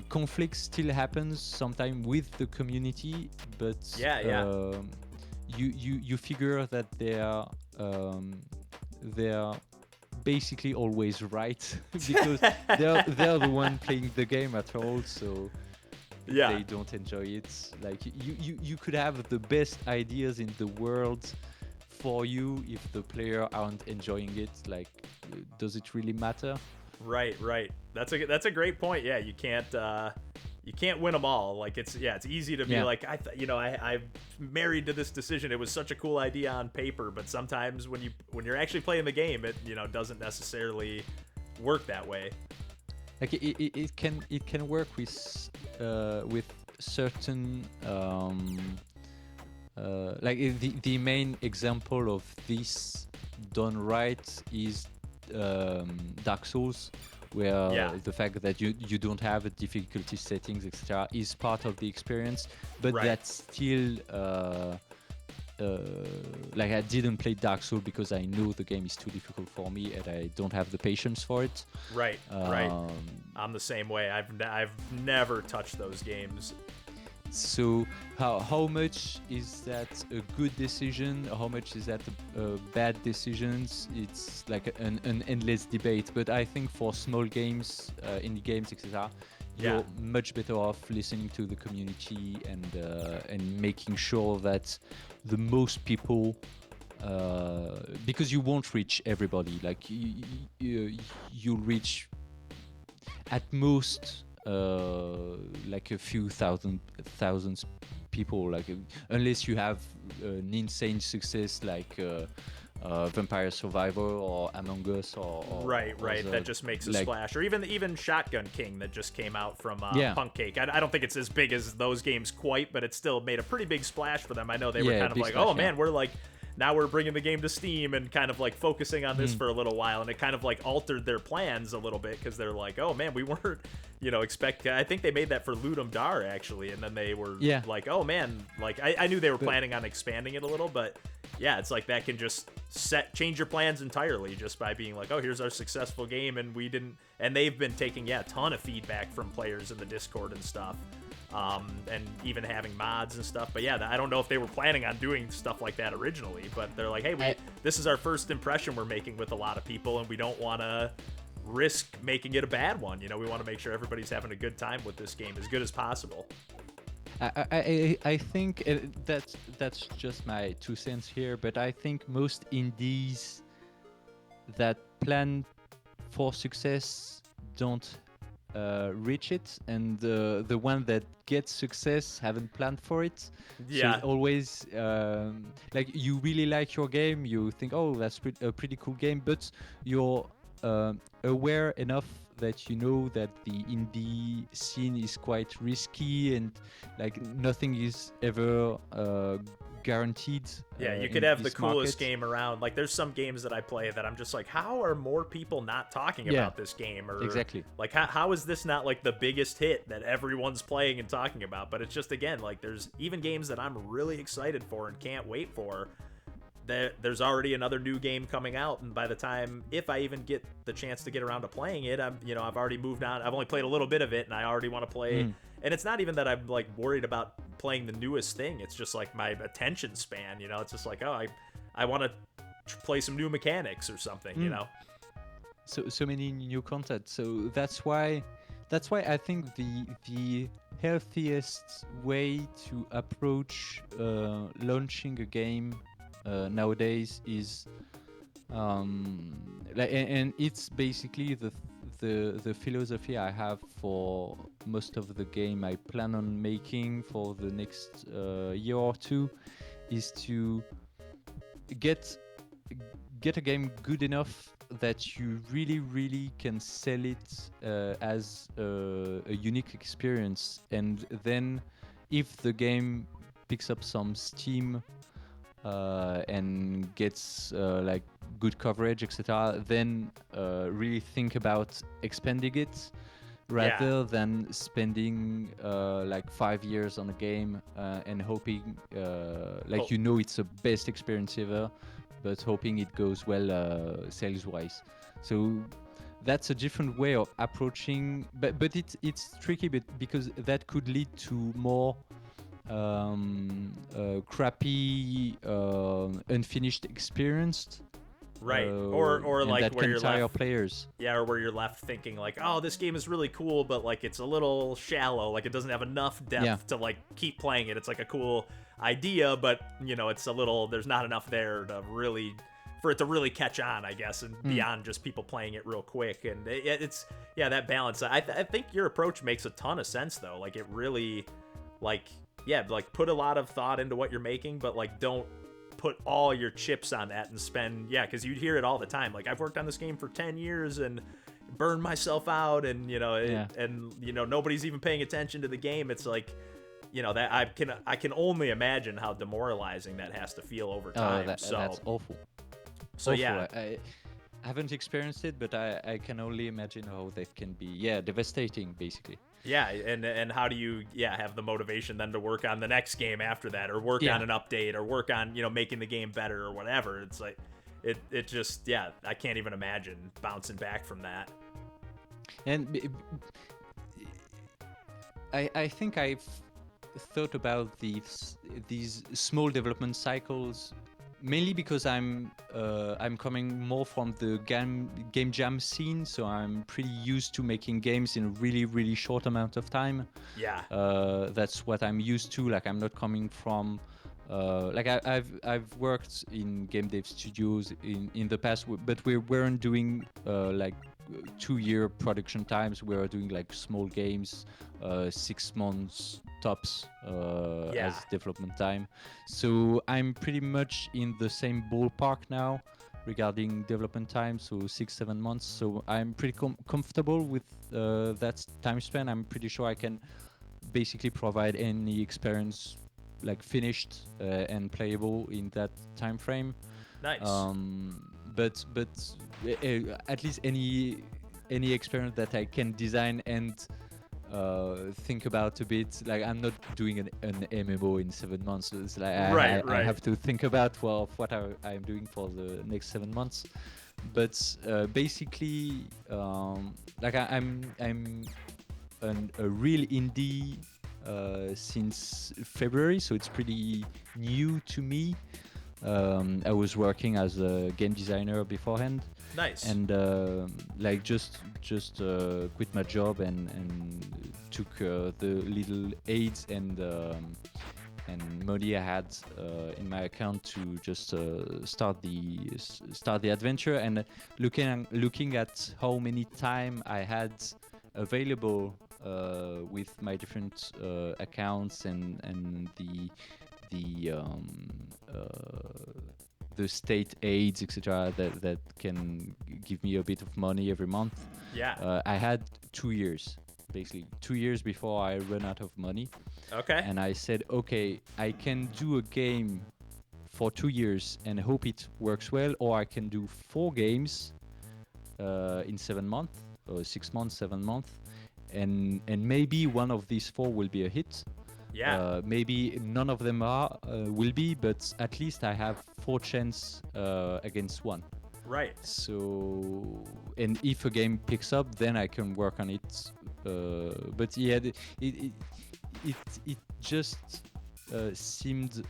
conflict still happens sometimes with the community, but you figure that they're basically always right because they're the one playing the game at all, so they don't enjoy it. Like you could have the best ideas in the world for you if the player aren't enjoying it. Like, does it really matter? Right. That's a great point. Yeah, you can't win them all. Like it's easy to be like I'm married to this decision. It was such a cool idea on paper, but sometimes when you're actually playing the game, it doesn't necessarily work that way. Like it can work with certain like the main example of this done right is Dark Souls, where the fact that you don't have a difficulty settings, etc., is part of the experience, but that's still like I didn't play Dark Souls because I know the game is too difficult for me and I don't have the patience for it. Right. I'm the same way. I've never touched those games. So how much is that a good decision? How much is that a bad decisions? It's like an endless debate. But I think for small games, indie games, etc., you're much better off listening to the community and making sure that the most people, because you won't reach everybody. Like you'll reach at most like a few thousands people, like unless you have an insane success like Vampire Survivor or Among Us or right that just makes a splash, or even Shotgun King that just came out from Punk Cake. I don't think it's as big as those games quite, but it still made a pretty big splash for them. I know they were kind of like splash, man, we're like now we're bringing the game to Steam and kind of like focusing on this for a little while, and it kind of like altered their plans a little bit because they're like, oh man, we weren't I think they made that for Ludum Dare actually, and then they were like, oh man, like I knew they were planning on expanding it a little, but yeah, it's like that can just change your plans entirely just by being like, oh, here's our successful game, and they've been taking a ton of feedback from players in the Discord and stuff. And even having mods and stuff. But yeah, I don't know if they were planning on doing stuff like that originally, but they're like, hey, this is our first impression we're making with a lot of people, and we don't want to risk making it a bad one. We want to make sure everybody's having a good time with this game, as good as possible. I think that's just my 2 cents here, but I think most indies that plan for success don't reach it, and the one that gets success haven't planned for it. So Yeah. it always like you really like your game, you think, oh, that's a pretty cool game, but you're aware enough that you know that the indie scene is quite risky, and like nothing is ever guaranteed Yeah, you could in have the this coolest market. game around. Like, there's some games that I play that I'm just like, how are more people not talking Yeah, about this game? Or, exactly. like, how is this not, like, the biggest hit that everyone's playing and talking about? But it's just, again, like, there's even games that I'm really excited for and can't wait for. There's already another new game coming out, and by the time, if I even get the chance to get around to playing it, I've already moved on. I've only played a little bit of it, and I already want to play. And it's not even that I'm like worried about playing the newest thing. It's just like my attention span. It's just like, oh, I want to play some new mechanics or something. So many new content. So that's why I think the healthiest way to approach launching a game nowadays is and it's basically the philosophy I have for most of the game I plan on making for the next year or two, is to get a game good enough that you really can sell it as a unique experience, and then if the game picks up some steam and gets like good coverage, etc., then really think about expanding it Yeah. rather than spending like 5 years on a game and hoping like it's the best experience ever, but hoping it goes well sales wise. So that's a different way of approaching, but it's tricky, because that could lead to more crappy unfinished experience, Right. Or and like that where can you're tire left. players. Yeah, or where you're left thinking like, oh, this game is really cool, but like it's a little shallow. Like it doesn't have enough depth Yeah. to like keep playing it. It's like a cool idea, but it's a little. There's not enough there to really for it to really catch on, I guess, and beyond just people playing it real quick. And it's that balance. I think your approach makes a ton of sense though. Like it really, like like put a lot of thought into what you're making, but like don't put all your chips on that and spend because you'd hear it all the time, like I've worked on this game for 10 years and burned myself out, and nobody's even paying attention to the game. It's like that I can only imagine how demoralizing that has to feel over time. That's awful. So awful. yeah, I haven't experienced it, but I can only imagine how that can be devastating, basically. Yeah, and how do you have the motivation then to work on the next game after that, or work on an update, or work on making the game better or whatever. It's like it just I can't even imagine bouncing back from that. And I think I've thought about these small development cycles mainly because I'm coming more from the game jam scene, so I'm pretty used to making games in a really short amount of time. Yeah. That's what I'm used to. Like I'm not coming from like I've worked in game dev studios in the past, but we weren't doing like 2-year production times. We were doing like small games, 6 months tops as development time. So I'm pretty much in the same ballpark now regarding development time, so 6-7 months. So I'm pretty comfortable with that time span. I'm pretty sure I can basically provide any experience like finished and playable in that time frame. Nice. But at least any experience that I can design and think about a bit. Like I'm not doing an MMO in 7 months. So it's like I have to think about what I'm doing for the next 7 months. But basically, like I'm a real indie since February, so it's pretty new to me. I was working as a game designer beforehand. Nice. And like just quit my job and took the little aids and money I had in my account to just start the adventure. And looking at how many time I had available with my different accounts and the the state aids, etc., that can give me a bit of money every month. Yeah. I had 2 years, basically 2 years before I ran out of money, Okay. and I said, okay, I can do a game for 2 years and hope it works well, or I can do 4 games in 7 months, or 6 months, 7 months, and maybe one of these four will be a hit. Yeah. Maybe none of them will be, but at least I have 4 chance against one. Right. So, and if a game picks up, then I can work on it. But yeah, it just seemed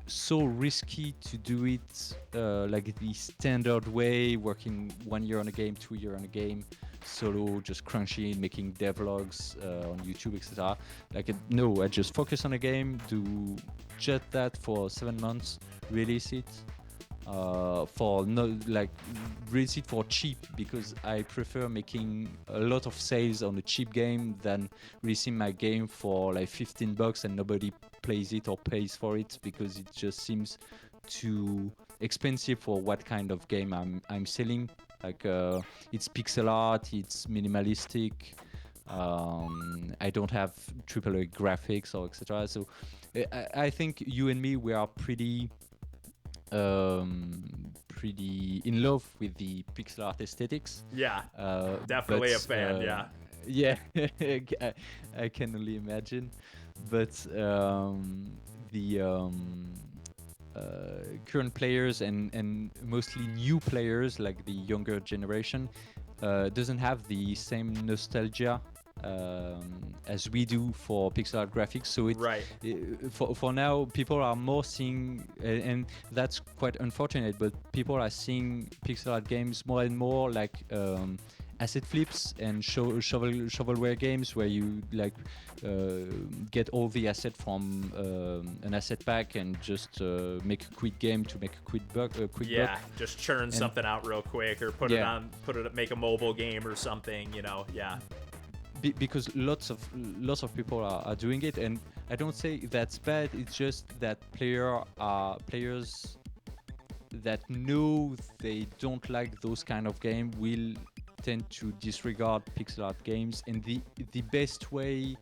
so risky to do it like the standard way, working 1 year on a game, 2 year on a game, solo, just crunching, making devlogs on YouTube, etc. Like, no, I just focus on a game, do just that for 7 months, release it. For no, like, release it for cheap, because I prefer making a lot of sales on a cheap game than releasing my game for like $15 and nobody plays it or pays for it, because it just seems too expensive for what kind of game I'm selling. Like, it's pixel art, it's minimalistic. I don't have AAA graphics or etc. So I think you and me, we are pretty in love with the pixel art aesthetics. Yeah. Definitely a fan. Yeah, I can only imagine. But the current players and mostly new players, like the younger generation, doesn't have the same nostalgia as we do for pixel art graphics. So it, Right. For now, people are more seeing, and that's quite unfortunate, but people are seeing pixel art games more and more like asset flips and shovelware games, where you like get all the asset from an asset pack and just make a quick game to make a quick buck. Yeah, just churn something out real quick, or put it make a mobile game or something, you know. Yeah. Because lots of people are doing it, and I don't say that's bad. It's just that players that know they don't like those kind of game will tend to disregard pixel art games, and the best way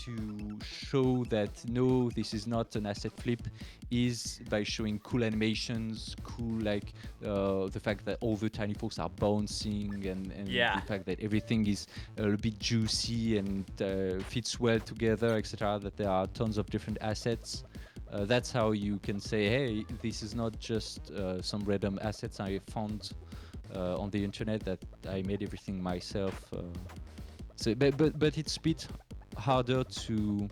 to show that no, this is not an asset flip is by showing cool animations, cool, like the fact that all the Tinyfolks are bouncing, and the fact that everything is a little bit juicy and fits well together, etc. That there are tons of different assets. That's how you can say, hey, this is not just some random assets I found on the internet, that I made everything myself. So, but it's a bit harder to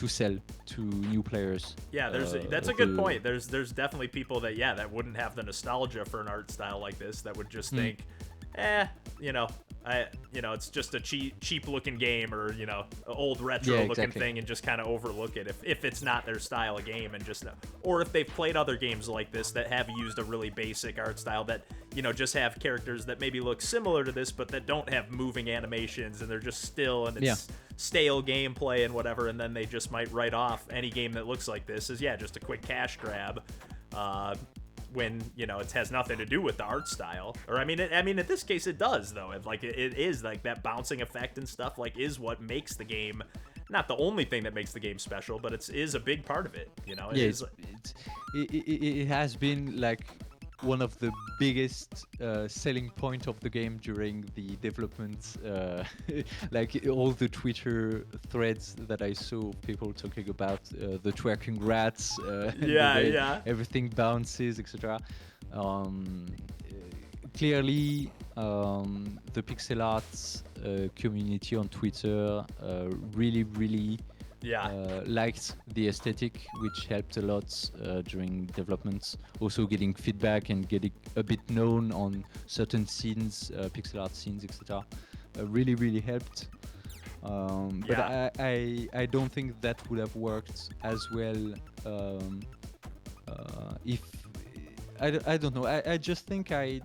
sell to new players. Yeah, that's a good point. There's definitely people that wouldn't have the nostalgia for an art style like this, that would just think, it's just a cheap looking game, or old retro looking thing, and just kind of overlook it if it's not their style of game, and just, or if they've played other games like this that have used a really basic art style that just have characters that maybe look similar to this, but that don't have moving animations, and they're just still, and it's stale gameplay and whatever, and then they just might write off any game that looks like this as just a quick cash grab. When it has nothing to do with the art style, or I mean in this case it does, though. It is like that bouncing effect and stuff, like, is what makes the game, not the only thing that makes the game special, but is a big part of it. It has been like one of the biggest selling point of the game during the development. Like all the Twitter threads that I saw, people talking about the twerking rats, everything bounces, etc. Clearly, the pixel arts community on Twitter really liked the aesthetic, which helped a lot during development. Also getting feedback and getting a bit known on certain scenes, pixel art scenes, etc. Really helped. But I don't think that would have worked as well if I don't know. I just think I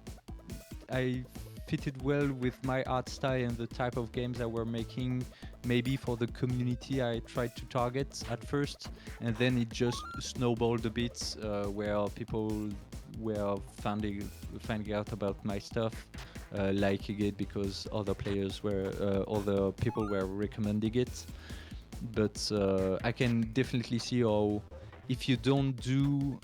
fitted well with my art style and the type of games I were making. Maybe for the community I tried to target at first, and then it just snowballed a bit, where people were finding out about my stuff, liking it because other people were recommending it. But I can definitely see how if you don't do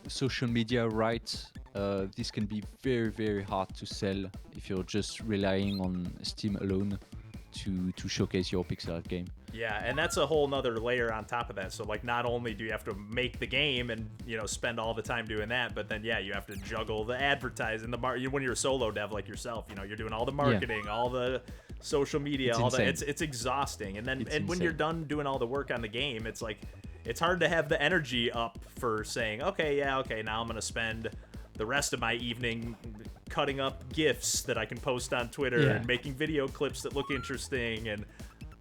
social media right, this can be very, very hard to sell if you're just relying on Steam alone to showcase your pixel art game. Yeah, and that's a whole nother layer on top of that. So like, not only do you have to make the game and spend all the time doing that, but then you have to juggle the advertising, when you're a solo dev like yourself, you're doing all the marketing, all the social media, it's exhausting. And then when you're done doing all the work on the game, it's like it's hard to have the energy up for saying, okay, now I'm gonna spend the rest of my evening cutting up GIFs that I can post on Twitter and making video clips that look interesting, and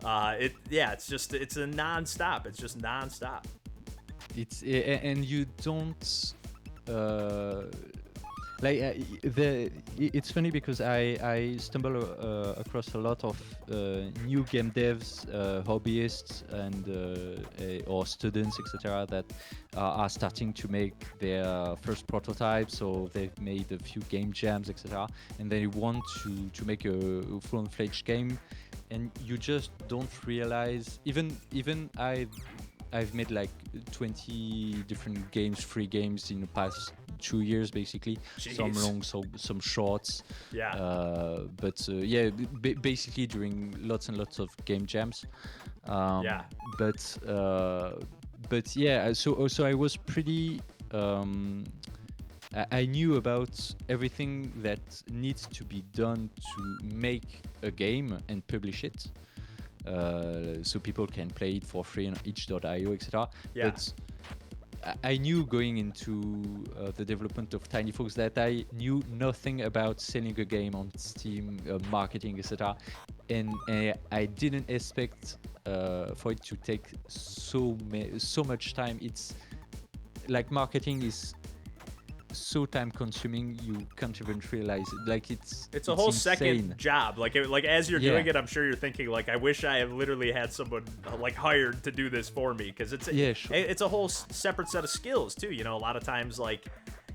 it's a non-stop. It's just non-stop. And you don't it's funny because I stumble across a lot of new game devs, hobbyists, and or students, etc., that are starting to make their first prototypes, or they've made a few game jams, etc., and they want to make a full-fledged game, and you just don't realize. Even I've made like 20 different games, free games in the past 2 years, basically. Jeez. Some long, some shorts. Yeah. Basically during lots and lots of game jams. But yeah, so I was pretty. I knew about everything that needs to be done to make a game and publish it. So people can play it for free on itch.io, etc. Yeah. But I knew going into the development of Tinyfolks that I knew nothing about selling a game on Steam, marketing, etc. And I didn't expect for it to take so much time. It's like marketing is so time consuming, you can't even realize it. Like it's a whole insane. Second job. Like as you're doing it, I'm sure you're thinking like, I wish I had literally had someone like hired to do this for me, because it's a whole separate set of skills too. A lot of times, like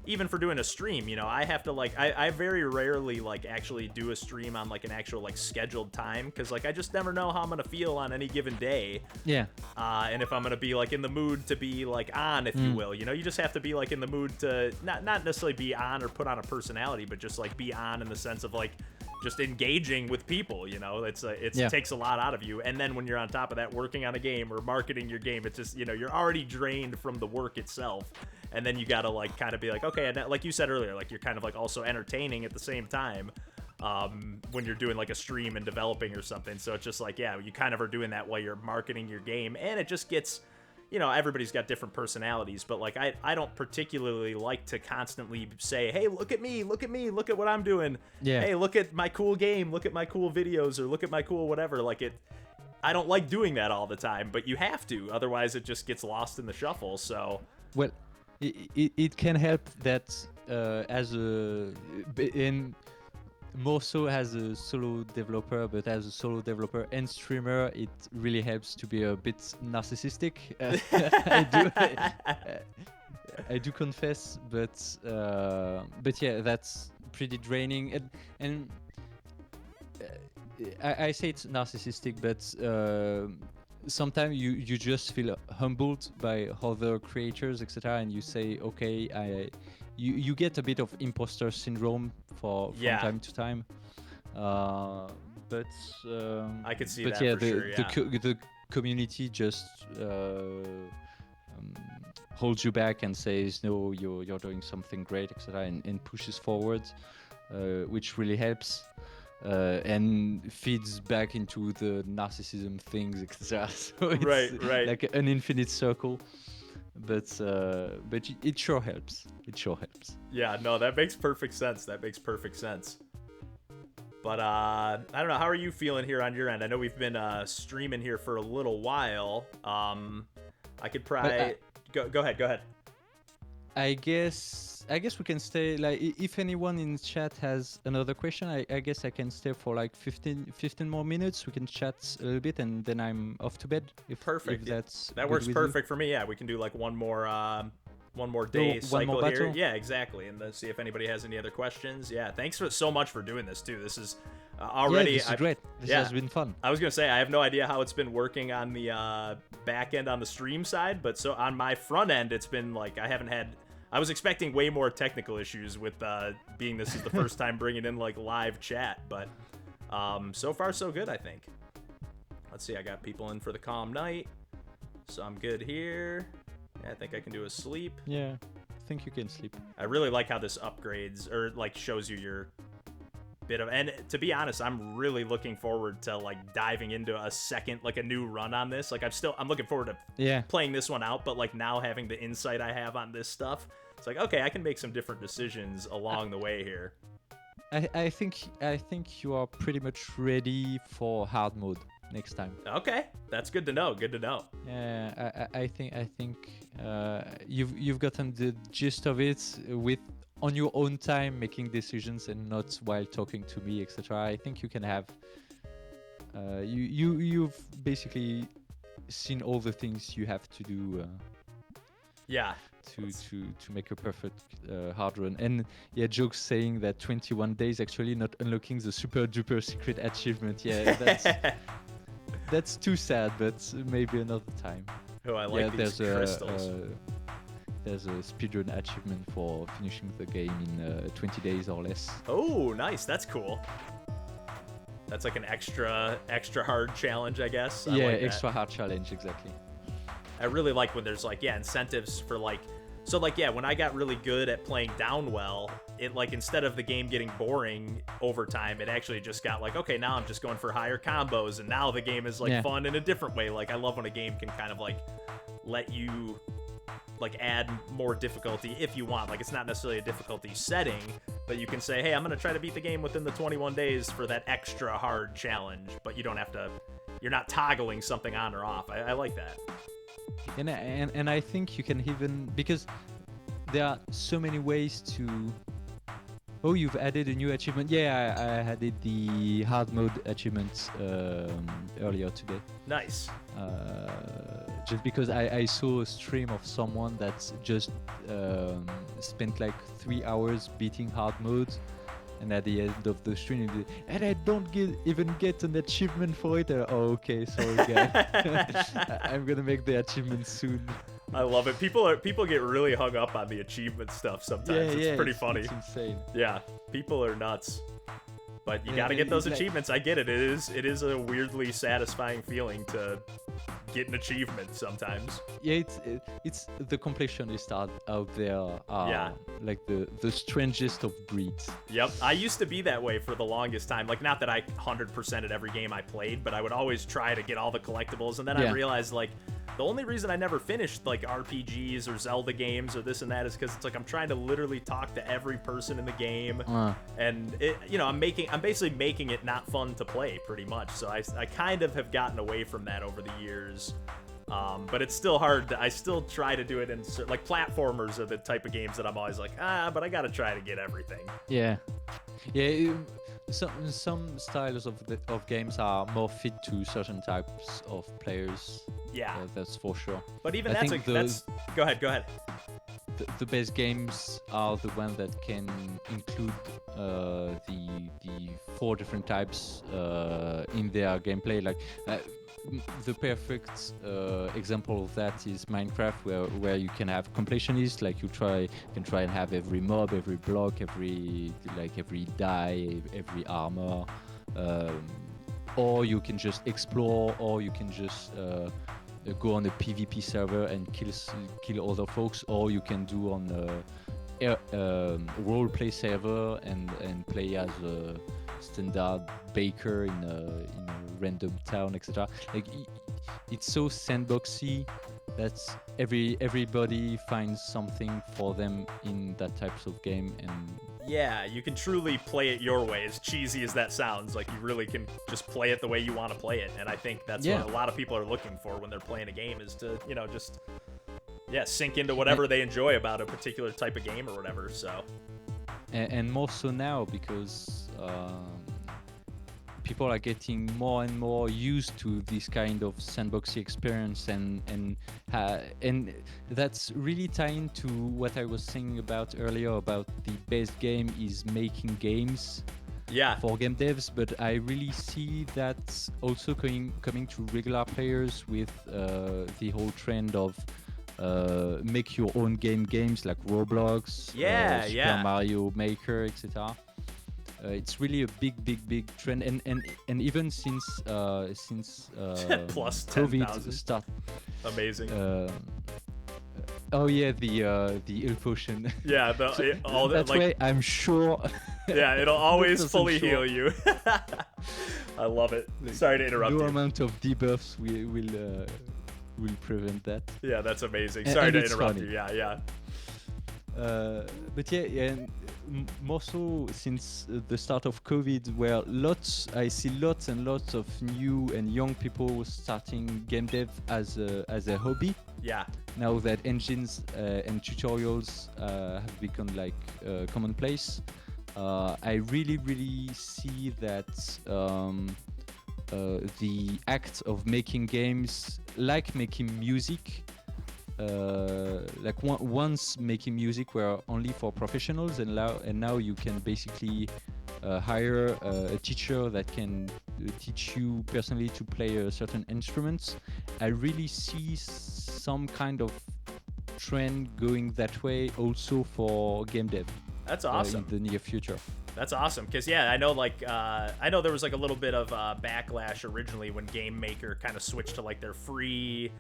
even for doing a stream, I have to like I very rarely like actually do a stream on like an actual like scheduled time, because like I just never know how I'm gonna feel on any given day. And if I'm gonna be like in the mood to be like on, if you will, you just have to be like in the mood to not necessarily be on or put on a personality, but just like be on in the sense of like just engaging with people. It takes a lot out of you. And then when you're on top of that working on a game or marketing your game, it's just you're already drained from the work itself, and then you gotta like kind of be like, okay, and like you said earlier, like you're kind of like also entertaining at the same time when you're doing like a stream and developing or something. So it's just like, you kind of are doing that while you're marketing your game, and it just gets, everybody's got different personalities, but like I don't particularly like to constantly say, hey, look at me, look at what I'm doing. Hey, look at my cool game, look at my cool videos, or look at my cool whatever. Like I don't like doing that all the time, but you have to, otherwise it just gets lost in the shuffle. So well, it can help that more so as a solo developer, but as a solo developer and streamer, it really helps to be a bit narcissistic. I do confess, but yeah, that's pretty draining. And I say it's narcissistic, but sometimes you just feel humbled by other creators, etc., and you say, okay, you get a bit of imposter syndrome from time to time. But I could see but that yeah, for sure. The community just holds you back and says, no, you're doing something great, etc., and pushes forward, which really helps. And feeds back into the narcissism things, etc. So it's right. like an infinite circle. But it sure helps. It sure helps. Yeah, no, that makes perfect sense. But I don't know. How are you feeling here on your end? I know we've been streaming here for a little while. I could probably go ahead. I guess we can stay like if anyone in chat has another question, I guess I can stay for like 15 more minutes. We can chat a little bit and then I'm off to bed if Perfect. that's That good works with you. perfect for me. Yeah, we can do like one more Do day one more cycle here. battle? Yeah, exactly. And then see if anybody has any other questions. Yeah, thanks so much for doing this too. This is already. Yeah, this is great. This yeah. has been fun. I was gonna say I have no idea how it's been working on the back end on the stream side, but so on my front end, it's been like I haven't had. I was expecting way more technical issues with being this is the first time bringing in like live chat, but so far so good, I think. Let's see, I got people in for the calm night, so I'm good here. Yeah, I think I can do a sleep. Yeah, I think you can sleep. I really like how this upgrades or like shows you your bit of, and to be honest, I'm really looking forward to like diving into a second, like a new run on this. Like I'm looking forward to playing this one out, but like now having the insight I have on this stuff, it's like, okay, I can make some different decisions along the way here. I think you are pretty much ready for hard mode next time. Okay, that's good to know. Good to know. Yeah, I think you've gotten the gist of it with on your own time making decisions and not while talking to me, etc. I think you can have you've basically seen all the things you have to do. Yeah. To make a perfect hard run. And yeah, jokes saying that 21 days actually not unlocking the super duper secret achievement. Yeah, that's too sad, but maybe another time. Oh, I like these crystals. There's a speedrun achievement for finishing the game in 20 days or less. Oh, nice. That's cool. That's like an extra hard challenge, I guess. Yeah, like extra hard challenge, exactly. I really like when there's like, incentives for like, so like, when I got really good at playing down well, it like, instead of the game getting boring over time, it actually just got like, okay, now I'm just going for higher combos, and now the game is like fun in a different way. Like, I love when a game can kind of like let you like add more difficulty if you want. Like, it's not necessarily a difficulty setting, but you can say, hey, I'm going to try to beat the game within the 21 days for that extra hard challenge, but you don't have to, you're not toggling something on or off. I like that. And I think you can even, because there are so many ways to. Oh, you've added a new achievement. Yeah, I added the hard mode achievement earlier today. Nice. Just because I saw a stream of someone that just spent like 3 hours beating hard mode, and at the end of the stream, and I don't even get an achievement for it. Oh, okay, sorry, guy. I'm gonna make the achievement soon. I love it. People get really hung up on the achievement stuff sometimes. It's pretty funny. It's insane. Yeah, people are nuts. But you gotta get those achievements. I get it. It is a weirdly satisfying feeling to get an achievement sometimes. Yeah, it's the completionists out there are like the strangest of breeds. Yep, I used to be that way for the longest time. Like, not that I 100%ed every game I played, but I would always try to get all the collectibles, and then I realized like the only reason I never finished like RPGs or Zelda games or this and that is because it's like I'm trying to literally talk to every person in the game, and it, I'm basically making it not fun to play pretty much. So I kind of have gotten away from that over the years. But it's still hard. I still try to do it in like platformers are the type of games that I'm always like, but I gotta try to get everything. Yeah. Some styles of games are more fit to certain types of players. Yeah, that's for sure. But even that's go ahead. The best games are the ones that can include the 4 different types in their gameplay. Like the perfect example of that is Minecraft, where you can have completionists. Like you can try and have every mob, every block, every die, every armor, or you can just explore, or you can just go on a PvP server and kill other folks, or you can do on a role-play server and play as a standard baker in a random town, etc. Like it's so sandboxy that everybody finds something for them in that types of game. And yeah, you can truly play it your way, as cheesy as that sounds. Like, you really can just play it the way you want to play it, and I think that's what a lot of people are looking for when they're playing a game, is to, just yeah, sink into whatever they enjoy about a particular type of game or whatever. So and more so now because people are getting more and more used to this kind of sandboxy experience, and that's really tying to what I was saying about earlier about the best game is making games yeah, for game devs, but I really see that also coming to regular players with the whole trend of make your own games like Roblox, yeah, Super yeah. Mario Maker, etc. It's really a big trend, and even since Plus COVID 10,000. start. Amazing. Oh yeah, the ill potion. Yeah, all that, That's like, why I'm sure. yeah, it'll always 100% fully sure. heal you. I love it. Sorry to interrupt No you. amount of debuffs will prevent that. Yeah, that's amazing. And- Sorry and to it's interrupt funny. you. Yeah. But yeah, and more so since the start of COVID, where I see lots and lots of new and young people starting game dev as a hobby. Yeah. Now that engines and tutorials have become like commonplace, I really see that the act of making games, like making music, once making music were only for professionals, and now you can basically hire a teacher that can teach you personally to play certain instruments. I really see some kind of trend going that way also for game dev. That's awesome. In the near future. That's awesome, because yeah, I know there was like a little bit of backlash originally when Game Maker kind of switched to like their free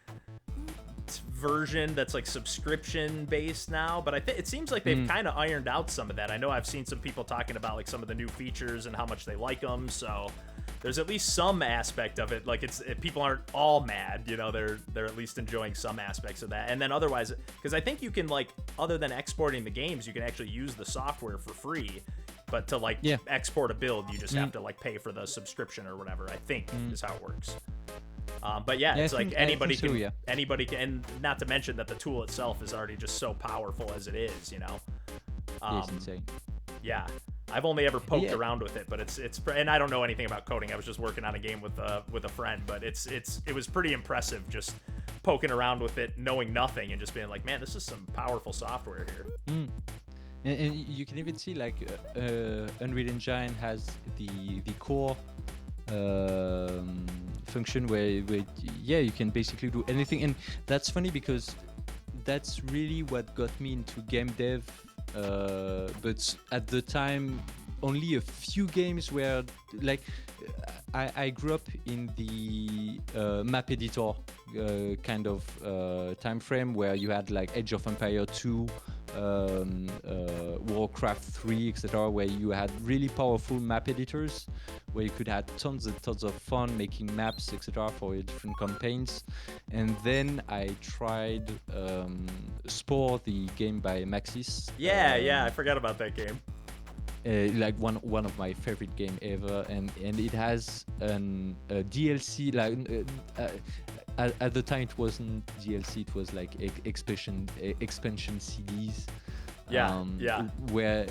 version that's like subscription based now, but it seems like they've kind of ironed out some of that. I know I've seen some people talking about like some of the new features and how much they like them, so there's at least some aspect of it, like people aren't all mad, you know, they're at least enjoying some aspects of that. And then otherwise, because I think you can, like, other than exporting the games, you can actually use the software for free, but to like export a build, you just have to like pay for the subscription or whatever, I think is how it works. But yeah, it's like anybody can, and not to mention that the tool itself is already just so powerful as it is, you know. It's insane. Yeah, I've only ever poked around with it, but it's and I don't know anything about coding. I was just working on a game with a friend, but it was pretty impressive just poking around with it, knowing nothing, and just being like, man, this is some powerful software here. And you can even see like Unreal Engine has the core function where you can basically do anything, and that's funny because that's really what got me into game dev. But at the time, only a few games were like. I grew up in the map editor kind of time frame where you had like Age of Empire 2, Warcraft 3, etc., where you had really powerful map editors where you could have tons and tons of fun making maps, etc., for your different campaigns. And then I tried Spore, the game by Maxis. Yeah, I forgot about that game. Like one of my favorite game ever, and it has a DLC. Like at the time, it wasn't DLC; it was like expansion CDs. Where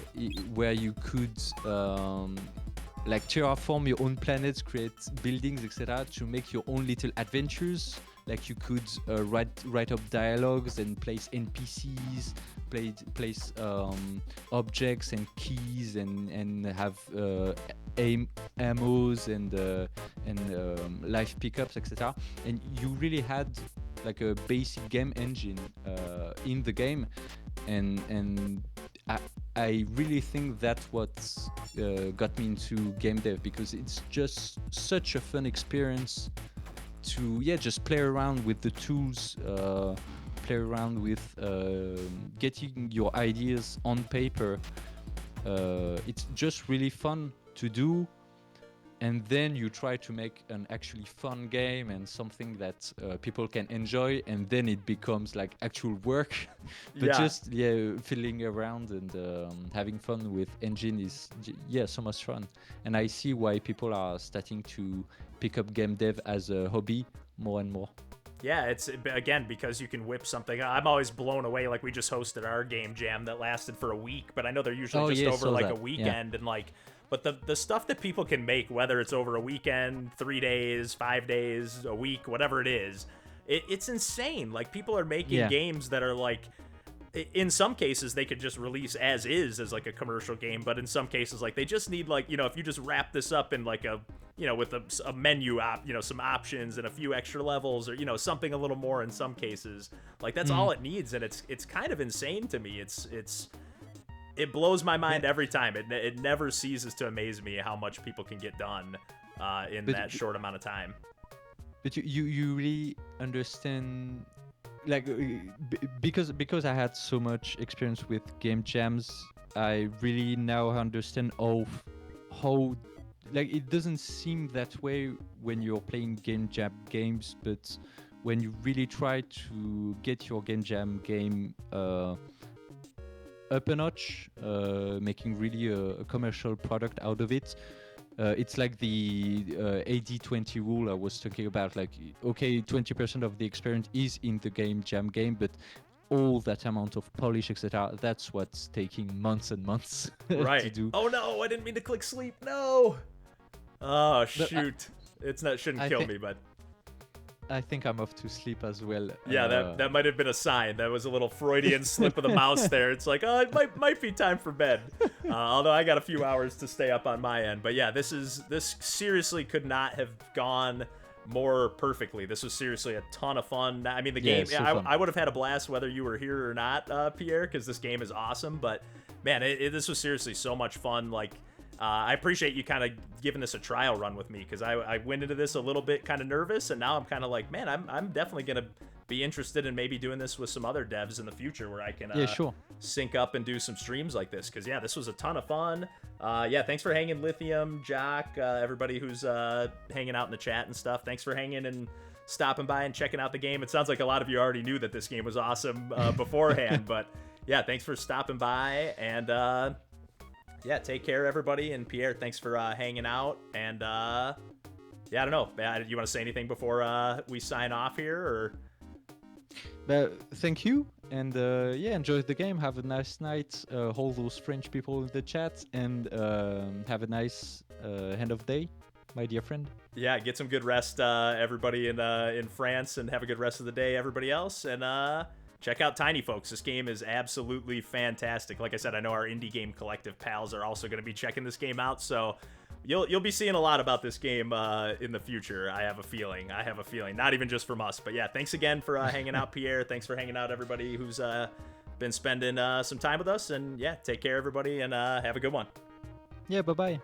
you could like terraform your own planets, create buildings, etc., to make your own little adventures. Like you could write up dialogues and place NPCs, place objects and keys, and have ammos and life pickups, etc. And you really had like a basic game engine in the game, and I really think that's what got me into game dev, because it's just such a fun experience to just play around with the tools, play around with getting your ideas on paper. It's just really fun to do, and then you try to make an actually fun game and something that people can enjoy, and then it becomes like actual work. But just fiddling around and having fun with engine is so much fun. And I see why people are starting to pick up game dev as a hobby more and more. Yeah, it's again because you can whip something. I'm always blown away. Like we just hosted our game jam that lasted for a week, but I know they're usually Oh just yeah, over saw like that. a Yeah. weekend and like. But the stuff that people can make, whether it's over a weekend, 3 days, 5 days, a week, whatever it is, it's insane. Like people are making Yeah. games that are like in some cases they could just release as is as like a commercial game, but in some cases like they just need like if you just wrap this up in like a with a menu some options and a few extra levels or something a little more in some cases, like that's all it needs. And it's kind of insane to me. It blows my mind every time. It never ceases to amaze me how much people can get done in But that short amount of time. But you really understand, like because I had so much experience with game jams, I really now understand how like it doesn't seem that way when you're playing game jam games, but when you really try to get your game jam game up a notch, making really a commercial product out of it. It's like the 80-20 rule I was talking about. Like, okay, 20% of the experience is in the game jam game, but all that amount of polish, etc., that's what's taking months and months to Right. do. Oh no, I didn't mean to click sleep. No. Oh But shoot. Shouldn't I kill think me, but I think I'm off to sleep as well. yeah, that might have been a sign. That was a little Freudian slip of the mouse there. It's like, oh, it might be time for bed. Although I got a few hours to stay up on my end. But yeah, this seriously could not have gone more perfectly. This was seriously a ton of fun. I mean, the Yeah, game, so fun. I would have had a blast whether you were here or not, Pierre, because this game is awesome. But man, this was seriously so much fun. Like, I appreciate you kind of giving this a trial run with me, because I went into this a little bit kind of nervous, and now I'm kind of like, man, I'm definitely gonna be interested in maybe doing this with some other devs in the future where I can Yeah, sure. sync up and do some streams like this, because yeah, this was a ton of fun. Yeah, thanks for hanging, Lithium, Jock, everybody who's hanging out in the chat and stuff. Thanks for hanging and stopping by and checking out the game. It sounds like a lot of you already knew that this game was awesome beforehand, but yeah, thanks for stopping by. And yeah, take care, everybody. And Pierre, thanks for hanging out. And yeah, I don't know. You want to say anything before we sign off here? Or Thank you, and yeah, enjoy the game. Have a nice night. All those French people in the chat, and have a nice end of day, my dear friend. yeah, get some good rest, everybody in France, and have a good rest of the day, everybody else. And check out Tinyfolks. This game is absolutely fantastic. Like I said, I know our indie game collective pals are also going to be checking this game out, so you'll be seeing a lot about this game in the future. I have a feeling. Not even just from us, but yeah. Thanks again for hanging out, Pierre. Thanks for hanging out, everybody who's been spending some time with us. And yeah, take care, everybody, and have a good one. Yeah, bye bye.